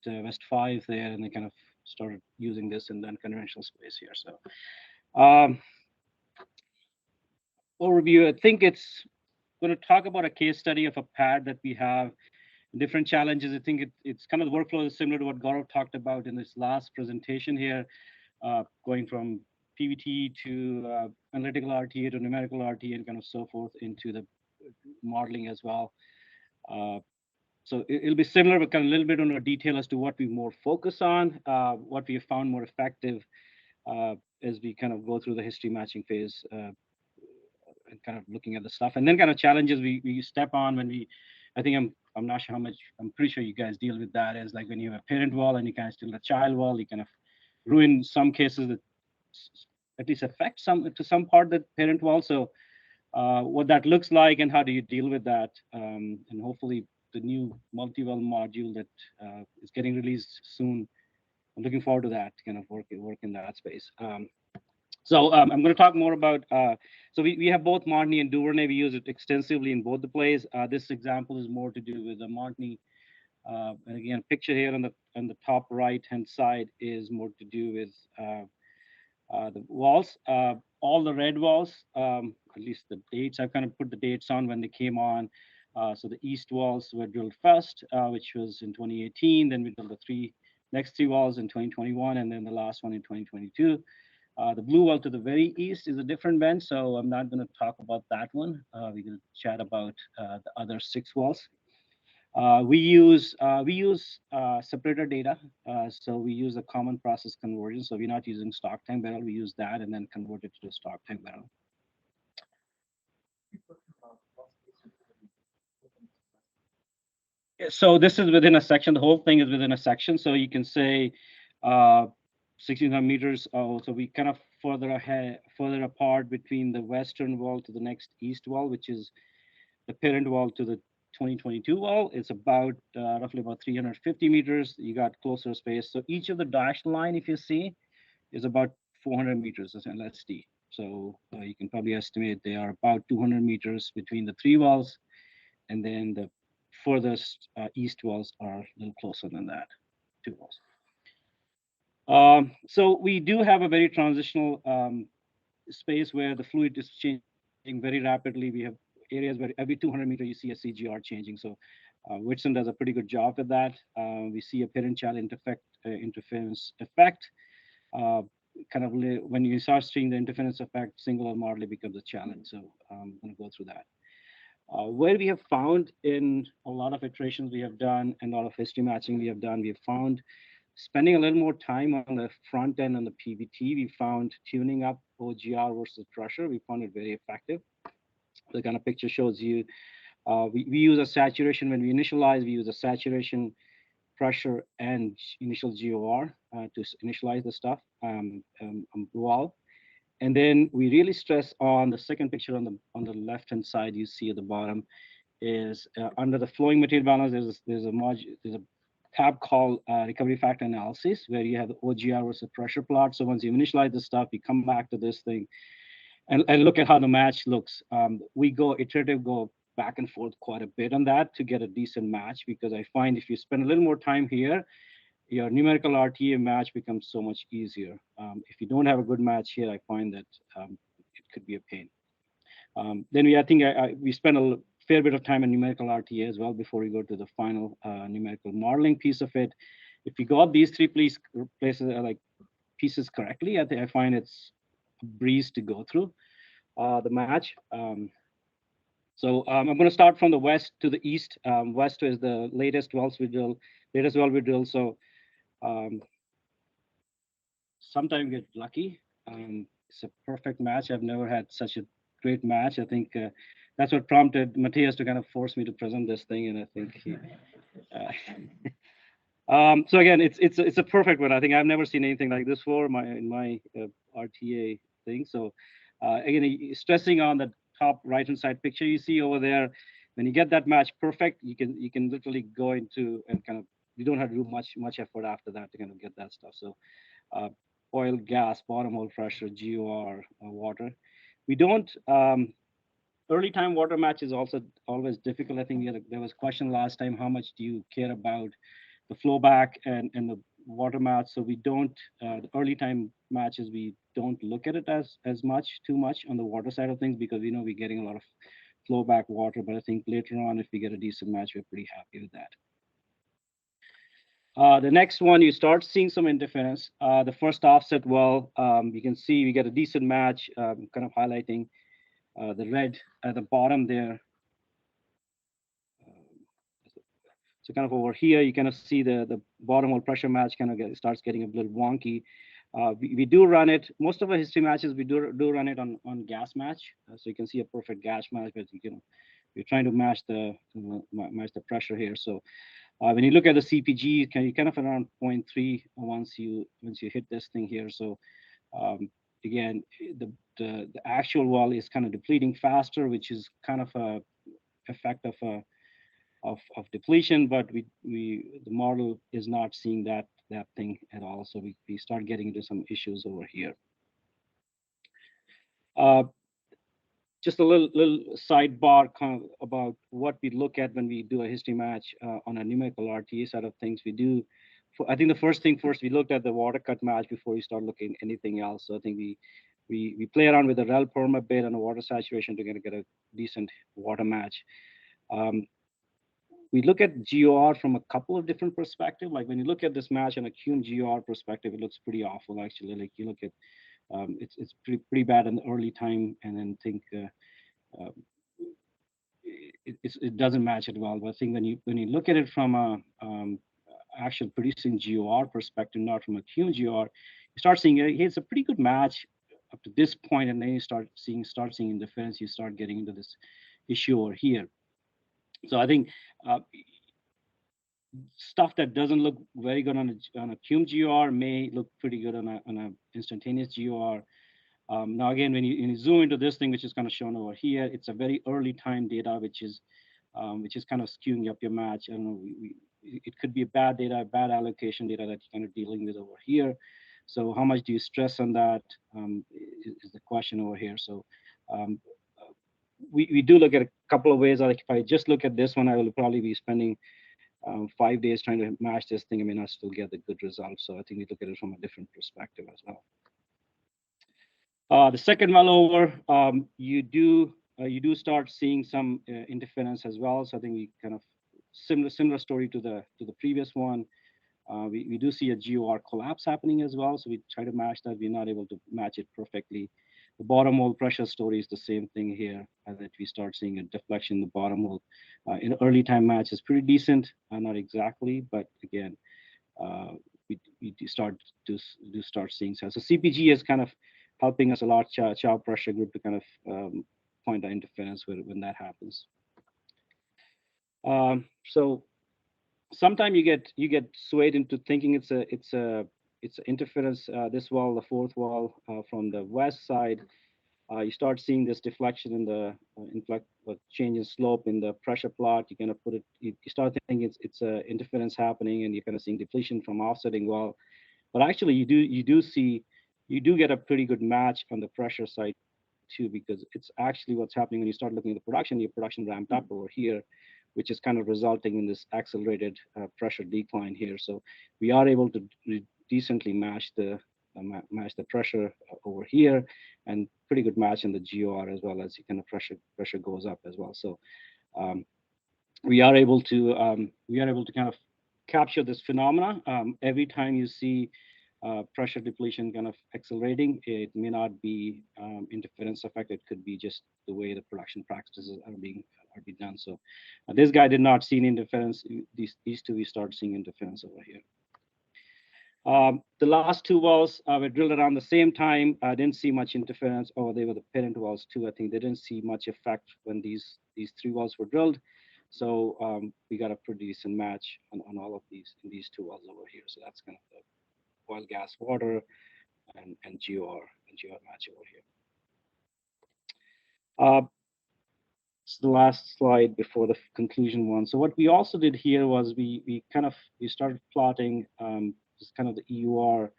[SPEAKER 10] 5 there, and they kind of started using this in the unconventional space here. So overview, I think it's going to talk about a case study of a pad that we have, different challenges. I think it's kind of the workflow is similar to what Gaurav talked about in this last presentation here, going from PVT to analytical RTA to numerical RTA and kind of so forth into the modeling as well. So it'll be similar, but kind of a little bit on a detail as to what we more focus on, what we have found more effective as we kind of go through the history matching phase and kind of looking at the stuff, and then kind of challenges we step on when we. I think I'm not sure how much. I'm pretty sure you guys deal with that. Is like when you have a parent wall and you kind of still a child wall, you kind of ruin some cases that at least affect some part that parent wall. So what that looks like and how do you deal with that, and hopefully the new multi-well module that is getting released soon. I'm looking forward to that, kind of work in that space. So I'm going to talk more about, so we have both Montney and Duvernay. We use it extensively in both the plays. This example is more to do with the Montney. And again, picture here on the top right-hand side is more to do with the walls. All the red walls, at least the dates, I've kind of put the dates on when they came on. So the east walls were drilled first, which was in 2018. Then we drilled the next three walls in 2021, and then the last one in 2022. The blue wall to the very east is a different bench, so I'm not going to talk about that one. We're going to chat about the other 6 walls. We use separator data, so we use a common process conversion. So we're not using stock tank barrel. We use that and then convert it to a stock tank barrel. So this is within a section. The whole thing is within a section. So you can say 1,600 meters. So we kind of further apart between the western wall to the next east wall, which is the parent wall to the 2022 wall. It's about roughly about 350 meters. You got closer space. So each of the dashed line, if you see, is about 400 meters. Let's see. So you can probably estimate they are about 200 meters between the 3 walls, and then the furthest east walls are a little closer than that, 2 walls. So we do have a very transitional space where the fluid is changing very rapidly. We have areas where every 200 meters you see a CGR changing. So Whitson does a pretty good job with that. We see a parent-child interference effect. Kind of when you start seeing the interference effect, singular modeling becomes a challenge. So I'm going to go through that. Where we have found in a lot of iterations we have done and a lot of history matching we have done, we have found spending a little more time on the front end on the PVT, we found tuning up OGR versus pressure. We found it very effective. The kind of picture shows you, we use a saturation when we initialize, we use a saturation, pressure, and initial GOR to initialize the stuff on wall. And then we really stress on the second picture on the left-hand side, you see at the bottom, is under the flowing material balance, there's a tab called recovery factor analysis, where you have the OGR versus pressure plot. So once you initialize the stuff, you come back to this thing and look at how the match looks. We go back and forth quite a bit on that to get a decent match, because I find if you spend a little more time here, your numerical RTA match becomes so much easier. If you don't have a good match here, I find that it could be a pain. Then we spend a fair bit of time in numerical RTA as well before we go to the final numerical modeling piece of it. If you got these 3 pieces correctly, I find it's a breeze to go through the match. So I'm going to start from the west to the east. West is the latest well we drill. So sometimes get lucky. It's a perfect match. I've never had such a great match. I think that's what prompted Matthias to kind of force me to present this thing, and I think he. So again, it's a perfect one. I think I've never seen anything like this before in my RTA thing. So again, stressing on the top right-hand side picture you see over there. When you get that match perfect, you can literally go into and kind of, you don't have to do much effort after that to kind of get that stuff. So oil, gas, bottom hole pressure, GOR, water. We don't. Early time water match is also always difficult. I think there was a question last time, how much do you care about the flow back and the water match? So we don't, the early time matches, we don't look at it as too much on the water side of things, because we know we're getting a lot of flow back water. But I think later on, if we get a decent match, we're pretty happy with that. The next one, you start seeing some interference. The first offset well, you can see we get a decent match, kind of highlighting the red at the bottom there. So kind of over here, you kind of see the bottom hole pressure match kind of starts getting a little wonky. We do run it. Most of our history matches, we do run it on gas match. So you can see a perfect gas match, but we're trying to match the pressure here. So when you look at the CPG, you kind of around 0.3 once you hit this thing here. So again, the actual well is kind of depleting faster, which is kind of a effect of
[SPEAKER 18] of depletion, but the model is not seeing that thing at all. So we start getting into some issues over here. Just a little sidebar kind of about what we look at when we do a history match on a numerical RTA side of things. We do, I think the first thing first, we looked at the water cut match before we start looking at anything else. So I think we play around with the rel perma bit and the water saturation to get a decent water match. We look at GOR from a couple of different perspectives. Like when you look at this match on a QM GOR perspective, it looks pretty awful actually. Like you look at it's pretty bad in the early time, and then think it doesn't match it well. But I think when you look at it from a actual producing GOR perspective, not from a QM GOR, you start seeing it's a pretty good match up to this point, and then you start seeing interference. You start getting into this issue over here. So I think stuff that doesn't look very good on a QM GOR may look pretty good on a instantaneous GOR. Now again, when you zoom into this thing, which is kind of shown over here, it's a very early time data, which is kind of skewing up your match. I don't know, it could be bad data, bad allocation data that you're kind of dealing with over here. So how much do you stress on that is the question over here. So we do look at a couple of ways. Like if I just look at this one, I will probably be spending 5 days trying to match this thing. I may not still get the good results. So I think we look at it from a different perspective as well. The second well over, you do start seeing some interference as well. So I think we kind of similar story to the previous one. We do see a GOR collapse happening as well. So we try to match that. We're not able to match it perfectly. The bottom hole pressure story is the same thing here, that we start seeing a deflection in the bottom hole. In early time match is pretty decent, not exactly, but again, we do start seeing so. So CPG is kind of helping us a lot, chow pressure group, to kind of point out interference when that happens. So sometimes you get swayed into thinking it's interference. This wall, the fourth wall from the west side, you start seeing this deflection in the change in slope in the pressure plot. You kind of put it. You start thinking it's interference happening, and you're kind of seeing depletion from offsetting wall. But actually, you do get a pretty good match on the pressure side too, because it's actually what's happening when you start looking at the production. Your production ramped up over here, which is kind of resulting in this accelerated pressure decline here. So we are able to decently match the pressure over here, and pretty good match in the GOR as well, as you kind of pressure goes up as well. So we are able to kind of capture this phenomena. Every time you see pressure depletion kind of accelerating, it may not be interference effect. It could be just the way the production practices are being done. So this guy did not see any interference. These two we start seeing interference over here. The last two wells were drilled around the same time. I didn't see much interference. Oh, they were the parent wells too. I think they didn't see much effect when these three wells were drilled. So we got a pretty decent match on all of these two wells over here. So that's kind of the oil, gas, water, and GOR match over here. It's the last slide before the conclusion one. So what we also did here was we started plotting just kind of the EUR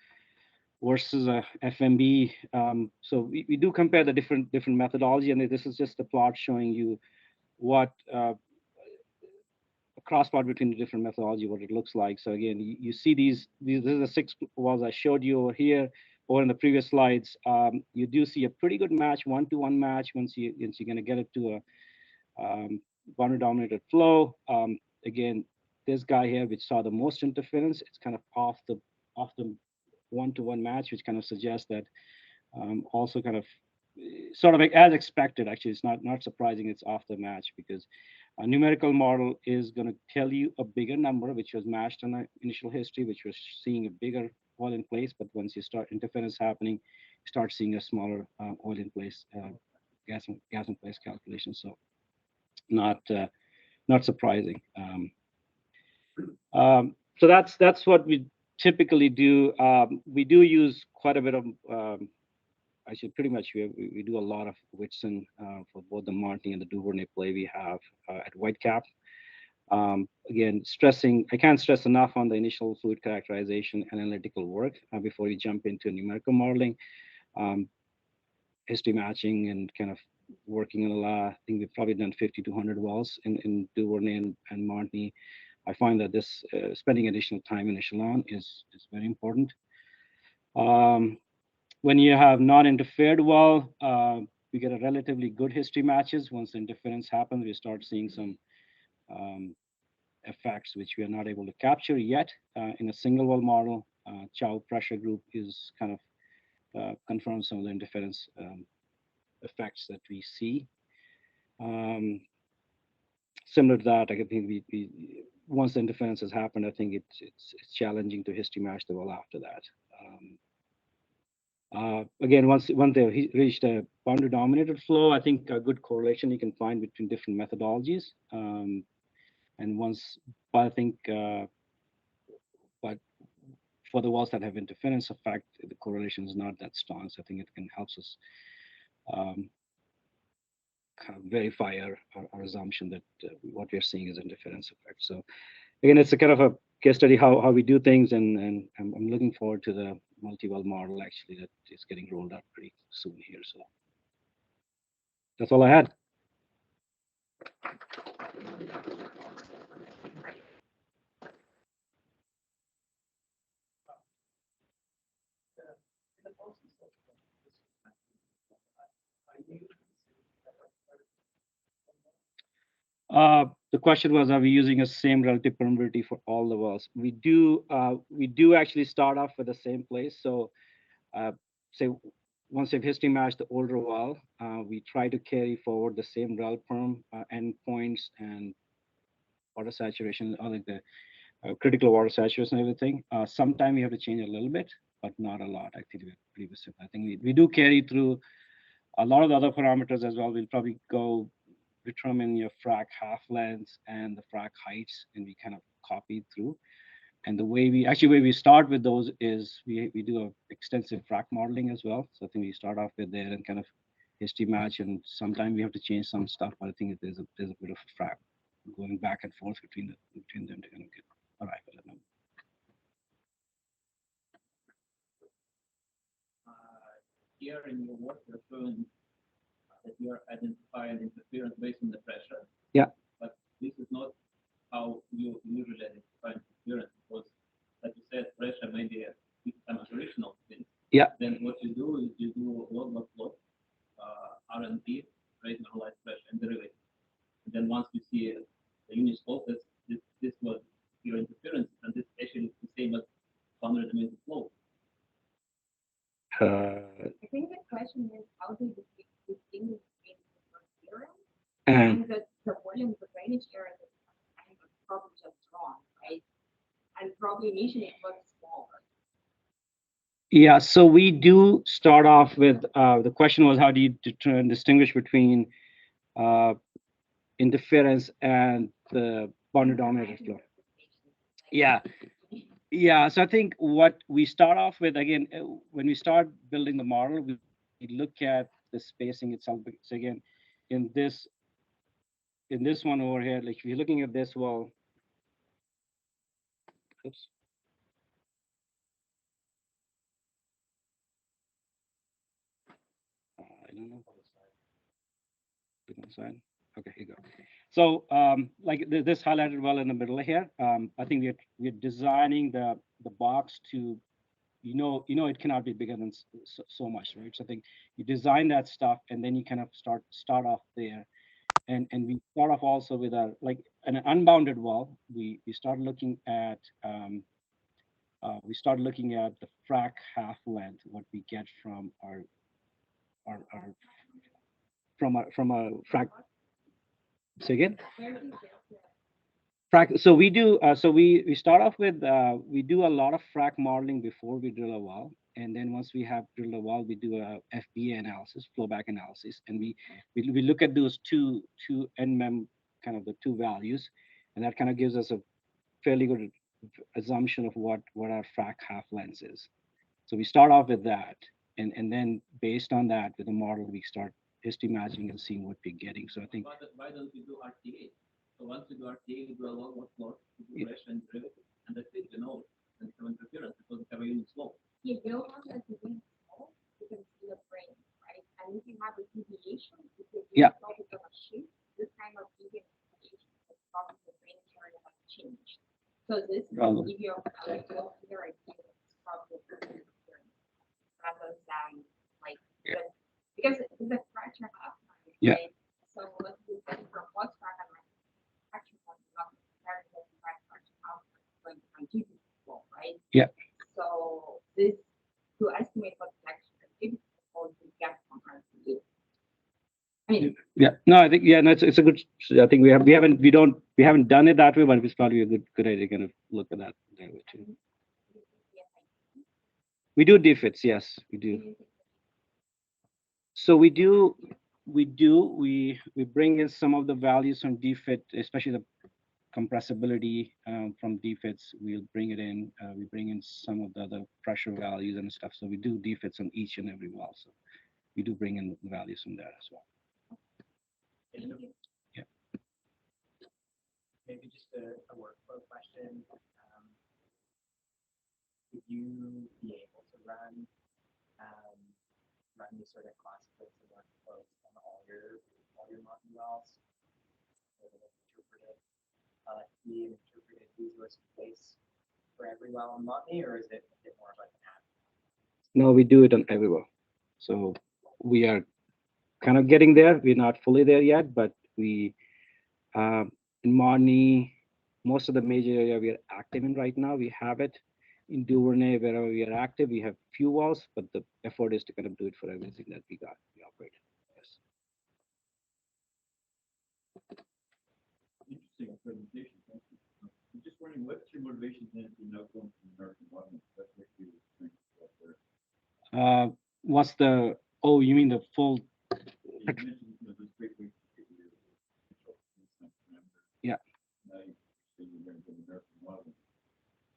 [SPEAKER 18] versus a FMB. So we do compare the different methodology, and this is just a plot showing you what a crossplot between the different methodology, what it looks like. So again, you see these are the 6 wells I showed you over here, or in the previous slides. You do see a pretty good match, 1-to-1 match once you're going to get it to a boundary dominated flow. Again, this guy here, which saw the most interference, it's kind of off the 1-to-1 match, which kind of suggests that also kind of sort of as expected. Actually, it's not surprising it's off the match, because a numerical model is going to tell you a bigger number, which was matched on the initial history, which was seeing a bigger oil in place. But once you start interference happening, you start seeing a smaller oil in place, gas in place calculation. So not surprising. So that's what we typically do. We do use quite a bit of actually pretty much we do a lot of Whitson for both the Montney and the Duvernay play we have at Whitecap. Again, stressing, I can't stress enough on the initial fluid characterization analytical work before you jump into numerical modeling. History matching and kind of working on a lot. I think we've probably done 50 to 100 wells in Duvernay and Montney. I find that this spending additional time in echelon is very important. When you have non-interfered well, we get a relatively good history matches. Once the interference happens, we start seeing some effects which we are not able to capture yet in a single well model. Chow pressure group is kind of confirms some of the interference effects that we see. Similar to that, I think we once the interference has happened, I think it's challenging to history match the well after that. Again, once they reached a boundary dominated flow, I think a good correlation you can find between different methodologies. And once, but I think, but for the wells that have interference effect, the correlation is not that strong. So I think it can help us kind of verify our assumption that what we're seeing is interference effect. So again, it's a kind of a case study how we do things, and I'm looking forward to the multi-well model actually that is getting rolled out pretty soon here. So that's all I had. The question was, are we using the same relative permeability for all the wells? We do actually start off with the same place. So say once we've history matched the older well, we try to carry forward the same rel perm endpoints and water saturation, or like the critical water saturation and everything. Sometimes we have to change a little bit, but not a lot. I think I think we do carry through a lot of the other parameters as well. We'll probably go determine your frac half lengths and the frac heights, and we kind of copy through. And the way we start with those is we do a extensive frac modeling as well. So I think we start off with there and kind of history match, and sometimes we have to change some stuff, but I think there's a bit of frac going back and forth between them to kind of arrive at a number.
[SPEAKER 9] Here in your work, you're showing that you are identifying interference based on the pressure.
[SPEAKER 18] Yeah.
[SPEAKER 9] But this is not how you usually identify interference, because, like you said, pressure may be an operational thing.
[SPEAKER 18] Yeah.
[SPEAKER 9] Then what you do is you do log plot, RNP, rate normalized pressure, and derivative. And then once you see the unit focus, this was your interference, and this actually is the same as 100 meter flow.
[SPEAKER 2] I think the question is how do you distinguish between interference
[SPEAKER 18] and
[SPEAKER 2] the volume of the drainage area that kind of probably just wrong, right? And probably initially it was smaller.
[SPEAKER 18] Yeah, so we do start off with the question was, how do you distinguish between interference and the boundary dominated flow? Yeah, so I think what we start off with, again, when we start building the model, we look at the spacing itself. So again, in this one over here, like if you're looking at this well, oops. I don't know. Side. Okay, here you go. So like this highlighted well in the middle here, I think we're designing the box to, you know it cannot be bigger than so much, right? So I think you design that stuff, and then you kind of start off there, and we start off also with a like an unbounded well. We start looking at the frac half length, what we get from our from a frac. Say again. Frac. So we do. So we start off with we do a lot of frac modeling before we drill a well, and then once we have drilled a well, we do a FBA analysis, flowback analysis, and we look at those two NMEM, kind of the two values, and that kind of gives us a fairly good assumption of what our frac half length is. So we start off with that, and then based on that, with the model, we start history matching and seeing what we're getting. So I think.
[SPEAKER 9] Why don't you do RTA? So once you do RTA, you do a lot more floor, you do mesh and derivative, and that's it, and some interference because it's a really slow.
[SPEAKER 2] Yeah, you don't want that to be small because it's the brain, right? And if you have a deviation, because you
[SPEAKER 18] Yeah.
[SPEAKER 2] solve it on a sheet, this kind of deviation is probably the brain area has changed. So this will give you a clear idea of the brain rather than like because it's a fracture half,
[SPEAKER 18] Yeah.
[SPEAKER 2] right? So let's do that from what's fracture like fracture half, not necessarily the fracture half, like well, right?
[SPEAKER 18] Yeah.
[SPEAKER 2] So this to estimate what flexion is supposed to get from RCA. I mean,
[SPEAKER 18] Yeah. No, I think no, it's a good. I think we haven't done it that way, but it's probably a good idea to kind of look at that that way too. We do defits, yes, we do. So we bring in some of the values from defit, especially the compressibility from defits. We'll bring it in. We bring in some of the other pressure values and stuff. So we do defits on each and every well. So we do bring in the values from there as well. Yeah.
[SPEAKER 7] Maybe just a workflow question. Would you be able to run these sort of classical workflows on all your Mountain wells? Interpreted LFP and interpreted resource place for every well in Montney, or is it a bit more like an app?
[SPEAKER 18] No, we do it on every well. So we are kind of getting there. We're not fully there yet, but we in Montney, most of the major area we are active in right now, we have it. In Duvernay, wherever we are active, we have few wells, but the effort is to kind of do it for everything that we operate. Yes.
[SPEAKER 9] Interesting presentation. Thank you. I'm just wondering, what's your motivation then to now go into American Modeling? What makes you think about there?
[SPEAKER 18] What's the? Oh, you mean the full?
[SPEAKER 9] You mentioned this great way to get your
[SPEAKER 18] Yeah.
[SPEAKER 9] Now you're going to American Modeling.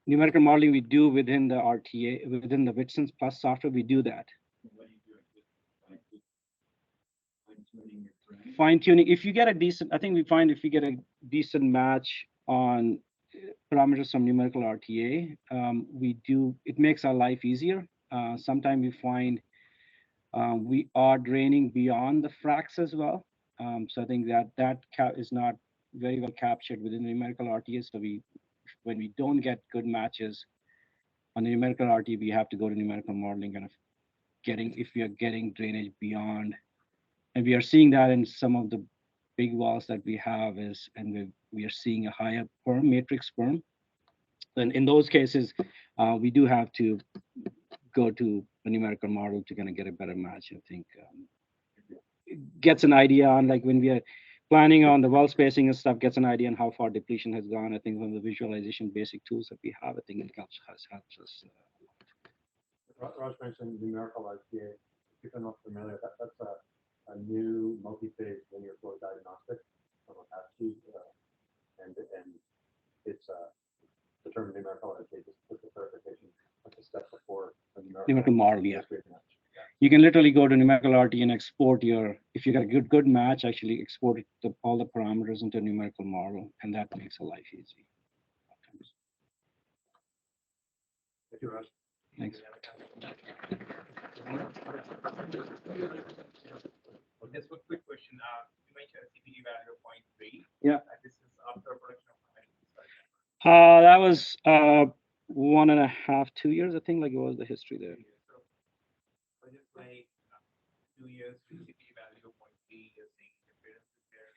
[SPEAKER 18] Numerical modeling we do within the RTA, within the Whitson Plus software, we do that.
[SPEAKER 9] What are you doing? Fine-tuning your brain?
[SPEAKER 18] Fine-tuning. If you get a decent, I think we find if you get a decent match on parameters from numerical RTA, it makes our life easier. Sometimes we find we are draining beyond the fracs as well. So I think that is not very well captured within the numerical RTA. So when we don't get good matches on the numerical RT, we have to go to numerical modeling, kind of if we are getting drainage beyond, and we are seeing that in some of the big wells that we have and we are seeing a higher perm, matrix perm. And in those cases, we do have to go to a numerical model to kind of get a better match. I think it gets an idea on like when we are planning on the well spacing and stuff, gets an idea on how far depletion has gone. I think from the visualization basic tools that we have, I think it helps us.
[SPEAKER 17] Raj mentioned numerical RTA. If you're not familiar, that's a new multi-phase linear flow diagnostic from Apache, and it's the term numerical RTA just the clarification. That's a step before the
[SPEAKER 18] Numerical model, yeah.
[SPEAKER 17] Yeah.
[SPEAKER 18] You can literally go to numerical RT and export if you got a good match, actually export all the parameters into a numerical model, and that makes a life easy.
[SPEAKER 17] Thank you, Raj.
[SPEAKER 18] Thanks.
[SPEAKER 16] Just one quick question. You mentioned a CPD value of 0.3.
[SPEAKER 18] Yeah.
[SPEAKER 16] This is after production of
[SPEAKER 18] That was 1.5, 2 years, I think, like it was the history there.
[SPEAKER 16] So just like 2 years to CPD value of 0.3, you're seeing differences there.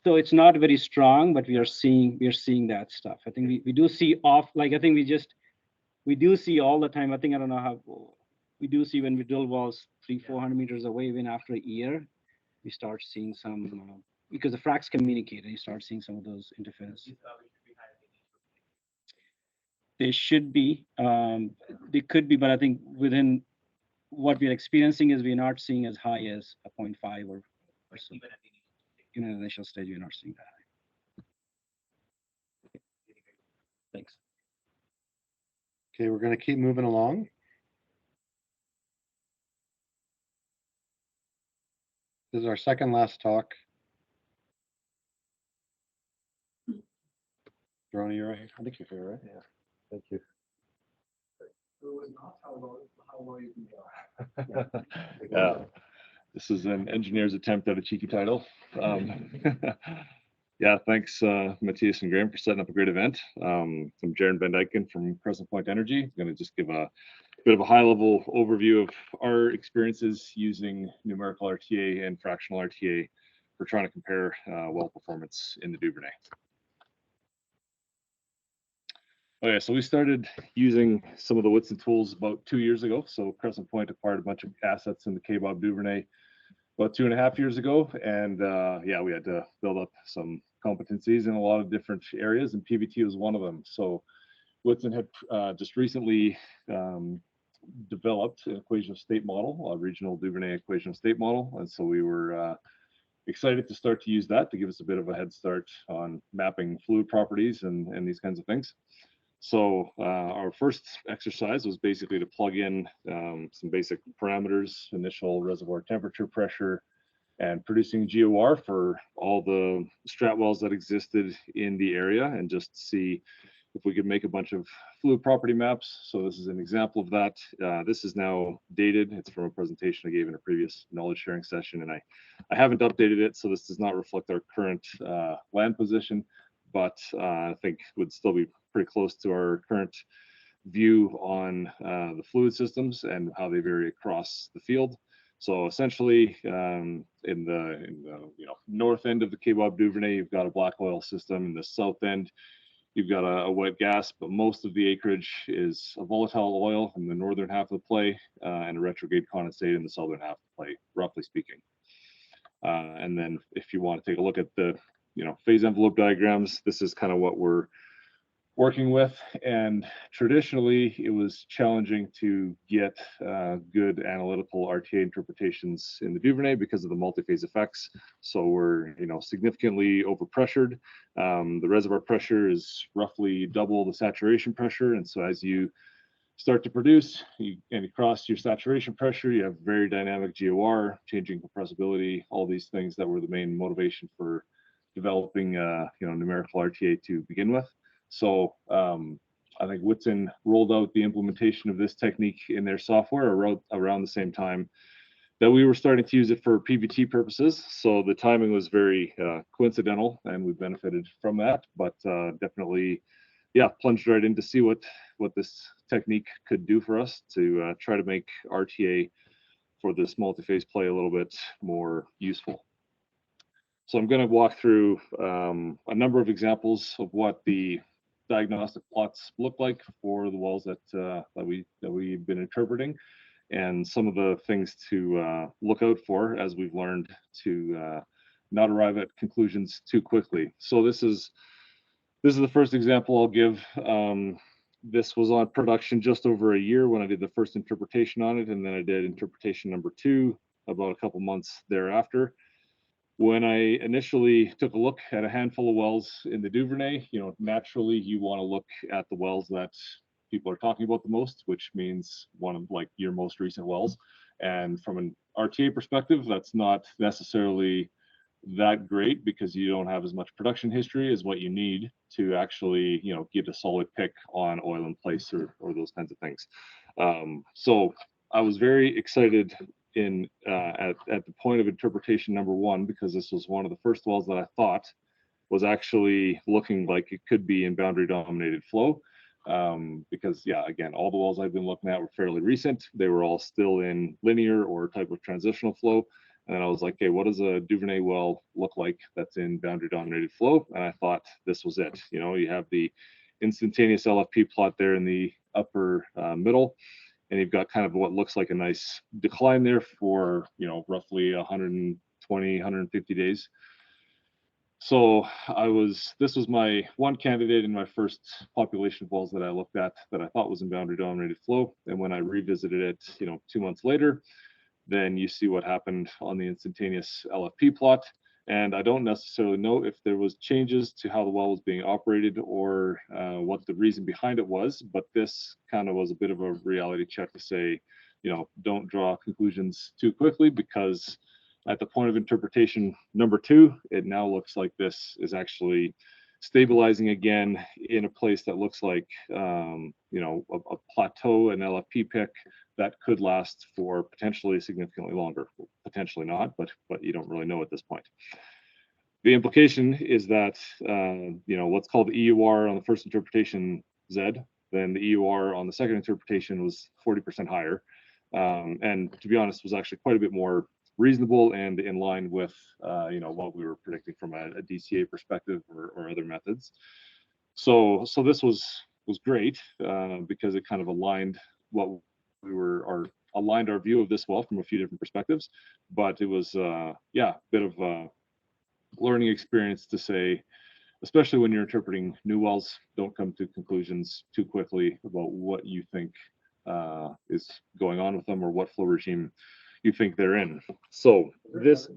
[SPEAKER 18] So it's not very strong, but we are seeing that stuff. I think we do see I think we do see all the time. I don't know how we do see when we drill wells 300-400 meters away, even after a year, we start seeing some because the fracs communicate, and you start seeing some of those interferences. They should be. They could be, but I think within what we're experiencing is we're not seeing as high as a 0.5 or so. Even in the initial stage, we're not seeing that high. Thanks.
[SPEAKER 17] Okay, we're going to keep moving along. This is our second last talk.
[SPEAKER 19] Ronnie, you're right. I think you're fair, right? Yeah. Thank you.
[SPEAKER 6] Who is not, how low you can go.
[SPEAKER 19] Yeah. This is an engineer's attempt at a cheeky title. Yeah, thanks, Matthias and Graham, for setting up a great event. I'm Jaron Van Dyken from Crescent Point Energy. I'm going to just give a bit of a high-level overview of our experiences using numerical RTA and fractional RTA for trying to compare well performance in the Duvernay. Okay, so we started using some of the Whitson tools about 2 years ago. So Crescent Point acquired a bunch of assets in the Kaybob Duvernay about 2.5 years ago, and yeah, we had to build up some competencies in a lot of different areas, and PVT was one of them. So Whitson had just recently developed an equation of state model, a regional Duvernay equation of state model, and so we were excited to start to use that to give us a bit of a head start on mapping fluid properties and these kinds of things. So our first exercise was basically to plug in some basic parameters, initial reservoir temperature, pressure, and producing GOR for all the strat wells that existed in the area, and just see if we could make a bunch of fluid property maps. So this is an example of that. This is now dated. It's from a presentation I gave in a previous knowledge sharing session, and I haven't updated it, so this does not reflect our current land position, but I think would still be pretty close to our current view on the fluid systems and how they vary across the field. So essentially, in the north end of the Kaybob Duvernay, you've got a black oil system. In the south end, you've got a wet gas, but most of the acreage is a volatile oil in the northern half of the play and a retrograde condensate in the southern half of the play, roughly speaking. And then if you want to take a look at the phase envelope diagrams, this is kind of what we're working with. And traditionally, it was challenging to get good analytical RTA interpretations in the Duvernay because of the multi-phase effects. So we're significantly overpressured. The reservoir pressure is roughly double the saturation pressure, and so as you start to produce and you cross your saturation pressure, you have very dynamic GOR, changing compressibility, all these things that were the main motivation for developing numerical RTA to begin with. So I think Whitson rolled out the implementation of this technique in their software around the same time that we were starting to use it for PVT purposes. So the timing was very coincidental, and we benefited from that. But definitely, yeah, plunged right in to see what this technique could do for us to try to make RTA for this multi-phase play a little bit more useful. So I'm going to walk through a number of examples of what the diagnostic plots look like for the wells that we've been interpreting, and some of the things to look out for as we've learned to not arrive at conclusions too quickly. So this is the first example I'll give. This was on production just over a year when I did the first interpretation on it, and then I did interpretation number 2 about a couple months thereafter. When I initially took a look at a handful of wells in the Duvernay, naturally you want to look at the wells that people are talking about the most, which means one of your most recent wells. And from an RTA perspective, that's not necessarily that great because you don't have as much production history as what you need to actually, get a solid pick on oil in place or those kinds of things. So I was very excited at the point of interpretation number 1, because this was one of the first wells that I thought was actually looking like it could be in boundary dominated flow. Because yeah, again, all the wells I've been looking at were fairly recent. They were all still in linear or type of transitional flow. And I was like, okay, what does a Duvernay well look like that's in boundary dominated flow? And I thought this was it. You have the instantaneous LFP plot there in the upper middle, and you've got kind of what looks like a nice decline there for roughly 120, 150 days. So this was my one candidate in my first population of wells that I looked at that I thought was in boundary dominated flow. And when I revisited it, 2 months later, then you see what happened on the instantaneous LFP plot. And I don't necessarily know if there was changes to how the well was being operated or what the reason behind it was, but this kind of was a bit of a reality check to say, don't draw conclusions too quickly, because at the point of interpretation number 2, it now looks like this is actually stabilizing again in a place that looks like, you know, a plateau, an LFP pick that could last for potentially significantly longer, potentially not, but you don't really know at this point. The implication is that, you know, what's called the EUR on the first interpretation Z, then the EUR on the second interpretation was 40% higher. And to be honest, was actually quite a bit more reasonable and in line with, you know, what we were predicting from a DCA perspective or other methods. So this was great because it kind of aligned what we were, or aligned our view of this well from a few different perspectives. But it was, yeah, a bit of a learning experience to say, especially when you're interpreting new wells, don't come to conclusions too quickly about what you think is going on with them or what flow regime you think they're in. So this,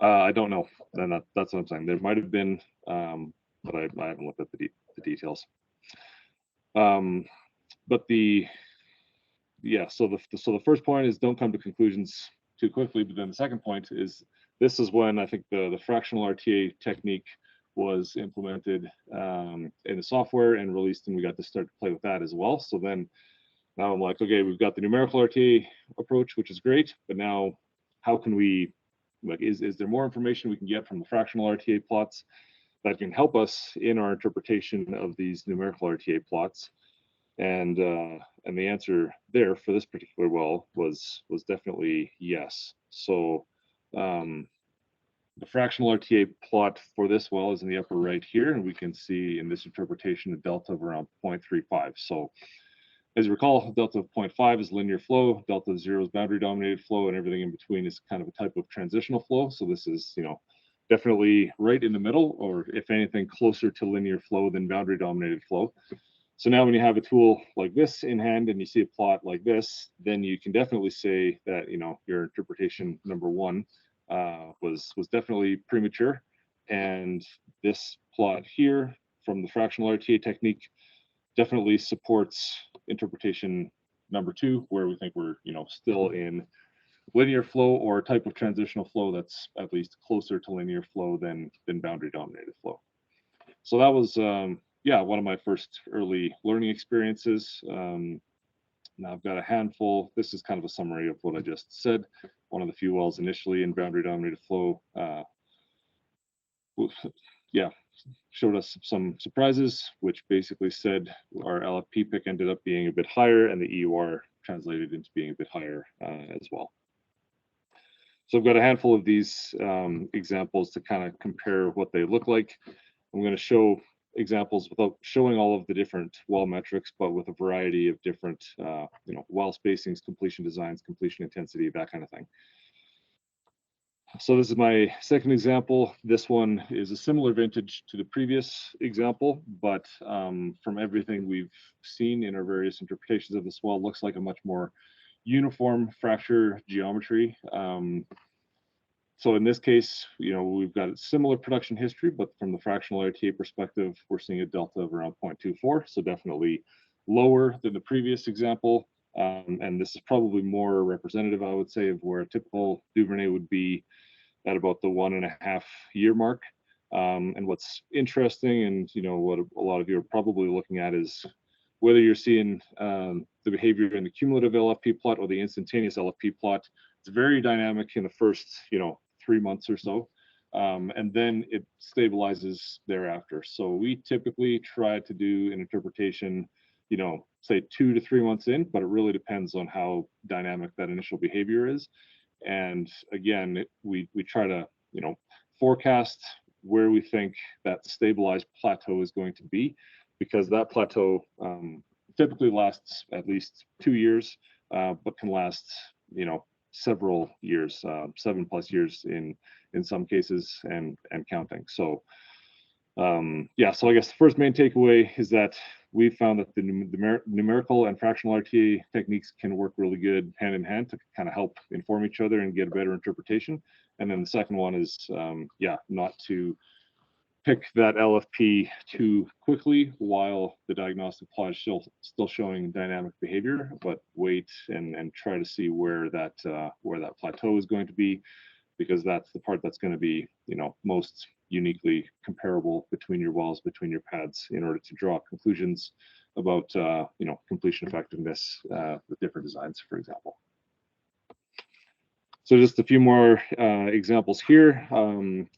[SPEAKER 19] I don't know. And that's what I'm saying. There might have been, but I haven't looked at the details. But yeah, so the first point is don't come to conclusions too quickly. But then the second point is, this is when I think the fractional RTA technique was implemented in the software and released, and we got to start to play with that as well. So then now I'm like, okay, we've got the numerical RTA approach, which is great, but now how can we, like, is there more information we can get from the fractional RTA plots that can help us in our interpretation of these numerical RTA plots? And the answer there for this particular well was definitely yes. So the fractional RTA plot for this well is in the upper right here, and we can see in this interpretation a delta of around 0.35. So as you recall, delta of 0.5 is linear flow, delta of 0 is boundary dominated flow, and everything in between is kind of a type of transitional flow. So this is, you know, definitely right in the middle, or if anything closer to linear flow than boundary dominated flow. So now when you have a tool like this in hand and you see a plot like this, then you can definitely say that, you know, your interpretation number one was definitely premature. And this plot here from the fractional RTA technique definitely supports interpretation number two, where we think we're, you know, still in linear flow or a type of transitional flow that's at least closer to linear flow than boundary dominated flow. So that was, yeah, one of my first early learning experiences. Now I've got a handful. This is kind of a summary of what I just said. One of the few wells initially in boundary dominated flow, yeah, showed us some surprises, which basically said our LFP pick ended up being a bit higher and the EUR translated into being a bit higher as well. So I've got a handful of these examples to kind of compare what they look like. I'm going to show examples without showing all of the different well metrics, but with a variety of different, you know, well spacings, completion designs, completion intensity, that kind of thing. So this is my second example. This one is a similar vintage to the previous example, but from everything we've seen in our various interpretations of this well, looks like a much more uniform fracture geometry. So in this case, you know, we've got a similar production history, but from the fractional RTA perspective, we're seeing a delta of around 0.24, so definitely lower than the previous example. And this is probably more representative, I would say, of where a typical Duvernay would be at about the 1.5 year mark. And what's interesting, and you know, what a lot of you are probably looking at, is whether you're seeing the behavior in the cumulative LFP plot or the instantaneous LFP plot. It's very dynamic in the first, you know, 3 months or so, and then it stabilizes thereafter. So we typically try to do an interpretation, you know, say 2 to 3 months in, but it really depends on how dynamic that initial behavior is. And again, we try to, you know, forecast where we think that stabilized plateau is going to be, because that plateau typically lasts at least 2 years, but can last, you know, several years, 7+ years in some cases, and counting. So yeah, so I guess the first main takeaway is that we found that the numerical and fractional RTA techniques can work really good hand in hand to kind of help inform each other and get a better interpretation. And then the second one is, yeah, not to pick that LFP too quickly while the diagnostic plot is still showing dynamic behavior, but wait and try to see where that plateau is going to be, because that's the part that's going to be, you know, most uniquely comparable between your wells, between your pads, in order to draw conclusions about completion effectiveness with different designs, for example. So just a few more examples here.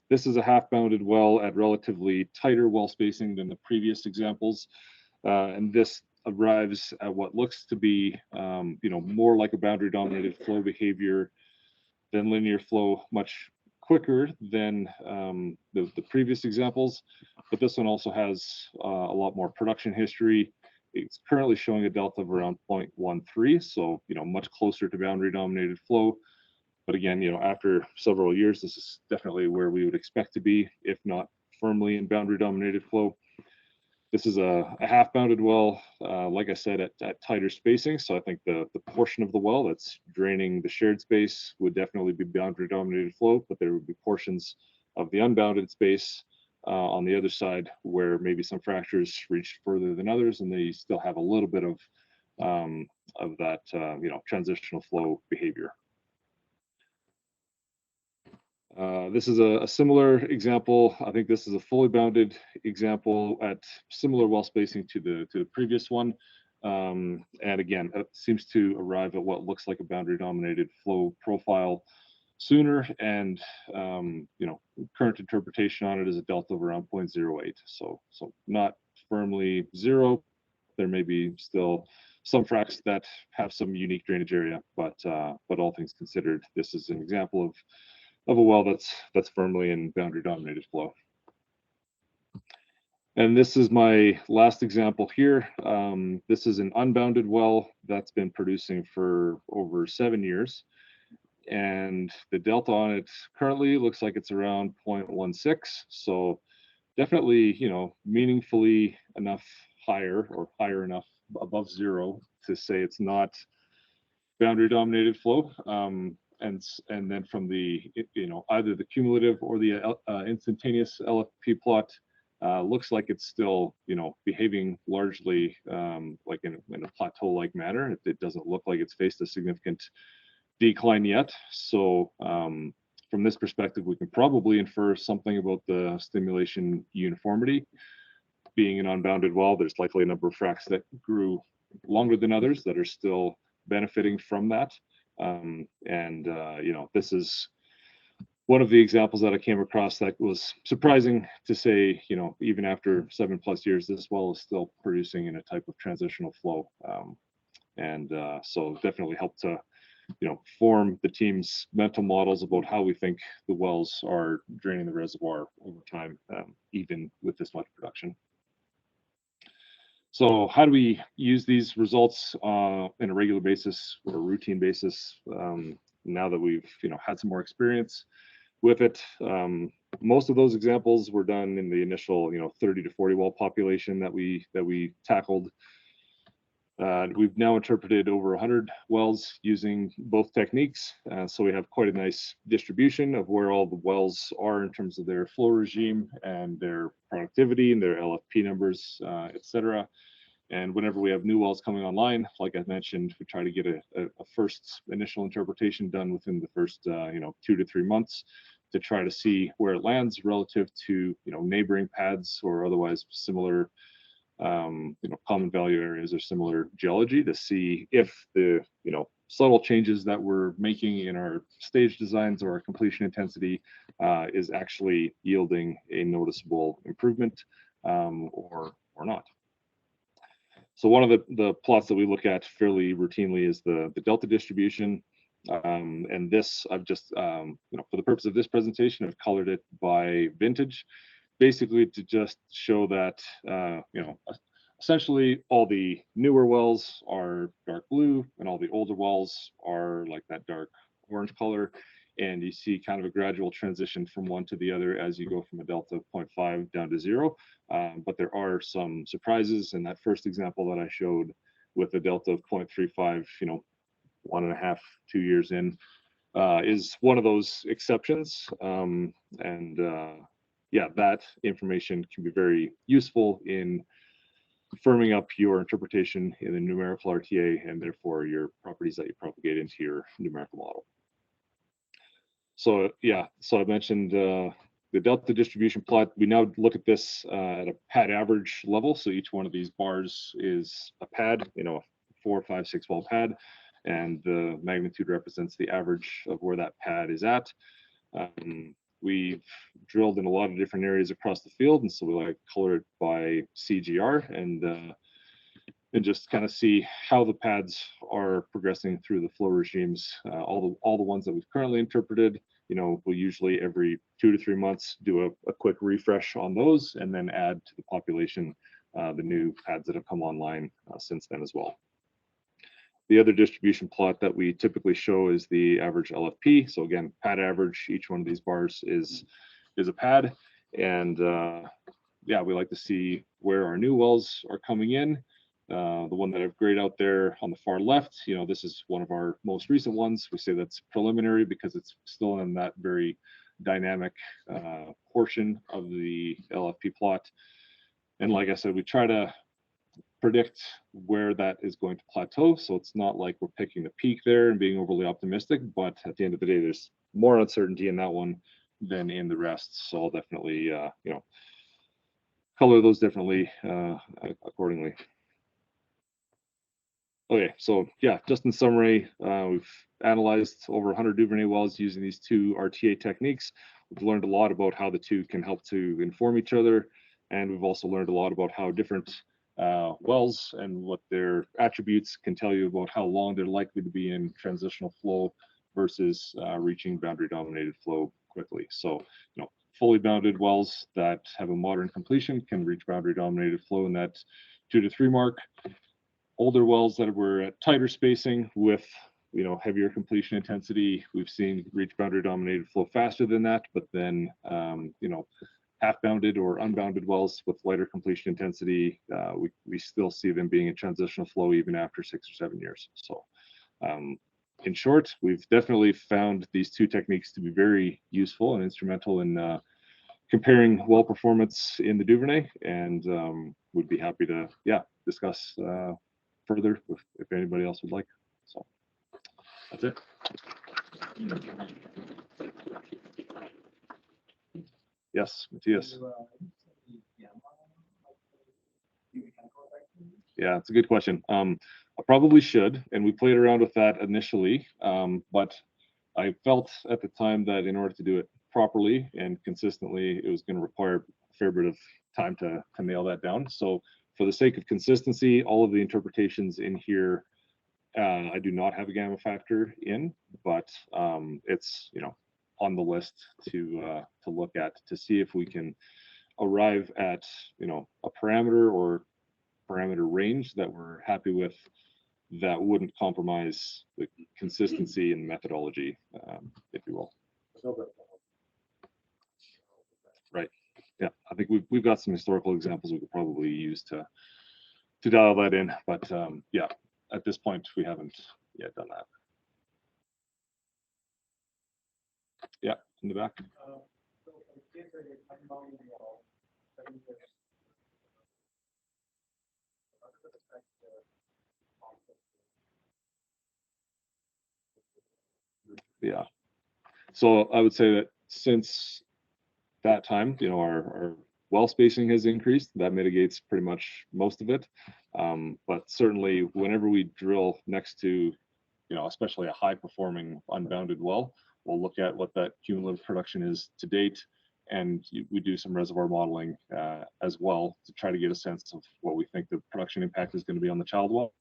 [SPEAKER 19] This is a half-bounded well at relatively tighter well spacing than the previous examples, and this arrives at what looks to be more like a boundary-dominated flow behavior than linear flow, much quicker than the previous examples, but this one also has a lot more production history. It's currently showing a delta of around 0.13, so much closer to boundary-dominated flow. But again, after several years, this is definitely where we would expect to be, if not firmly in boundary-dominated flow. This is a half-bounded well, like I said, at tighter spacing. So I think the portion of the well that's draining the shared space would definitely be boundary-dominated flow, but there would be portions of the unbounded space on the other side where maybe some fractures reach further than others, and they still have a little bit of that transitional flow behavior. This is a similar example. I think this is a fully bounded example at similar well spacing to the previous one. And again, it seems to arrive at what looks like a boundary dominated flow profile sooner. And current interpretation on it is a delta of around 0.08. So not firmly zero. There may be still some fracs that have some unique drainage area, but all things considered, this is an example of a well that's firmly in boundary dominated flow. And this is my last example here. This is an unbounded well that's been producing for over 7 years. And the delta on it currently looks like it's around 0.16. So definitely, meaningfully enough higher or higher enough above zero to say it's not boundary dominated flow. And then from the either the cumulative or the instantaneous LFP plot looks like it's still behaving largely like in a plateau-like manner. It doesn't look like it's faced a significant decline yet. So from this perspective, we can probably infer something about the stimulation uniformity. Being an unbounded well, there's likely a number of fracs that grew longer than others that are still benefiting from that. This is one of the examples that I came across that was surprising to say, even after 7+ years, this well is still producing in a type of transitional flow. So definitely helped to, form the team's mental models about how we think the wells are draining the reservoir over time, even with this much production. So how do we use these results in a regular basis or a routine basis now that we've had some more experience with it? Most of those examples were done in the initial 30 to 40 well population that we tackled. We've now interpreted over 100 wells using both techniques, so we have quite a nice distribution of where all the wells are in terms of their flow regime and their productivity and their LFP numbers, etc. And whenever we have new wells coming online, like I mentioned, we try to get a first initial interpretation done within the first 2 to 3 months to try to see where it lands relative to neighboring pads or otherwise similar common value areas or similar geology, to see if the subtle changes that we're making in our stage designs or our completion intensity is actually yielding a noticeable improvement or not. So one of the plots that we look at fairly routinely is the delta distribution. And this I've just, for the purpose of this presentation, I've colored it by vintage, basically to just show that, essentially all the newer wells are dark blue and all the older wells are like that dark orange color. And you see kind of a gradual transition from one to the other as you go from a delta of 0.5 down to 0. But there are some surprises. And that first example that I showed with a delta of 0.35, 1.5, 2 years in, is one of those exceptions. Yeah, that information can be very useful in firming up your interpretation in the numerical RTA and therefore your properties that you propagate into your numerical model. So yeah, so I mentioned the delta distribution plot, we now look at this at a pad average level. So each one of these bars is a pad, a 4, 5, 6 well pad, and the magnitude represents the average of where that pad is at. We've drilled in a lot of different areas across the field, and so we like color it by CGR and just kind of see how the pads are progressing through the flow regimes. All the ones that we've currently interpreted, we'll usually every 2 to 3 months do a quick refresh on those, and then add to the population the new pads that have come online since then as well. The other distribution plot that we typically show is the average LFP. So again, pad average, each one of these bars is a pad. And yeah, we like to see where our new wells are coming in. The one that I've grayed out there on the far left, this is one of our most recent ones. We say that's preliminary because it's still in that very dynamic portion of the LFP plot. And like I said, we try to predict where that is going to plateau. So it's not like we're picking the peak there and being overly optimistic, but at the end of the day, there's more uncertainty in that one than in the rest. So I'll definitely, color those differently accordingly. Okay, so yeah, just in summary, we've analyzed over 100 Duvernay wells using these 2 RTA techniques. We've learned a lot about how the 2 can help to inform each other. And we've also learned a lot about how different wells and what their attributes can tell you about how long they're likely to be in transitional flow versus reaching boundary dominated flow quickly. So, fully bounded wells that have a modern completion can reach boundary dominated flow in that 2 to 3 mark. Older wells that were at tighter spacing with heavier completion intensity, we've seen reach boundary dominated flow faster than that, but then half bounded or unbounded wells with lighter completion intensity, we still see them being in transitional flow even after 6 or 7 years. So in short, we've definitely found these 2 techniques to be very useful and instrumental in comparing well performance in the Duvernay, and would be happy to discuss further if anybody else would like. So that's it. Yes, Matthias. Yeah, it's a good question. I probably should, and we played around with that initially, but I felt at the time that in order to do it properly and consistently, it was going to require a fair bit of time to nail that down. So for the sake of consistency, all of the interpretations in here, I do not have a gamma factor in, but it's on the list to look at to see if we can arrive at a parameter or parameter range that we're happy with that wouldn't compromise the consistency and methodology, if you will. Right. Yeah, I think we've got some historical examples we could probably use to dial that in, but yeah, at this point we haven't yet done that. Yeah, in the back. Yeah. So I would say that since that time, our well spacing has increased. That mitigates pretty much most of it. But certainly whenever we drill next to, especially a high performing unbounded well, we'll look at what that cumulative production is to date. And we do some reservoir modeling as well to try to get a sense of what we think the production impact is going to be on the child well.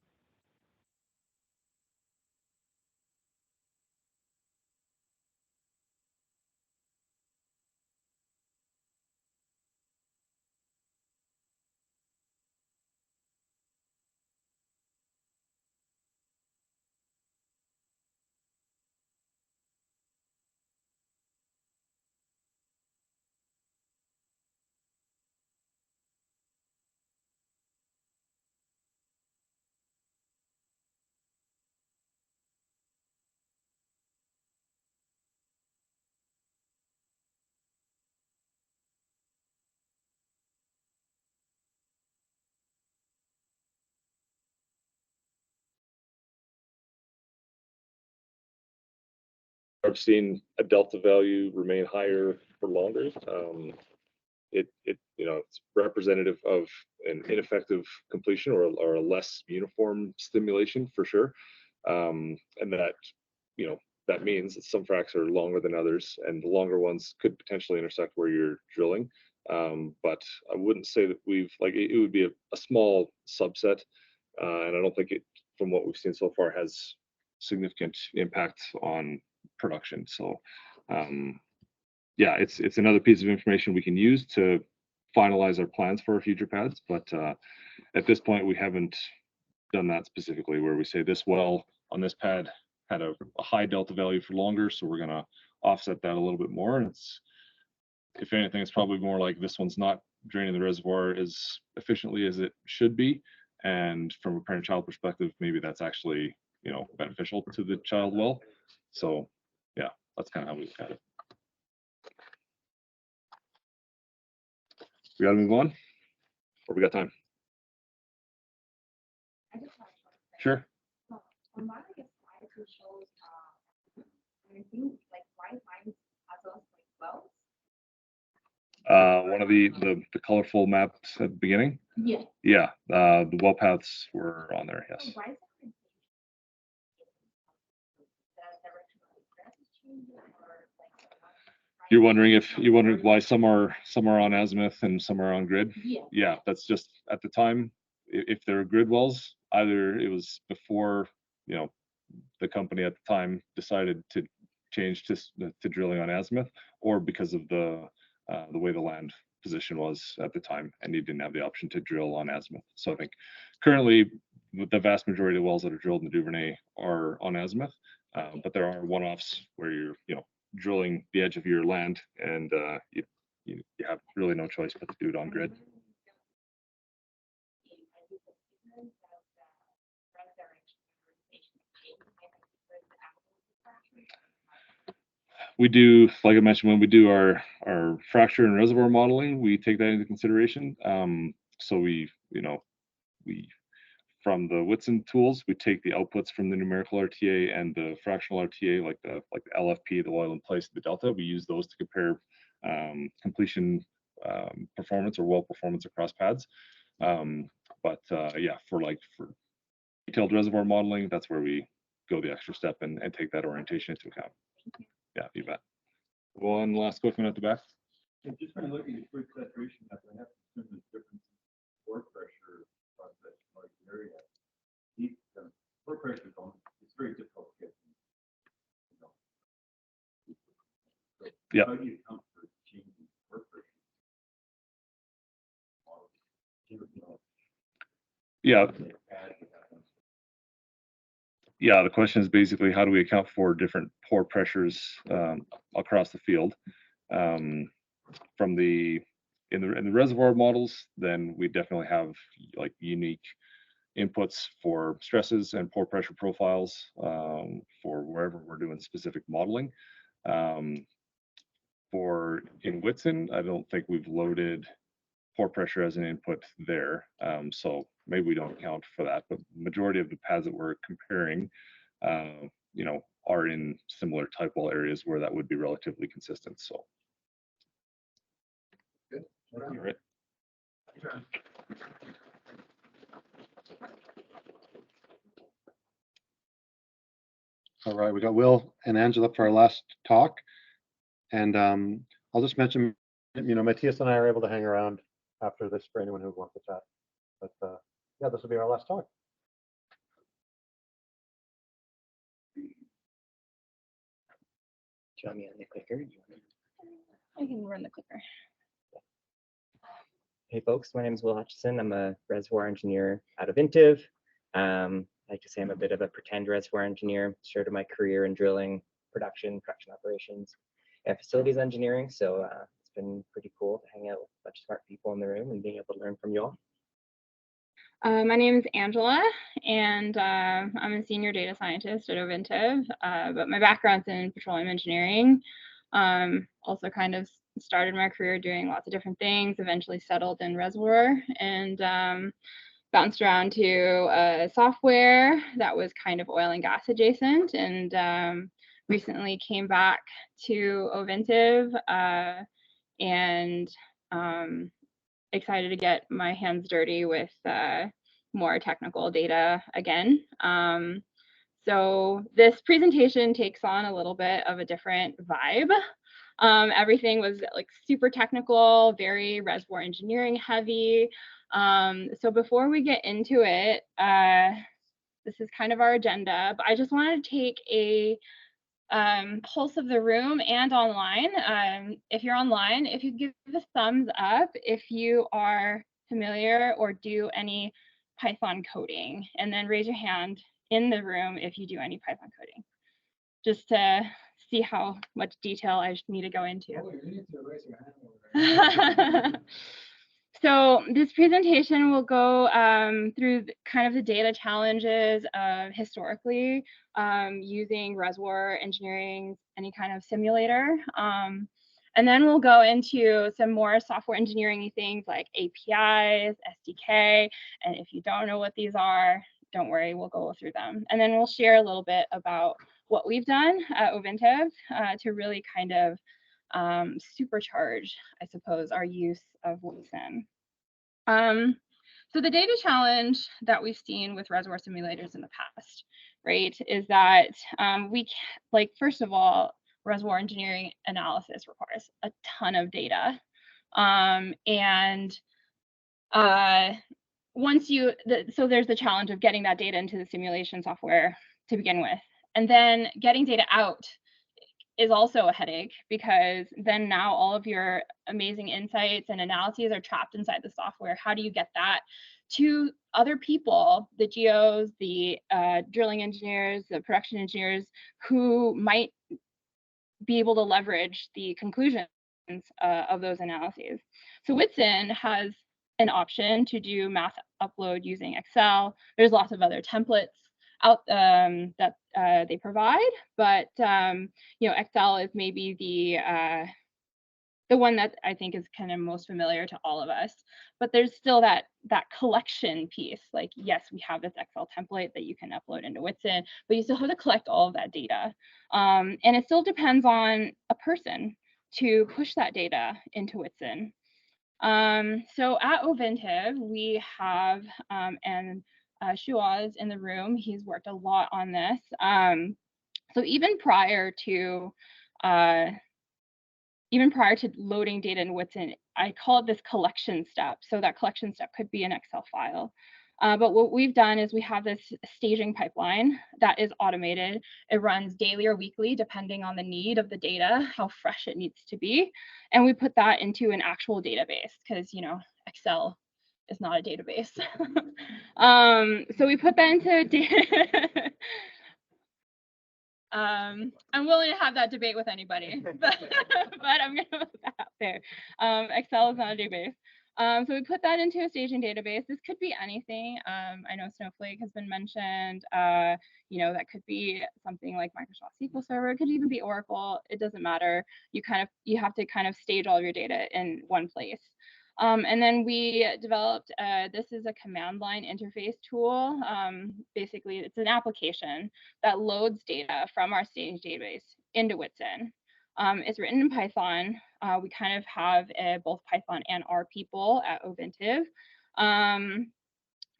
[SPEAKER 19] I've seen a delta value remain higher for longer. It's representative of an ineffective completion or a less uniform stimulation for sure. And that, that means that some fracs are longer than others, and the longer ones could potentially intersect where you're drilling. But I wouldn't say that it would be a small subset, and I don't think it, from what we've seen so far, has significant impact on production. So, yeah, it's another piece of information we can use to finalize our plans for our future pads. But at this point, we haven't done that specifically, where we say this well on this pad had a high delta value for longer, so we're going to offset that a little bit more. And it's, if anything, it's probably more like this one's not draining the reservoir as efficiently as it should be. And from a parent-child perspective, maybe that's actually, beneficial to the child well. So yeah, that's kind of how we look at it. We got to move on, or we got time? Sure.
[SPEAKER 2] On one of the slides, it shows, I think, like white lines are those like wells.
[SPEAKER 19] One of the colorful maps at the beginning.
[SPEAKER 2] Yeah.
[SPEAKER 19] Yeah, the well paths were on there. Yes.
[SPEAKER 2] Why is that?
[SPEAKER 19] You're wondering why some are on azimuth and some are on grid.
[SPEAKER 2] Yeah.
[SPEAKER 19] Yeah, that's just at the time. If they're grid wells, either it was before the company at the time decided to change to drilling on azimuth, or because of the way the land position was at the time, and you didn't have the option to drill on azimuth. So I think currently the vast majority of wells that are drilled in the Duvernay are on azimuth, but there are one-offs where you're drilling the edge of your land, and you have really no choice but to do it on grid. We do, like I mentioned, when we do our fracture and reservoir modeling, we take that into consideration. So we from the Whitson tools, we take the outputs from the numerical RTA and the fractional RTA, like the LFP, the oil in place, the delta. We use those to compare completion performance or well performance across pads. Yeah, for detailed reservoir modeling, that's where we go the extra step and take that orientation into account. Yeah, you bet. One last quick one at the back.
[SPEAKER 17] Yeah, just when I look at your fluid saturation method, I have to assume there's difference in pore pressure across that large area. The pore pressure zone, it's very difficult to get. So
[SPEAKER 19] yeah.
[SPEAKER 17] How do you account for changing pore pressure?
[SPEAKER 19] Yeah. Yeah, the question is basically how do we account for different pore pressures across the field? In the reservoir models, then we definitely have unique inputs for stresses and pore pressure profiles for wherever we're doing specific modeling. In Whitson, I don't think we've loaded pore pressure as an input there. So maybe we don't account for that, but majority of the pads that we're comparing, are in similar type well areas where that would be relatively consistent. So.
[SPEAKER 6] Good.
[SPEAKER 19] All right.
[SPEAKER 3] All right, we got Will and Angela for our last talk. And I'll just mention, Matthias and I are able to hang around after this for anyone who wants to chat. But yeah, this will be our last talk.
[SPEAKER 12] Show me on the clicker.
[SPEAKER 20] I can run the clicker.
[SPEAKER 12] Hey folks, my name is Will Hutchison. I'm a reservoir engineer out of Intiv. I like to say I'm a bit of a pretend reservoir engineer. Started my career in drilling, production operations, and facilities engineering. So it's been pretty cool to hang out with a bunch of smart people in the room and being able to learn from you all.
[SPEAKER 20] My name is Angela, and I'm a senior data scientist at Ovintiv, but my background's in petroleum engineering. Also kind of started my career doing lots of different things, eventually settled in reservoir, and bounced around to software that was kind of oil and gas adjacent, and recently came back to Ovintiv and excited to get my hands dirty with more technical data again. So this presentation takes on a little bit of a different vibe. Everything was like super technical, very reservoir engineering heavy. So before we get into it, this is kind of our agenda, but I just wanted to take a pulse of the room and online. If you're online, if you give a thumbs up if you are familiar or do any Python coding, and then raise your hand in the room if you do any Python coding, just to see how much detail I need to go into.
[SPEAKER 15] Oh, you need to raise your hand.
[SPEAKER 20] So this presentation will go through kind of the data challenges of historically using reservoir engineering, any kind of simulator. And then we'll go into some more software engineering things like APIs, SDK. And if you don't know what these are, don't worry, we'll go through them. And then we'll share a little bit about what we've done at Ovintiv to really kind of supercharge, I suppose, our use of Watson. So the data challenge that we've seen with reservoir simulators in the past, right, is that first of all, reservoir engineering analysis requires a ton of data. So there's the challenge of getting that data into the simulation software to begin with. And then getting data out is also a headache, because then now all of your amazing insights and analyses are trapped inside the software. How do you get that to other people, the geos, the drilling engineers, the production engineers, who might be able to leverage the conclusions of those analyses? So Whitson has an option to do mass upload using Excel. There's lots of other templates out that they provide, but Excel is maybe the one that I think is kind of most familiar to all of us. But there's still that collection piece. Like, yes, we have this Excel template that you can upload into Whitson, but you still have to collect all of that data, and it still depends on a person to push that data into Whitson. So at Ovintiv, we have Shuaz in the room. He's worked a lot on this. So even prior to loading data in Whitson, I call it this collection step. So that collection step could be an Excel file. But what we've done is we have this staging pipeline that is automated. It runs daily or weekly, depending on the need of the data, how fresh it needs to be. And we put that into an actual database, because, Excel is not a database. So we put that into data. I'm willing to have that debate with anybody, but I'm going to put that out there. Excel is not a database. So we put that into a staging database. This could be anything. I know Snowflake has been mentioned. That could be something like Microsoft SQL Server. It could even be Oracle. It doesn't matter. You have to kind of stage all of your data in one place. And then we developed, this is a command line interface tool. Basically, it's an application that loads data from our stage database into Whitson. It's written in Python. We kind of have both Python and R people at Ovintiv.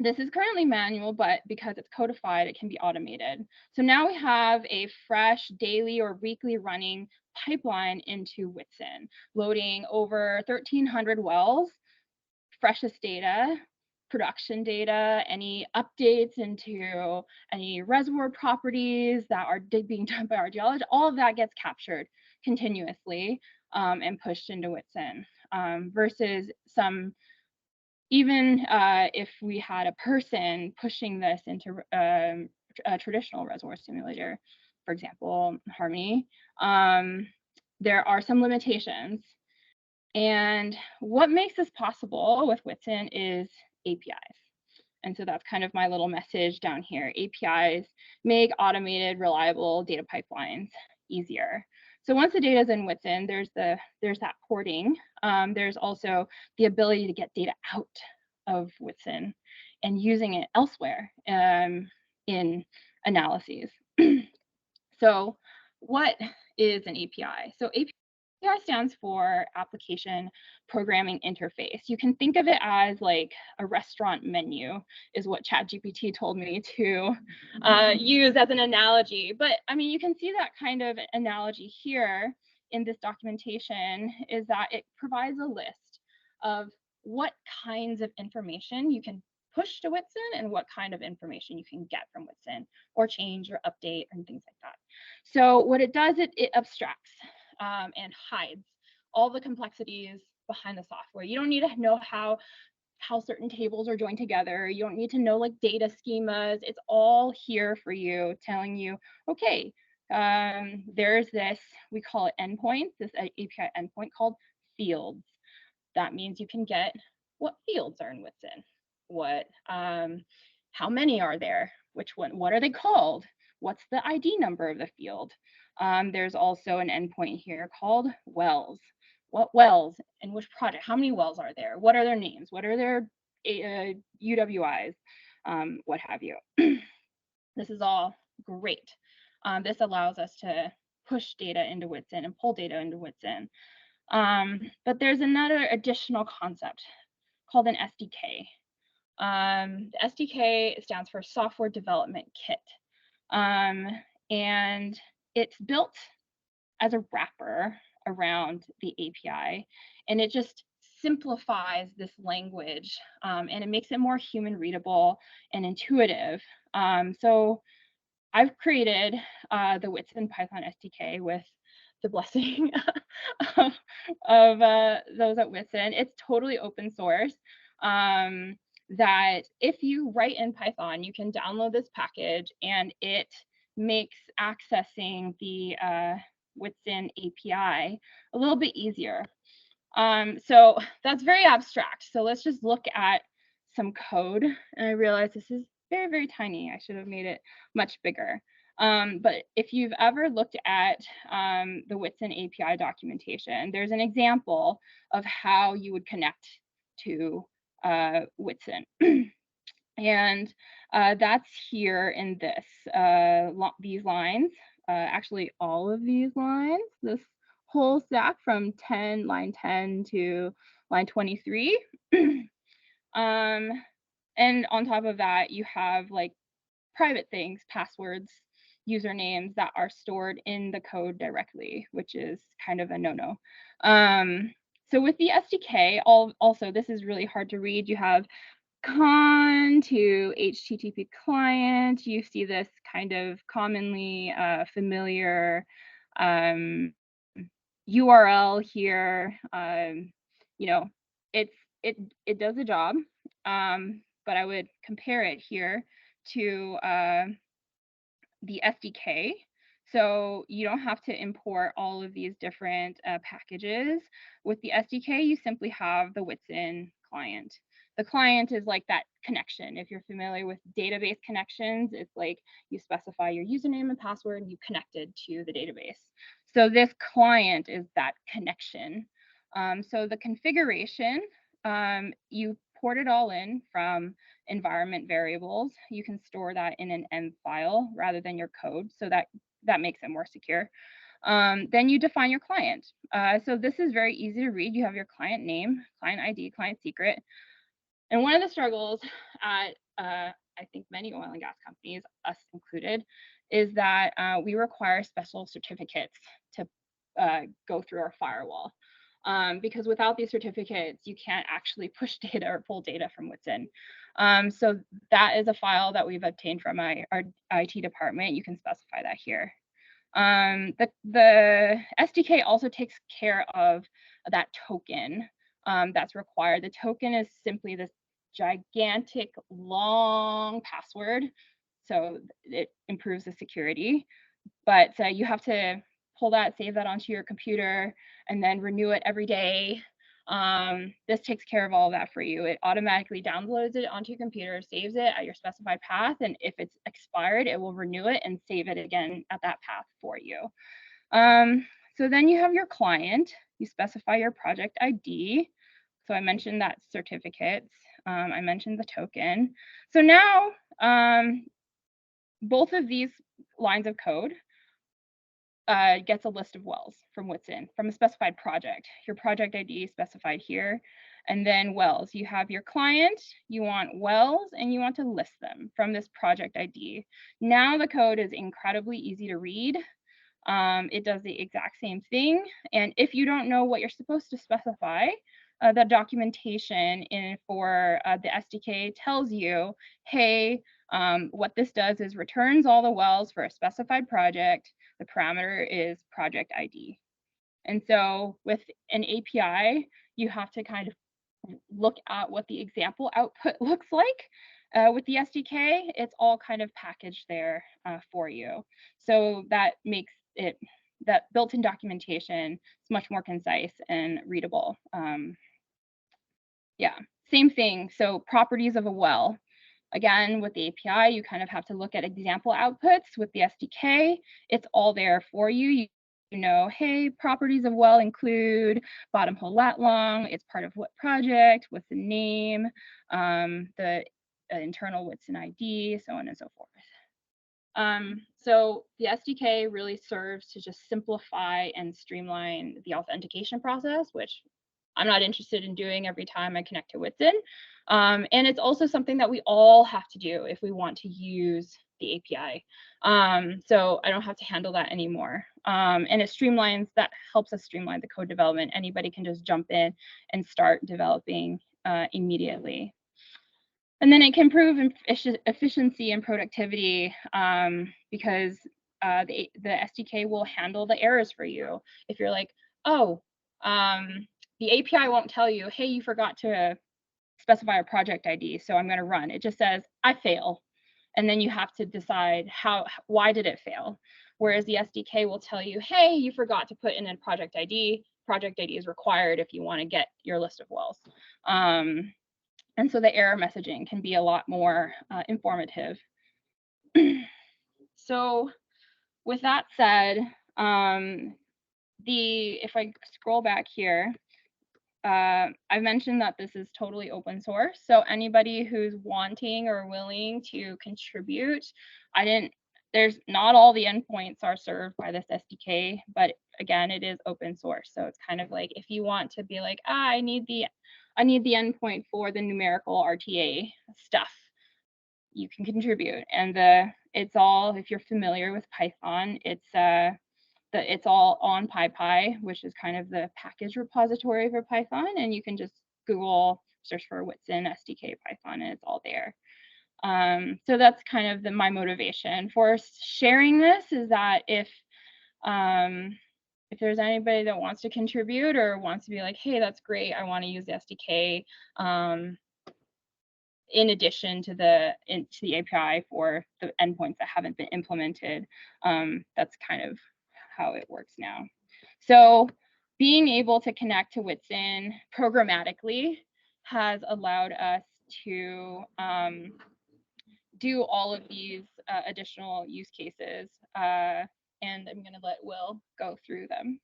[SPEAKER 20] This is currently manual, but because it's codified, it can be automated. So now we have a fresh daily or weekly running pipeline into Whitson, loading over 1,300 wells, freshest data, production data, any updates into any reservoir properties that are being done by our geologists. All of that gets captured continuously and pushed into Whitson, versus even if we had a person pushing this into a traditional reservoir simulator, for example, Harmony, there are some limitations. And what makes this possible with Whitson is APIs. And so that's kind of my little message down here. APIs make automated, reliable data pipelines easier. So once the data is in Whitson, there's that porting. There's also the ability to get data out of Whitson and using it elsewhere in analyses. So what is an API? So API stands for Application Programming Interface. You can think of it as like a restaurant menu is what ChatGPT told me to use as an analogy. But I mean, you can see that kind of analogy here in this documentation is that it provides a list of what kinds of information you can push to Whitson and what kind of information you can get from Whitson or change or update and things like that. So what it does, it abstracts and hides all the complexities behind the software. You don't need to know how certain tables are joined together. You don't need to know like data schemas. It's all here for you, telling you, okay, there's this, we call it endpoints, this API endpoint called fields. That means you can get what fields are in Whitson, what, how many are there, which one, what are they called, what's the ID number of the field. There's also an endpoint here called wells. What wells in which project? How many wells are there? What are their names? What are their UWIs? What have you? This is all great. This allows us to push data into Whitson and pull data into Whitson. But there's another additional concept called an SDK. The SDK stands for Software Development Kit. And it's built as a wrapper around the API, and it just simplifies this language and it makes it more human readable and intuitive. So I've created the Whitson Python SDK with the blessing of those at Whitson. It's totally open source. That if you write in Python, you can download this package and it makes accessing the Whitson API a little bit easier. So that's very abstract. So let's just look at some code. And I realize this is very, very tiny. I should have made it much bigger. But if you've ever looked at the Whitson API documentation, there's an example of how you would connect to Whitson. And that's here in this, these lines, actually all of these lines, this whole stack from line 10 to line 23. And on top of that, you have like private things, passwords, usernames that are stored in the code directly, which is kind of a no-no. So with the SDK, also this is really hard to read. You have con to HTTP client. You see this kind of commonly familiar URL here. You know, it does a job, but I would compare it here to the SDK. So you don't have to import all of these different packages. With the SDK, you simply have the Whitson client. The client is like that connection. If you're familiar with database connections, it's like you specify your username and password, and you connected to the database. So this client is that connection. So the configuration, you port it all in from environment variables. You can store that in an M file rather than your code, so that makes it more secure. Then you define your client. So this is very easy to read. You have your client name, client ID, client secret. And one of the struggles at, I think many oil and gas companies, us included, is that we require special certificates to go through our firewall. Because without these certificates, you can't actually push data or pull data from Whitson. So that is a file that we've obtained from our IT department. You can specify that here. The SDK also takes care of that token that's required. The token is simply this gigantic long password, so it improves the security. But you have to pull that, save that onto your computer, and then renew it every day. This takes care of all of that for you. It automatically downloads it onto your computer, saves it at your specified path, and if it's expired, it will renew it and save it again at that path for you. So then you have your client. You specify your project ID. So I mentioned that certificates. I mentioned the token. So now both of these lines of code gets a list of wells from Whitson from a specified project. Your project ID is specified here. And then wells, you have your client, you want wells, and you want to list them from this project ID. Now the code is incredibly easy to read. It does the exact same thing. And if you don't know what you're supposed to specify, the documentation for the SDK tells you, hey, what this does is returns all the wells for a specified project. The parameter is project ID. And so with an API, you have to kind of look at what the example output looks like. With the SDK, it's all kind of packaged there for you. So that makes it, that built-in documentation is much more concise and readable. Yeah, same thing. So properties of a well. Again, with the API, you kind of have to look at example outputs. With the SDK, it's all there for you. You know, hey, properties of well include bottom hole lat long, it's part of what project, what's the name, the internal Whitson ID, so on and so forth. So the SDK really serves to just simplify and streamline the authentication process, which I'm not interested in doing every time I connect to Whitson. And it's also something that we all have to do if we want to use the API. So I don't have to handle that anymore. And it streamlines, that helps us streamline the code development. Anybody can just jump in and start developing immediately. And then it can improve efficiency and productivity because the SDK will handle the errors for you. If you're like, oh, the API won't tell you, hey, you forgot to specify a project ID, so I'm going to run. It just says, I fail. And then you have to decide why did it fail? Whereas the SDK will tell you, hey, you forgot to put in a project ID. Project ID is required if you want to get your list of wells. And so the error messaging can be a lot more informative. So with that said, if I scroll back here, I mentioned that this is totally open source. So anybody who's wanting or willing to contribute, there's not all the endpoints are served by this SDK, but again, it is open source. So it's kind of like, if you want to be like, I need the endpoint for the numerical RTA stuff, you can contribute. And it's all, if you're familiar with Python, it's all on PyPy, which is kind of the package repository for Python. And you can just Google, search for Whitson SDK Python, and it's all there. So that's kind of my motivation for sharing this, is that if there's anybody that wants to contribute or wants to be like, hey, that's great, I want to use the SDK in addition to the API for the endpoints that haven't been implemented, that's kind of how it works now. So being able to connect to Whitson programmatically has allowed us to do all of these additional use cases. And I'm going to let Will go through them.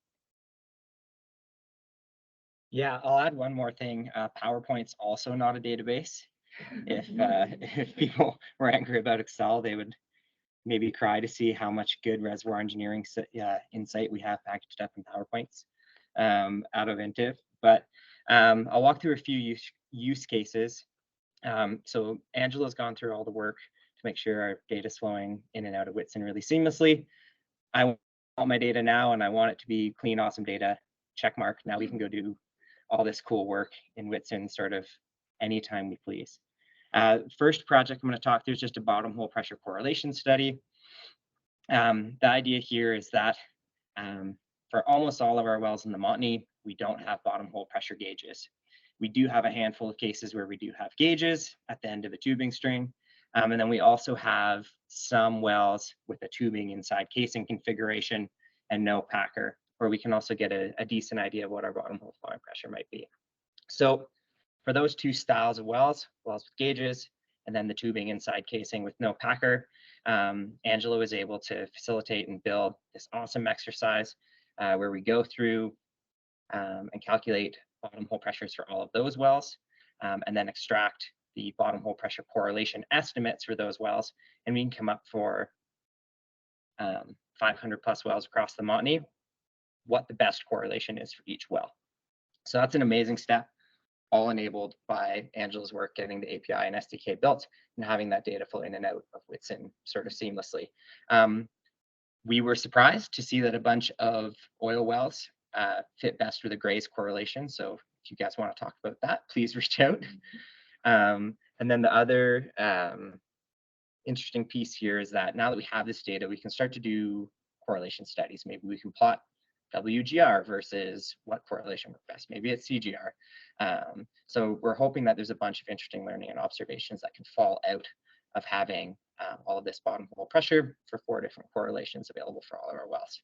[SPEAKER 12] Yeah, I'll add one more thing. PowerPoint's also not a database. If people were angry about Excel, they would maybe cry to see how much good reservoir engineering insight we have packaged up in PowerPoints out of Intiv. But I'll walk through a few use cases. So Angela's gone through all the work to make sure our data is flowing in and out of Whitson really seamlessly. I want my data now, and I want it to be clean, awesome data. Check mark. Now we can go do all this cool work in Whitson sort of anytime we please. First project I'm going to talk through is just a bottom hole pressure correlation study. The idea here is that for almost all of our wells in the Montney, we don't have bottom hole pressure gauges. We do have a handful of cases where we do have gauges at the end of a tubing string. And then we also have some wells with a tubing inside casing configuration and no packer, where we can also get a decent idea of what our bottom hole flowing pressure might be. So for those two styles of wells with gauges, and then the tubing inside casing with no packer, Angela was able to facilitate and build this awesome exercise where we go through and calculate bottom hole pressures for all of those wells, and then extract the bottom hole pressure correlation estimates for those wells, and we can come up for 500 plus wells across the Montney, what the best correlation is for each well. So that's an amazing step, all enabled by Angela's work getting the API and SDK built and having that data flow in and out of Whitsun sort of seamlessly. We were surprised to see that a bunch of oil wells fit best with a graze correlation. So if you guys want to talk about that, please reach out. And then the other interesting piece here is that now that we have this data, we can start to do correlation studies. Maybe we can plot WGR versus what correlation works best. Maybe it's CGR. So we're hoping that there's a bunch of interesting learning and observations that can fall out of having all of this bottom hole pressure for 4 different correlations available for all of our wells.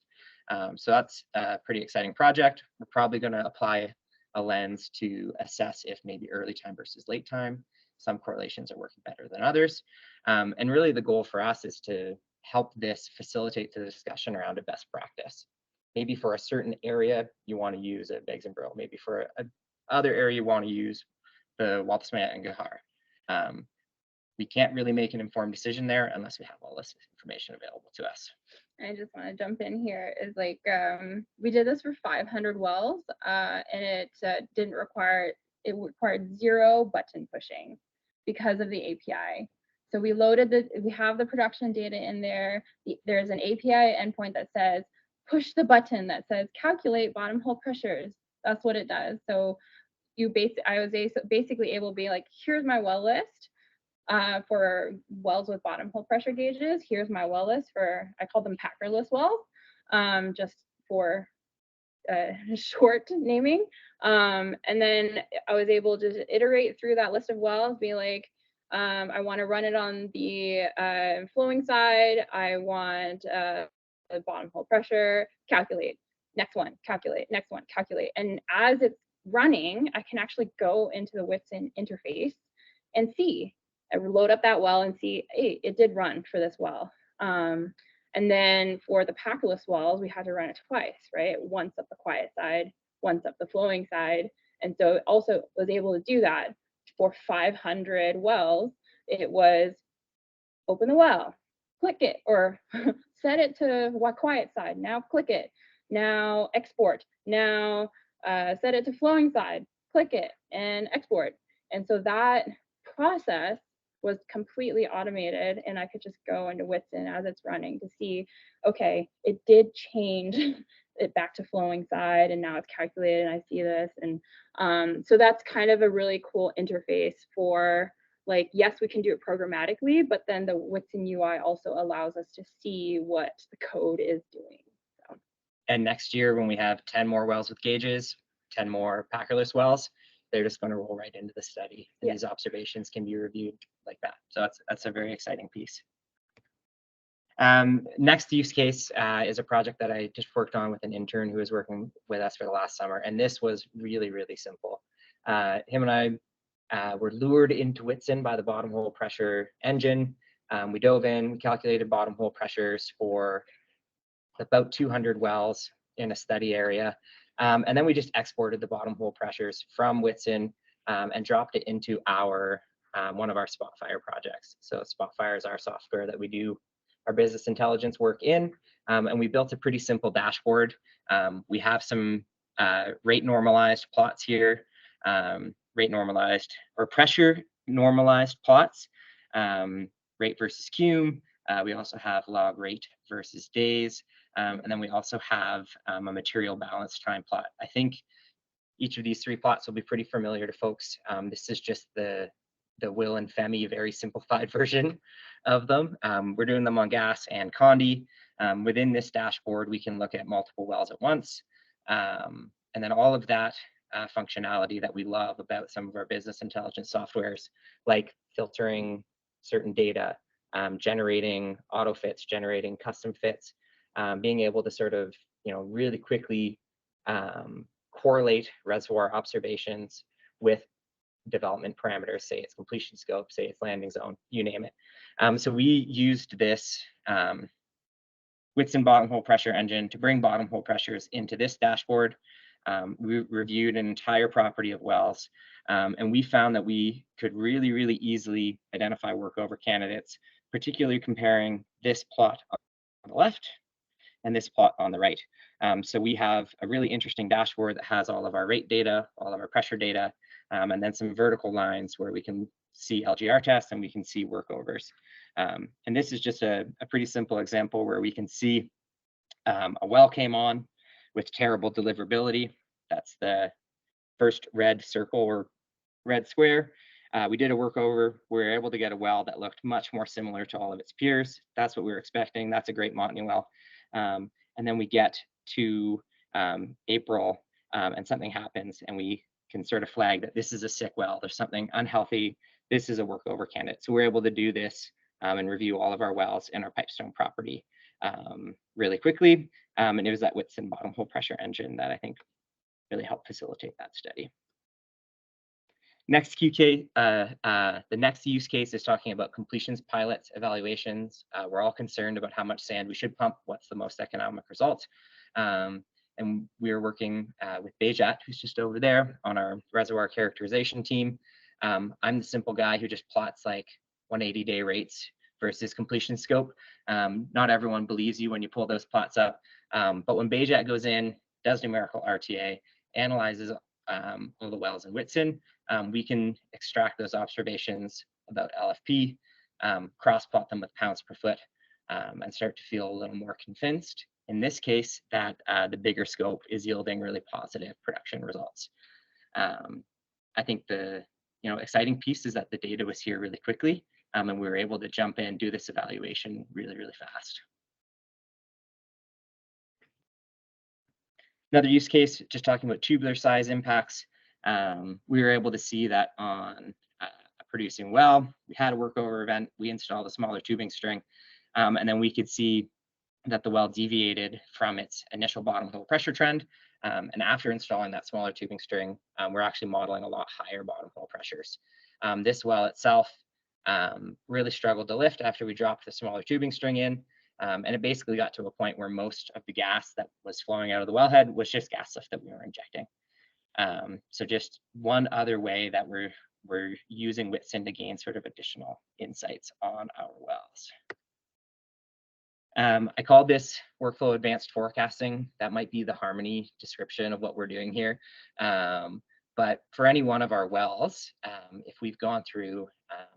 [SPEAKER 12] So that's a pretty exciting project. We're probably going to apply a lens to assess if maybe early time versus late time. Some correlations are working better than others. And really the goal for us is to help this facilitate the discussion around a best practice. Maybe for a certain area, you want to use a Beggs and Brill. Maybe for other area, you want to use the Waltzmaya and Gahar. We can't really make an informed decision there unless we have all this information available to us.
[SPEAKER 20] I just want to jump in here is like, we did this for 500 wells and it didn't require, it required 0 button pushing because of the API. So we loaded we have the production data in there. There's an API endpoint that says, push the button that says calculate bottom hole pressures. That's what it does. So I was basically able to be like, here's my well list for wells with bottom hole pressure gauges. Here's my well list for, I call them packerless wells, just for short naming. And then I was able to iterate through that list of wells, be like, I want to run it on the flowing side. I want the bottom hole pressure, calculate, next one, calculate, next one, calculate. And as it's running, I can actually go into the Whitsun interface and see. I load up that well and see, hey, it did run for this well. And then for the packerless wells, we had to run it twice, right? Once up the quiet side, once up the flowing side. And so it also was able to do that for 500 wells. It was open the well, click it, or set it to what quiet side, now click it, now export, now set it to flowing side, click it and export. And so that process was completely automated, and I could just go into Whitsun as it's running to see, okay, it did change it back to flowing side, and now it's calculated, and I see this. And so that's kind of a really cool interface for, like, yes, we can do it programmatically, but then the Whitsun UI also allows us to see what the code is doing. So.
[SPEAKER 12] And next year, when we have 10 more wells with gauges, 10 more packerless wells, they're just going to roll right into the study, and these observations can be reviewed like that. So that's a very exciting piece. Next use case is a project that I just worked on with an intern who was working with us for the last summer, and this was really, really simple. Him and I were lured into Whitsun by the bottom hole pressure engine. We dove in, calculated bottom hole pressures for about 200 wells in a study area. And then we just exported the bottom hole pressures from Whitsun and dropped it into our one of our Spotfire projects. So Spotfire is our software that we do our business intelligence work in, and we built a pretty simple dashboard. We have some rate normalized plots here, rate normalized or pressure normalized plots, rate versus cum. We also have log rate versus days. And then we also have a material balance time plot. I think each of these 3 plots will be pretty familiar to folks. This is just the Will and Femi very simplified version of them. We're doing them on gas and condi. Within this dashboard, we can look at multiple wells at once. And then all of that functionality that we love about some of our business intelligence softwares, like filtering certain data, generating auto fits, generating custom fits, being able to sort of, really quickly correlate reservoir observations with development parameters, say it's completion scope, say it's landing zone, you name it. So we used this Whitsun bottom hole pressure engine to bring bottom hole pressures into this dashboard. We reviewed an entire property of wells, and we found that we could really, really easily identify workover candidates, particularly comparing this plot on the left and this plot on the right. So we have a really interesting dashboard that has all of our rate data, all of our pressure data, and then some vertical lines where we can see LGR tests and we can see workovers. And this is just a pretty simple example where we can see a well came on with terrible deliverability. That's the first red circle or red square. We did a workover. We were able to get a well that looked much more similar to all of its peers. That's what we were expecting. That's a great Montney well. And then we get to April and something happens and we can sort of flag that this is a sick well. There's something unhealthy. This is a workover candidate. So we're able to do this and review all of our wells in our Pipestone property really quickly. And it was that Whitson bottom hole pressure engine that I think really helped facilitate that study. Next QK, the next use case is talking about completions pilots evaluations. We're all concerned about how much sand we should pump, what's the most economic result. And we are working with Bejat, who's just over there on our reservoir characterization team. I'm the simple guy who just plots like 180-day rates versus completion scope. Not everyone believes you when you pull those plots up. But when Bejat goes in, does numerical RTA, analyzes all the wells in Whitson, we can extract those observations about LFP, cross-plot them with pounds per foot, and start to feel a little more convinced, in this case, that the bigger scope is yielding really positive production results. I think the exciting piece is that the data was here really quickly, and we were able to jump in, do this evaluation really, really fast. Another use case, just talking about tubular size impacts. We were able to see that on a producing well. We had a workover event. We installed a smaller tubing string, and then we could see that the well deviated from its initial bottom hole pressure trend. And after installing that smaller tubing string, we're actually modeling a lot higher bottom hole pressures. This well itself really struggled to lift after we dropped the smaller tubing string in. And it basically got to a point where most of the gas that was flowing out of the wellhead was just gas lift that we were injecting. So just one other way that we're using Whitson to gain sort of additional insights on our wells. I called this workflow advanced forecasting. That might be the Harmony description of what we're doing here. But for any one of our wells, if we've gone through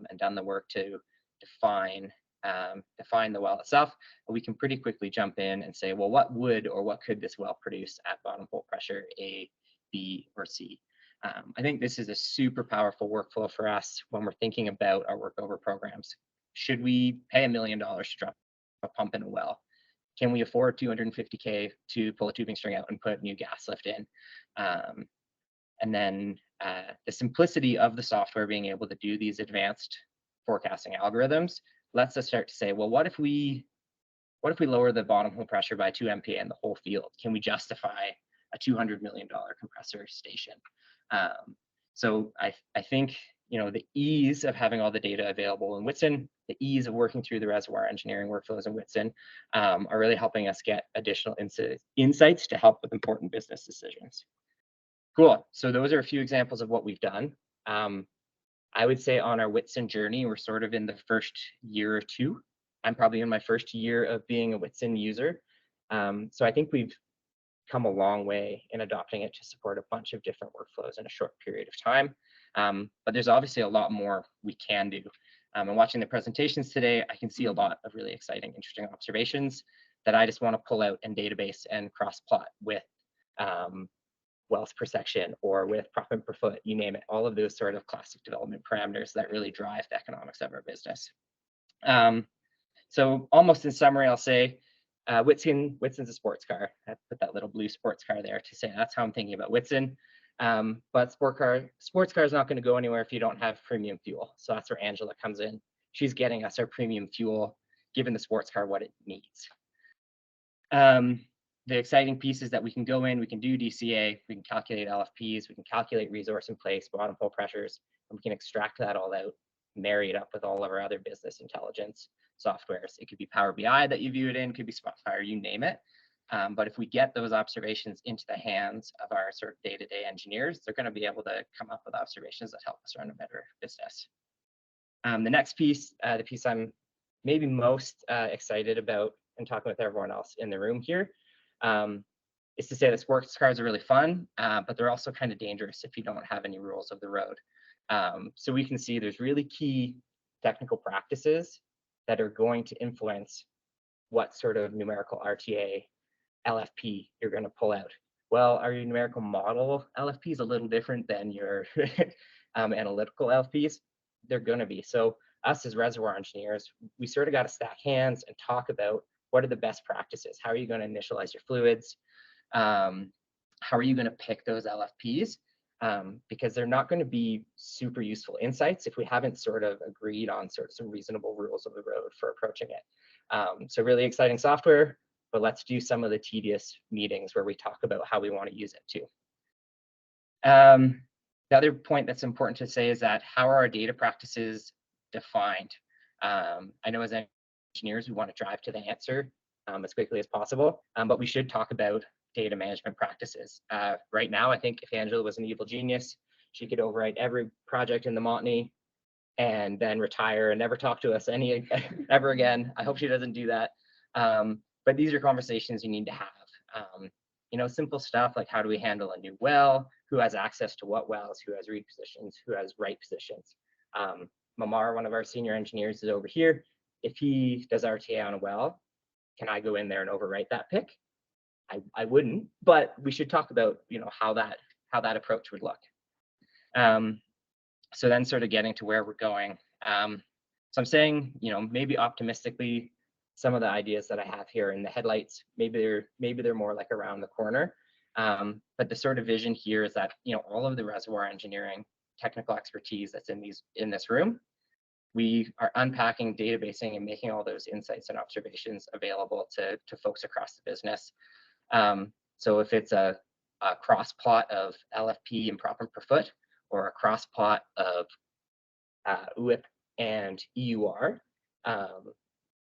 [SPEAKER 12] and done the work to define the well itself, we can pretty quickly jump in and say, well, what would or what could this well produce at bottom hole pressure A, B, or C? I think this is a super powerful workflow for us when we're thinking about our workover programs. Should we pay $1 million to drop a pump in a well? Can we afford $250K to pull a tubing string out and put new gas lift in? And then the simplicity of the software being able to do these advanced forecasting algorithms lets us start to say, well, what if we lower the bottom hole pressure by 2 MPa in the whole field? Can we justify a $200 million compressor station? So I think the ease of having all the data available in Whitson, the ease of working through the reservoir engineering workflows in Whitson are really helping us get additional insights to help with important business decisions. Cool. So those are a few examples of what we've done. I would say on our Whitson journey, we're sort of in the first year or two. I'm probably in my first year of being a Whitson user. So I think we've come a long way in adopting it to support a bunch of different workflows in a short period of time. But there's obviously a lot more we can do. And watching the presentations today, I can see a lot of really exciting, interesting observations that I just want to pull out in database and cross-plot with wells per section or with proppant per foot, you name it, all of those sort of classic development parameters that really drive the economics of our business. So almost in summary, I'll say Whitson's a sports car. I put that little blue sports car there to say that's how I'm thinking about Whitson. But sports car is not going to go anywhere if you don't have premium fuel. So that's where Angela comes in. She's getting us our premium fuel, giving the sports car what it needs. The exciting piece is that we can go in, we can do DCA, we can calculate LFPs, we can calculate resource in place, bottom hole pressures, and we can extract that all out, marry it up with all of our other business intelligence softwares. It could be Power BI that you view it in, could be Spotfire, you name it. But if we get those observations into the hands of our sort of day-to-day engineers, they're going to be able to come up with observations that help us run a better business. The next piece, the piece I'm maybe most excited about and talking with everyone else in the room here, is to say that sports cars are really fun, but they're also kind of dangerous if you don't have any rules of the road. So we can see there's really key technical practices that are going to influence what sort of numerical RTA LFP you're going to pull out. Well, our numerical model LFP is a little different than your analytical LFPs. They're going to be. So us as reservoir engineers, we sort of got to stack hands and talk about what are the best practices. How are you going to initialize your fluids? How are you going to pick those LFPs? Because they're not going to be super useful insights if we haven't sort of agreed on sort of some reasonable rules of the road for approaching it. So really exciting software, but let's do some of the tedious meetings where we talk about how we want to use it too. The other point that's important to say is that how are our data practices defined? I know as engineers, we want to drive to the answer as quickly as possible, but we should talk about data management practices. Right now, I think if Angela was an evil genius, she could overwrite every project in the Montney and then retire and never talk to us ever again. I hope she doesn't do that. But these are conversations you need to have. You know, simple stuff like how do we handle a new well, who has access to what wells, who has read positions, who has write positions. Mamar, one of our senior engineers, is over here. If he does RTA on a well, can I go in there and overwrite that pick? I wouldn't, but we should talk about, you know, how that approach would look. So then sort of getting to where we're going. So I'm saying, you know, maybe optimistically, some of the ideas that I have here in the headlights, maybe they're more like around the corner. But the sort of vision here is that, you know, all of the reservoir engineering technical expertise that's in this room, we are unpacking, databasing, and making all those insights and observations available to folks across the business. So if it's a cross plot of LFP and proppant per foot, or a cross plot of UIP and EUR,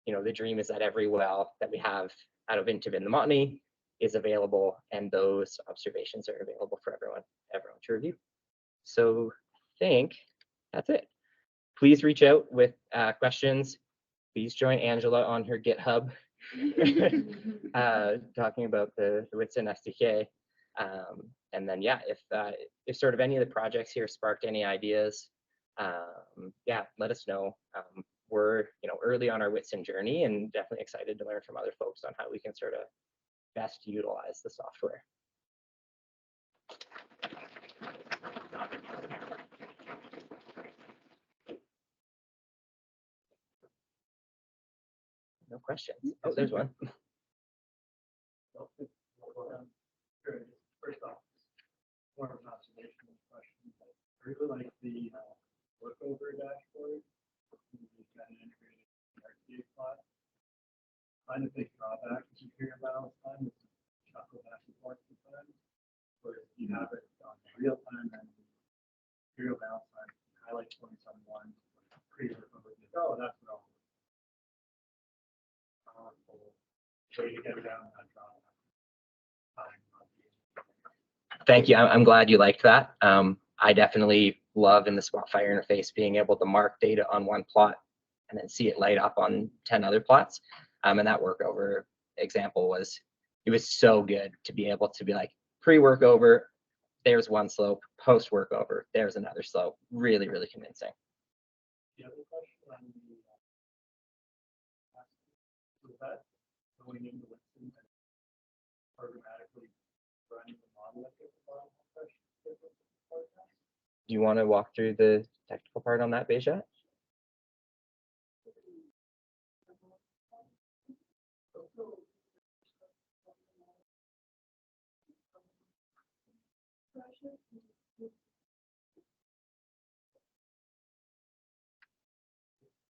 [SPEAKER 12] you know, the dream is that every well that we have out of Ovintiv in the Montney is available, and those observations are available for everyone to review. So I think that's it. Please reach out with questions. Please join Angela on her GitHub talking about the Whitson SDK. And then, yeah, if sort of any of the projects here sparked any ideas, yeah, let us know. We're, you know, early on our Whitson journey and definitely excited to learn from other folks on how we can sort of best utilize the software. No questions. Oh, there's one.
[SPEAKER 6] First off, more of an observational question. I really like the workover dashboard. You've got an integrated RTA plot. Find a big drawback as you hear about time is shuffle back and forth sometimes. Where if you have it on real time and serial balance time, highlight points on one, pre-workover, oh, that's what I'll way to get around that drawback.
[SPEAKER 12] Thank you. I'm glad you liked that. I definitely love in the Spotfire interface being able to mark data on one plot and then see it light up on 10 other plots. And that workover example was so good to be able to be like pre-workover, there's one slope, post-workover, there's another slope. Really, really convincing.
[SPEAKER 6] The other question on the was that going into Whitson and programmatically running the model at the bottom of
[SPEAKER 12] Do you want to walk through the technical part on that, Bejat?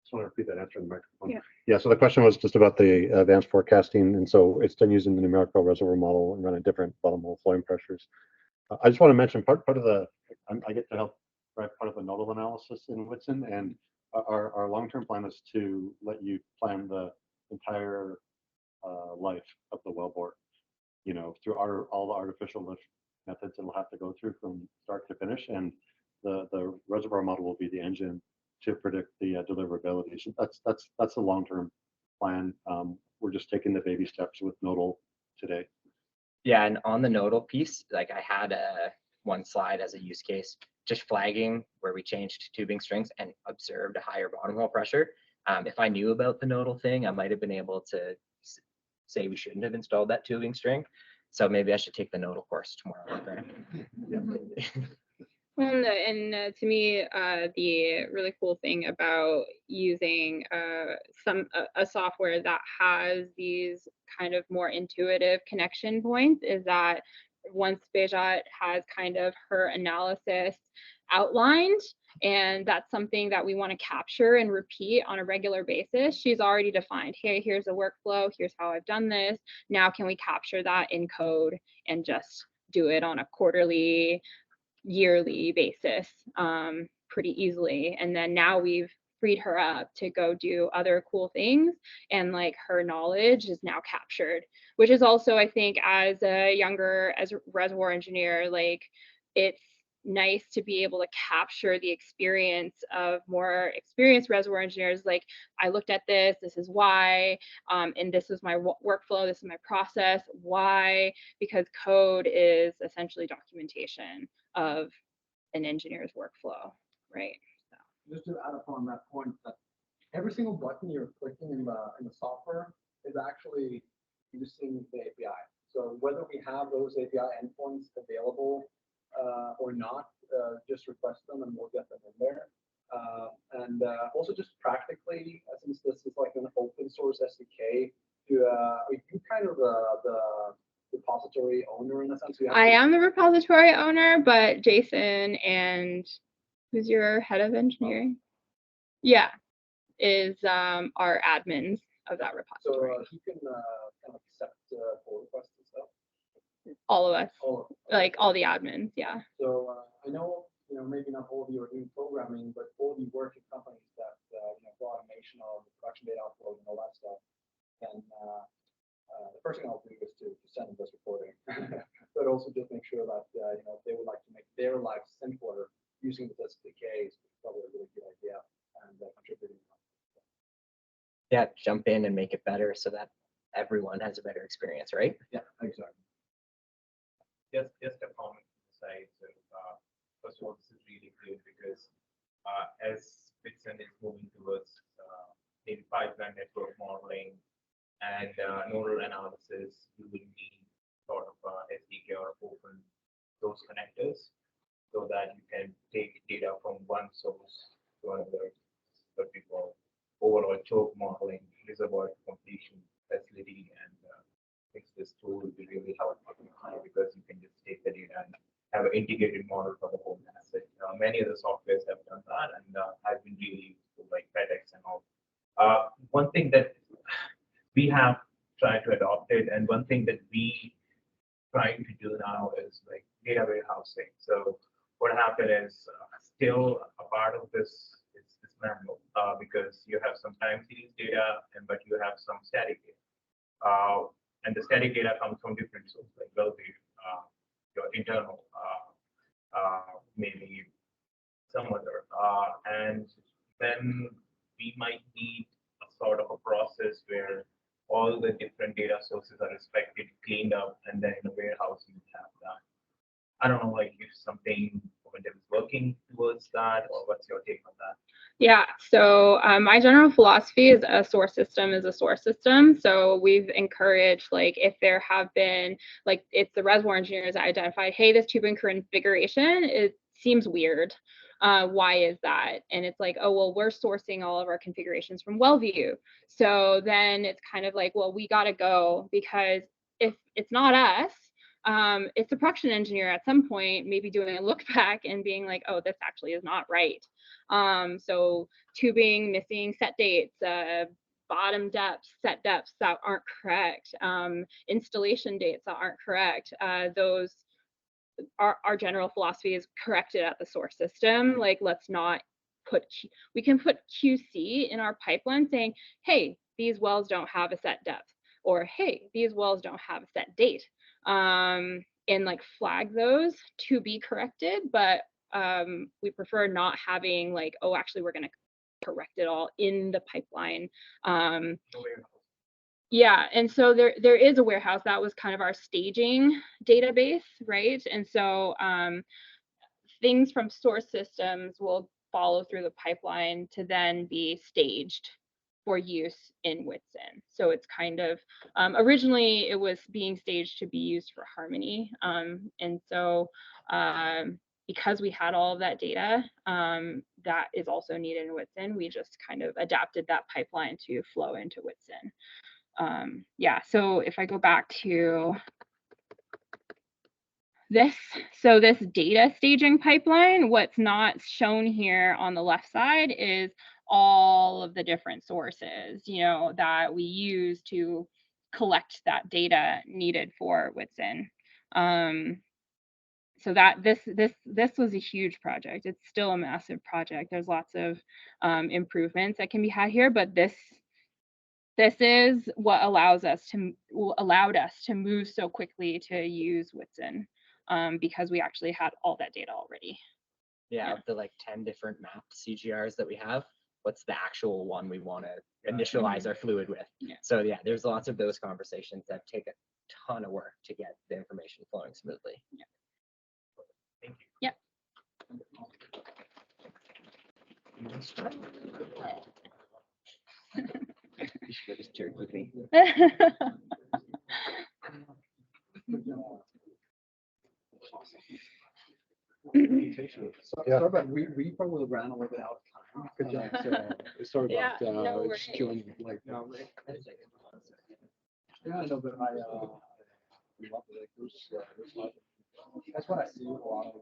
[SPEAKER 3] Just want to repeat that answer in the microphone. Yeah, so the question was just about the advanced forecasting, and so it's done using the numerical reservoir model and run at different bottom hole flowing pressures. I just want to mention part of the, I get to help write part of the nodal analysis in Whitson, and our long-term plan is to let you plan the entire life of the wellbore, you know, through all the artificial lift methods it'll have to go through from start to finish, and the reservoir model will be the engine to predict the deliverability. So that's the long-term
[SPEAKER 17] plan. We're just taking the baby steps with Nodal today.
[SPEAKER 12] Yeah, and on the nodal piece, like I had one slide as a use case, just flagging where we changed tubing strings and observed a higher bottom hole pressure. If I knew about the nodal thing, I might have been able to say we shouldn't have installed that tubing string. So maybe I should take the nodal course tomorrow.
[SPEAKER 20] Well, and to me, the really cool thing about using a software that has these kind of more intuitive connection points is that once Bejat has kind of her analysis outlined, and that's something that we want to capture and repeat on a regular basis. She's already defined, hey, here's a workflow, here's how I've done this. Now can we capture that in code and just do it on a quarterly, yearly basis pretty easily? And then now we've freed her up to go do other cool things, and like her knowledge is now captured, which is also, I think, as a reservoir engineer, like it's nice to be able to capture the experience of more experienced reservoir engineers. Like, I looked at this is why, and this is my workflow, this is my process. Why? Because code is essentially documentation of an engineer's workflow, right? So.
[SPEAKER 15] Just to add upon that point, that every single button you're clicking in the software is actually using the API. So whether we have those API endpoints available or not, just request them and we'll get them in there. And also just practically, since this is like an open source SDK, are you kind of the repository owner in a sense?
[SPEAKER 20] I am the repository owner, but Jason and who's your head of engineering? Yeah, is our admins of that repository.
[SPEAKER 15] So you can kind of accept pull requests and stuff.
[SPEAKER 20] All of us, like all the admins, yeah.
[SPEAKER 15] So I know, maybe not all of you are doing programming, but all of you work in companies that for automation of the production data upload and all that stuff. And the first thing I'll do is to send them this recording, but also just make sure that if they would like to make their life simpler using the SDK is probably a really good idea, and contributing.
[SPEAKER 12] Yeah, jump in and make it better so that everyone has a better experience, right?
[SPEAKER 15] Yeah, exactly.
[SPEAKER 16] Just a comment to the side. So, first of all, this is really great because as Whitson is moving towards maybe pipeline network modeling and nodal analysis, you will need sort of SDK or open those connectors so that you can take data from one source to another. What we call overall choke modeling, reservoir completion facility, and this tool will be really helpful because you can just take the data and have an integrated model for the whole asset. Many of the softwares have done that and have been really useful, like FedEx and all. One thing that we have tried to adopt it, and one thing that we trying to do now is like data warehousing. So what happened is still a part of this is manual because you have some time series data, but you have some static data. And the static data comes from different sources, like will be your internal, maybe some other. And then we might need a sort of a process where all the different data sources are respected, cleaned up, and then in a warehouse you have that. I don't know, like if something is working towards that, or what's your take on that?
[SPEAKER 20] Yeah, so my general philosophy is a source system is a source system. So we've encouraged, like, if there have been, like, if the reservoir engineers identified, hey, this tubing configuration, it seems weird. Why is that? And it's like, oh, well, we're sourcing all of our configurations from WellView. So then it's kind of like, well, we got to go, because if it's not us, it's the production engineer at some point maybe doing a look back and being like, oh, this actually is not right. So tubing, missing set dates, bottom depths, set depths that aren't correct, installation dates that aren't correct. Those our general philosophy is corrected at the source system. Like, let's not put, we can put QC in our pipeline saying, hey, these wells don't have a set depth, or hey, these wells don't have a set date, and like flag those to be corrected. But we prefer not having like, oh, actually we're going to correct it all in the pipeline. Yeah, and so there is a warehouse that was kind of our staging database, right? And so things from source systems will follow through the pipeline to then be staged for use in Whitsun. So it's kind of, originally it was being staged to be used for Harmony. And so because we had all of that data that is also needed in Whitsun, we just kind of adapted that pipeline to flow into Whitsun. Yeah, so if I go back to this, so this data staging pipeline, what's not shown here on the left side is all of the different sources, you know, that we use to collect that data needed for Whitsun. So that this was a huge project. It's still a massive project. There's lots of improvements that can be had here, but this is what allowed us to move so quickly to use Whitsun. Because we actually had all that data already.
[SPEAKER 12] Yeah, of the like 10 different map CGRs that we have, what's the actual one we want to initialize our fluid with?
[SPEAKER 20] Yeah.
[SPEAKER 12] So yeah, there's lots of those conversations that take a ton of work to get the information flowing smoothly.
[SPEAKER 20] Yeah. Thank you. Yep.
[SPEAKER 12] You should just jerk with me.
[SPEAKER 1] Sorry, but we probably ran a little bit out of time. Good job. Sorry
[SPEAKER 20] Yeah,
[SPEAKER 1] about
[SPEAKER 20] no worries.
[SPEAKER 1] chewing like yeah, I know, but I love it. Like that's what I see with a lot of